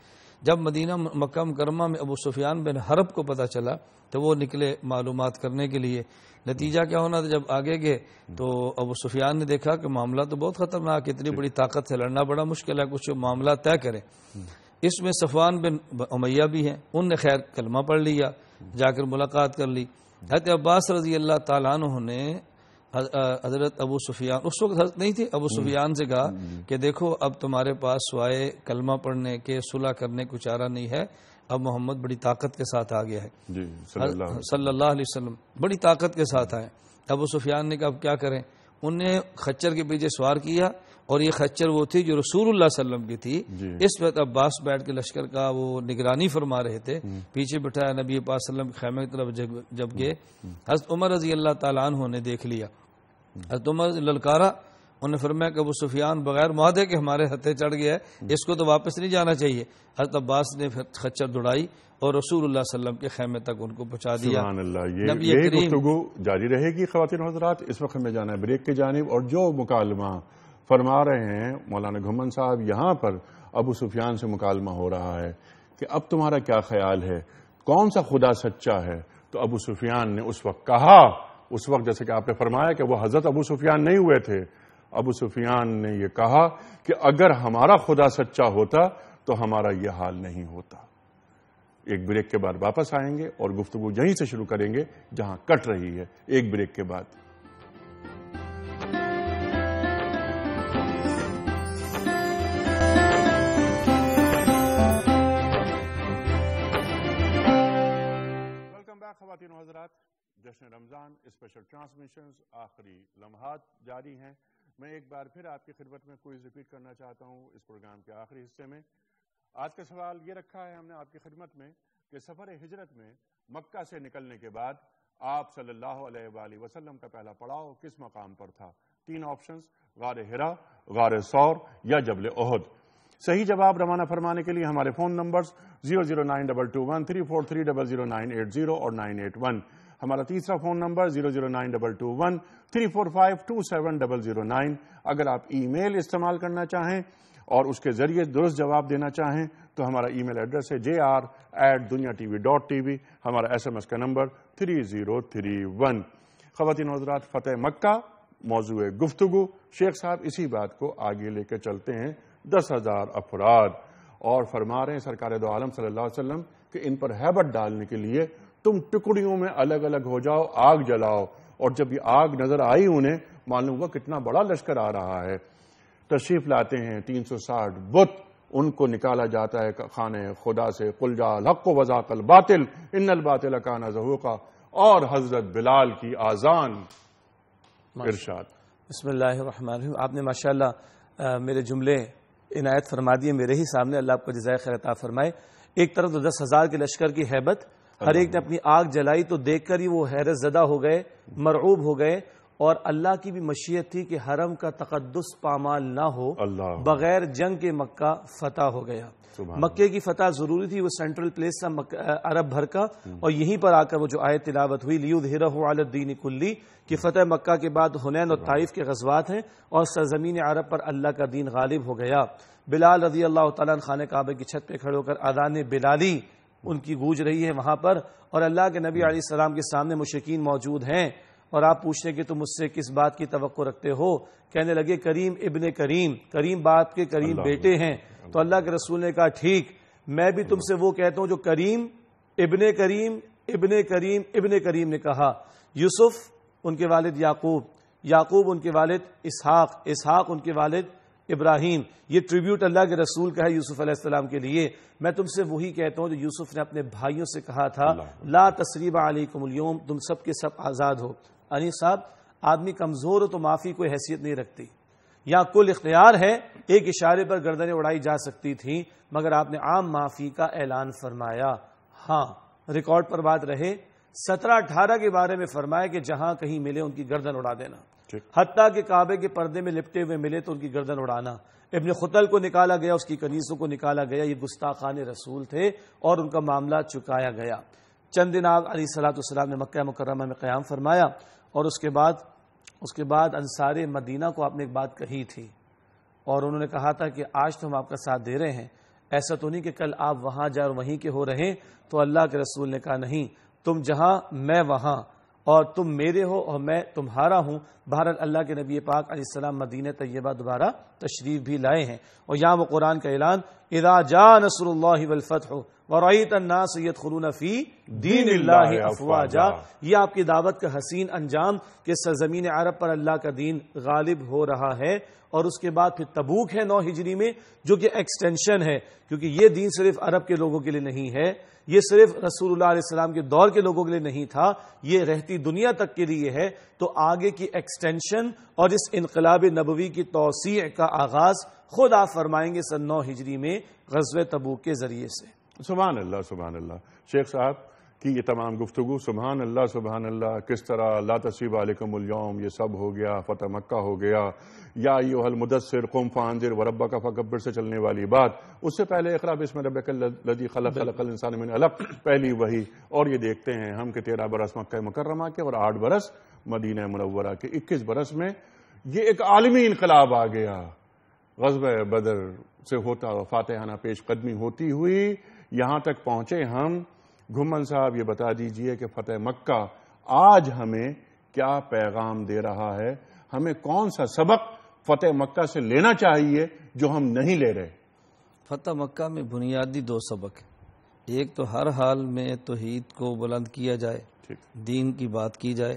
جب مدینہ مکہ مکرمہ میں ابو سفیان بن حرب کو پتہ چلا تو وہ نکلے معلومات کرنے کے لیے۔ نتیجہ کیا ہونا تھا؟ جب آگے گئے تو ابو سفیان نے دیکھا کہ معاملہ تو بہت خطرناک، اتنی بڑی طاقت سے لڑنا بڑا مشکل ہے، کچھ معاملہ طے کریں۔ اس میں صفوان بن امیہ بھی ہیں، ان نے خیر کلمہ پڑھ لیا، جا کر ملاقات کر لی۔ حضرت عباس رضی اللہ تعالیٰ عنہ نے حضرت ابو سفیان، اس وقت حضرت نہیں تھی، ابو سفیان سے کہا کہ دیکھو اب تمہارے پاس سوائے کلمہ پڑھنے کے صلح کرنے کو چارہ نہیں ہے، اب محمد بڑی طاقت کے ساتھ آ گیا ہے صلی اللہ علیہ وسلم، بڑی طاقت کے ساتھ آئے۔ ابو سفیان نے کہا اب کیا کریں؟ انہیں خچر کے پیچھے سوار کیا، اور یہ خچر وہ تھی جو رسول اللہ صلی اللہ علیہ وسلم کی تھی۔ اس وقت عباس بیٹھ کے لشکر کا وہ نگرانی فرما رہے تھے، پیچھے بٹھایا نبی پاک صلی اللہ علیہ وسلم کے خیمے کی طرف جب گئے، حضرت عمر رضی اللہ تعالیٰ عنہ نے دیکھ لیا، حضرت عمر للکارا، انہوں نے فرمایا کہ ابو سفیان بغیر معاہدے کے ہمارے ہتھے چڑھ گیا ہے، اس کو تو واپس نہیں جانا چاہیے۔ حضرت عباس نے خچر دوڑائی اور رسول اللہ صلی اللہ علیہ وسلم کے خیمے تک ان کو پہنچا دیا۔ سبحان اللہ۔ یہ گفتگو جاری رہے گی خواتین و حضرات، اس وقت میں جانا ہے بریک کی جانب، اور جو مکالمہ فرما رہے ہیں مولانا گھمن صاحب، یہاں پر ابو سفیان سے مکالمہ ہو رہا ہے کہ اب تمہارا کیا خیال ہے، کون سا خدا سچا ہے؟ تو ابو سفیان نے اس وقت کہا، اس وقت جیسے کہ آپ نے فرمایا کہ وہ حضرت ابو سفیان نہیں ہوئے تھے، ابو سفیان نے یہ کہا کہ اگر ہمارا خدا سچا ہوتا تو ہمارا یہ حال نہیں ہوتا۔ ایک بریک کے بعد واپس آئیں گے اور گفتگو یہیں سے شروع کریں گے جہاں کٹ رہی ہے، ایک بریک کے بعد۔ ویلکم بیک خواتین و حضرات، جشن رمضان اسپیشل ٹرانسمیشنز آخری لمحات جاری ہیں۔ میں ایک بار پھر آپ کی خدمت میں کوئز ریپیٹ کرنا چاہتا ہوں اس پروگرام کے آخری حصے میں۔ آج کا سوال یہ رکھا ہے ہم نے آپ کی خدمت میں کہ سفر ہجرت میں مکہ سے نکلنے کے بعد آپ صلی اللہ علیہ وآلہ وسلم کا پہلا پڑاؤ کس مقام پر تھا؟ 3 آپشنز: غار ہرا، غار ثور یا جبل احد۔ صحیح جواب روانہ فرمانے کے لیے ہمارے فون نمبرز 009221343000980 اور 981۔ ہمارا تیسرا فون نمبر 0092213452709۔ اگر آپ ای میل استعمال کرنا چاہیں اور اس کے ذریعے درست جواب دینا چاہیں تو ہمارا ای میل ایڈریس ہے jr@dunyatv.tv۔ ہمارا SMS کا نمبر 3031۔ خواتین و حضرات، فتح مکہ موضوع گفتگو۔ شیخ صاحب اسی بات کو آگے لے کے چلتے ہیں۔ 10,000 افراد اور فرما رہے ہیں سرکار دو عالم صلی اللہ علیہ وسلم کہ ان پر ہیبت ڈالنے کے لیے تم ٹکڑیوں میں الگ الگ ہو جاؤ، آگ جلاؤ۔ اور جب یہ آگ نظر آئی انہیں معلوم ہوا کتنا بڑا لشکر آ رہا ہے۔ تشریف لاتے ہیں 360 بت، ان کو نکالا جاتا ہے خانے خدا سے۔ قل جاء الحق وزاق الباطل ان الباطل کان زہوقا، اور حضرت بلال کی آذان ارشاد۔ بسم اللہ الرحمن الرحیم۔ آپ نے ماشاءاللہ میرے جملے عنایت فرما دیے میرے ہی سامنے، اللہ آپ کو جزائے خیر عطا فرمائے۔ ایک طرف تو 10,000 کے لشکر کی ہیبت، ہر ایک نے اپنی آگ جلائی تو دیکھ کر ہی وہ حیرت زدہ ہو گئے، مرعوب ہو گئے، اور اللہ کی بھی مشیت تھی کہ حرم کا تقدس پامال نہ ہو، بغیر جنگ کے مکہ فتح ہو گیا۔ مکے کی فتح ضروری تھی، وہ سینٹرل پلیس تھا عرب بھر کا، اور یہیں پر آ کر وہ جو آیت تلاوت ہوئی لیظہرہ علی الدین کلی، کہ فتح مکہ کے بعد حنین اور طائف کے غزوات ہیں اور سرزمین عرب پر اللہ کا دین غالب ہو گیا۔ بلال رضی اللہ تعالیٰ عنہ خانہ کعبہ کی چھت پہ کھڑے ہو کر اذان بلالی ان کی گونج رہی ہے وہاں پر، اور اللہ کے نبی علیہ السلام کے سامنے مشرکین موجود ہیں، اور آپ پوچھتے کہ تم مجھ سے کس بات کی توقع رکھتے ہو؟ کہنے لگے کریم ابن کریم، کریم باپ کے کریم بیٹے ہیں۔ تو اللہ کے رسول نے کہا ٹھیک، میں بھی تم سے وہ کہتا ہوں جو کریم ابن کریم ابن کریم ابن کریم نے کہا۔ یوسف ان کے والد یعقوب، یعقوب ان کے والد اسحاق، اسحاق ان کے والد ابراہیم۔ یہ ٹریبیوٹ اللہ کے رسول کا ہے یوسف علیہ السلام کے لیے۔ میں تم سے وہی کہتا ہوں جو یوسف نے اپنے بھائیوں سے کہا تھا، لا تثریب علیکم اليوم، تم سب کے سب آزاد ہو۔ انیس صاحب، آدمی کمزور ہو تو معافی کوئی حیثیت نہیں رکھتی، یا کل اختیار ہے، ایک اشارے پر گردنیں اڑائی جا سکتی تھیں، مگر آپ نے عام معافی کا اعلان فرمایا۔ ہاں، ریکارڈ پر بات رہے، 17-18 کے بارے میں فرمایا کہ جہاں کہیں ملے ان کی گردن اڑا دینا، حتیٰ کہ کعبے کے پردے میں لپٹے ہوئے ملے تو ان کی گردن اڑانا۔ ابن خطل کو نکالا گیا، اس کی کنیزوں کو نکالا گیا، یہ گستاخان رسول تھے اور ان کا معاملہ چکایا گیا۔ چند دن آپ علیہ الصلوۃ والسلام نے مکہ مکرمہ میں قیام فرمایا، اور اس کے بعد انصار مدینہ کو آپ نے ایک بات کہی تھی، اور انہوں نے کہا تھا کہ آج تو ہم آپ کا ساتھ دے رہے ہیں، ایسا تو نہیں کہ کل آپ وہاں جائیں اور وہیں کے ہو رہے۔ تو اللہ کے رسول نے کہا نہیں، تم جہاں میں وہاں، اور تم میرے ہو اور میں تمہارا ہوں۔ بہرحال اللہ کے نبی پاک علیہ السلام مدینہ طیبہ دوبارہ تشریف بھی لائے ہیں، اور یہاں وہ قرآن کا اعلان اذا جاء نصر اللہ والفتح ورأیت الناس يدخلون فی دین اللہ افواجا، یہ آپ کی دعوت کا حسین انجام کہ سرزمین عرب پر اللہ کا دین غالب ہو رہا ہے۔ اور اس کے بعد پھر تبوک ہے 9 ہجری میں، جو کہ ایکسٹینشن ہے، کیونکہ یہ دین صرف عرب کے لوگوں کے لیے نہیں ہے، یہ صرف رسول اللہ علیہ السلام کے دور کے لوگوں کے لیے نہیں تھا، یہ رہتی دنیا تک کے لیے ہے۔ تو آگے کی ایکسٹینشن اور اس انقلاب نبوی کی توسیع کا آغاز خود آپ فرمائیں گے سن 9 ہجری میں غزوہ تبوک کے ذریعے سے۔ سبحان اللہ سبحان اللہ۔ شیخ صاحب کی یہ تمام گفتگو، سبحان اللہ، کس طرح لا تصریب علیکم اليوم یہ سب ہو گیا، فتح مکہ ہو گیا، یا ایھا المدثر قم فانذر وربک فکبر سے چلنے والی بات، اس سے پہلے اقرا بسم ربک الذی خلق الانسان من علق، پہلی وحی، اور یہ دیکھتے ہیں ہم کہ 13 برس مکہ مکرمہ کے اور 8 برس مدینہ منورہ کے، 21 برس میں یہ ایک عالمی انقلاب آ گیا۔ غزوہ بدر سے ہوتا فاتحانہ پیش قدمی ہوتی ہوئی یہاں تک پہنچے ہم۔ گھمن صاحب یہ بتا دیجئے کہ فتح مکہ آج ہمیں کیا پیغام دے رہا ہے، ہمیں کون سا سبق فتح مکہ سے لینا چاہیے جو ہم نہیں لے رہے؟ فتح مکہ میں بنیادی 2 سبق ہیں۔ ایک تو ہر حال میں توحید کو بلند کیا جائے، دین کی بات کی جائے۔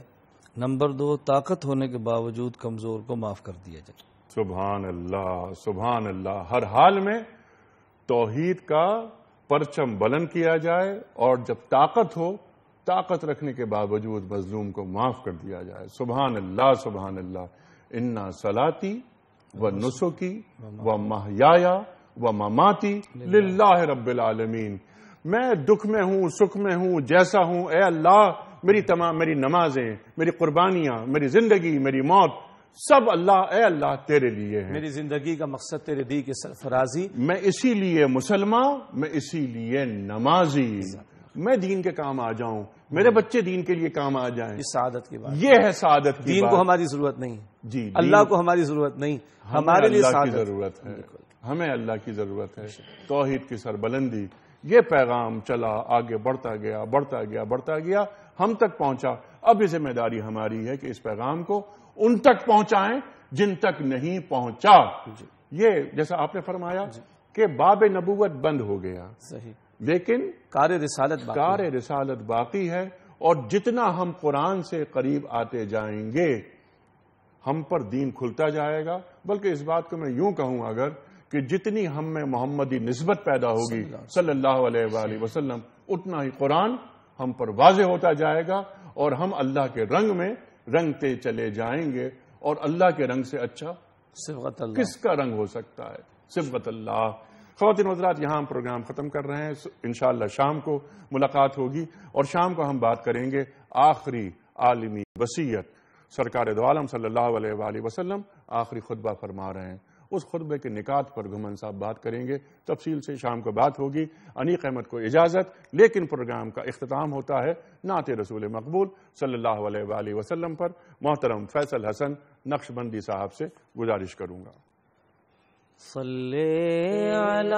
نمبر 2، طاقت ہونے کے باوجود کمزور کو معاف کر دیا جائے۔ سبحان اللہ، سبحان اللہ۔ ہر حال میں توحید کا پرچم بلند کیا جائے، اور جب طاقت ہو، طاقت رکھنے کے باوجود مظلوم کو معاف کر دیا جائے۔ سبحان اللہ، سبحان اللہ۔ انا صلاتی و نسکی و محیایا و مماتی للہ رب العالمین۔ میں دکھ میں ہوں، سکھ میں ہوں، جیسا ہوں، اے اللہ میری نمازیں، میری قربانیاں، میری زندگی، میری موت، سب اللہ، اے اللہ تیرے لیے ہیں۔ میری زندگی کا مقصد تیرے دی کی سرفرازی۔ میں اسی لیے مسلمان، میں اسی لیے نمازی، میں دین کے کام آ جاؤں، میرے بچے دین کے لیے کام آ جائیں۔ یہ سعادت کی بات، یہ ہے سعادت کی دین بات۔ کو ہماری ضرورت نہیں، جی، اللہ کو ہماری ضرورت نہیں، ہمارے لیے اللہ کی سعادت ضرورت ہے، ہمیں اللہ کی ضرورت ہے۔ توحید کی سربلندی، یہ پیغام چلا، آگے بڑھتا گیا، بڑھتا گیا، بڑھتا گیا، ہم تک پہنچا۔ اب یہ ذمہ داری ہماری ہے کہ اس پیغام کو ان تک پہنچائیں جن تک نہیں پہنچا۔ یہ جیسا آپ نے فرمایا کہ باب نبوت بند ہو گیا، صحیح، لیکن کار رسالت باقی ہے، اور جتنا ہم قرآن سے قریب آتے جائیں گے ہم پر دین کھلتا جائے گا۔ بلکہ اس بات کو میں یوں کہوں اگر کہ جتنی ہم میں محمدی نسبت پیدا ہوگی صلی اللہ علیہ وآلہ وسلم، اتنا ہی قرآن ہم پر واضح ہوتا جائے گا، اور ہم اللہ کے رنگ میں رنگتے چلے جائیں گے۔ اور اللہ کے رنگ سے اچھا صبغت اللہ کس کا رنگ ہو سکتا ہے؟ صبغت اللہ۔ خواتین و حضرات، یہاں ہم پروگرام ختم کر رہے ہیں۔ انشاءاللہ شام کو ملاقات ہوگی، اور شام کو ہم بات کریں گے آخری عالمی وصیت۔ سرکار دو عالم صلی اللہ علیہ وآلہ وسلم آخری خطبہ فرما رہے ہیں، اس خطبے کے نکات پر گھمن صاحب بات کریں گے، تفصیل سے شام کو بات ہوگی۔ انیق احمد کو اجازت، لیکن پروگرام کا اختتام ہوتا ہے نعت رسول مقبول صلی اللہ علیہ وآلہ وسلم پر۔ محترم فیصل حسن نقشبندی صاحب سے گزارش کروں گا، صلی علی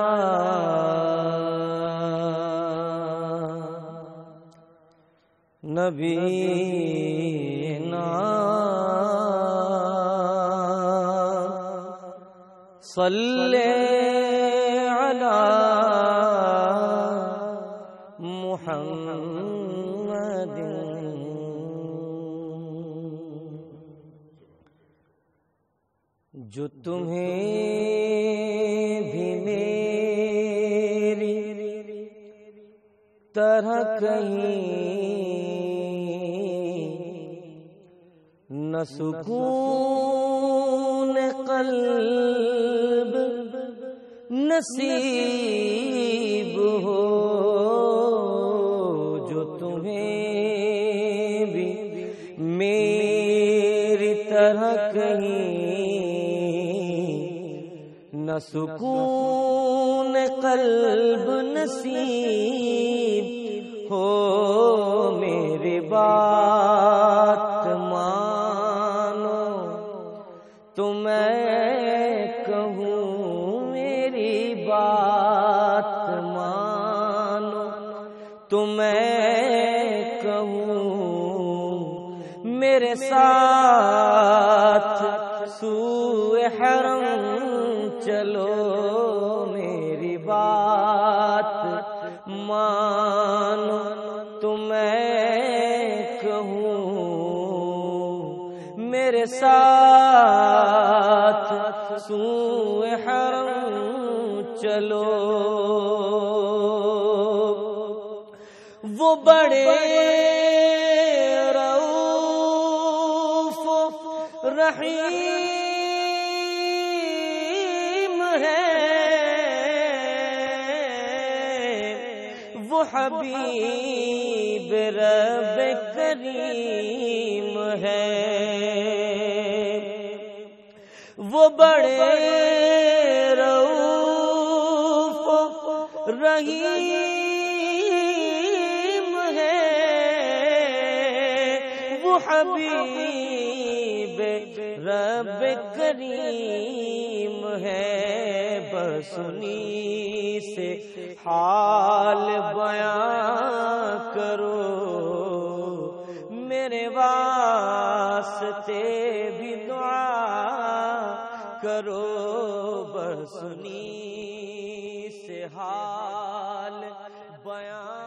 نبینا صلی علی محمد جو تمہیں بھی میری طرح کہیں نہ سکون قلب نصیب ہو، جو تمہیں بھی میری طرح کہیں نہ سکون قلب نصیب ہو، میری بات مانو تو میں کہوں، میری بات مانو تو میں کہوں، میرے ساتھ سوئے حرم چلو، میری بات مانو تو میں کہوں، میرے ساتھ سوئے حرم چلو۔ وہ بڑے رؤوف رحیم وہ حبیب رب کریم ہے، وہ بڑے رؤوف رحیم ہے، وہ حبیب رب کریم ہے، بس انہی سے حال بیان کرو، میرے واسطے بھی دعا اپنی سے حال بیان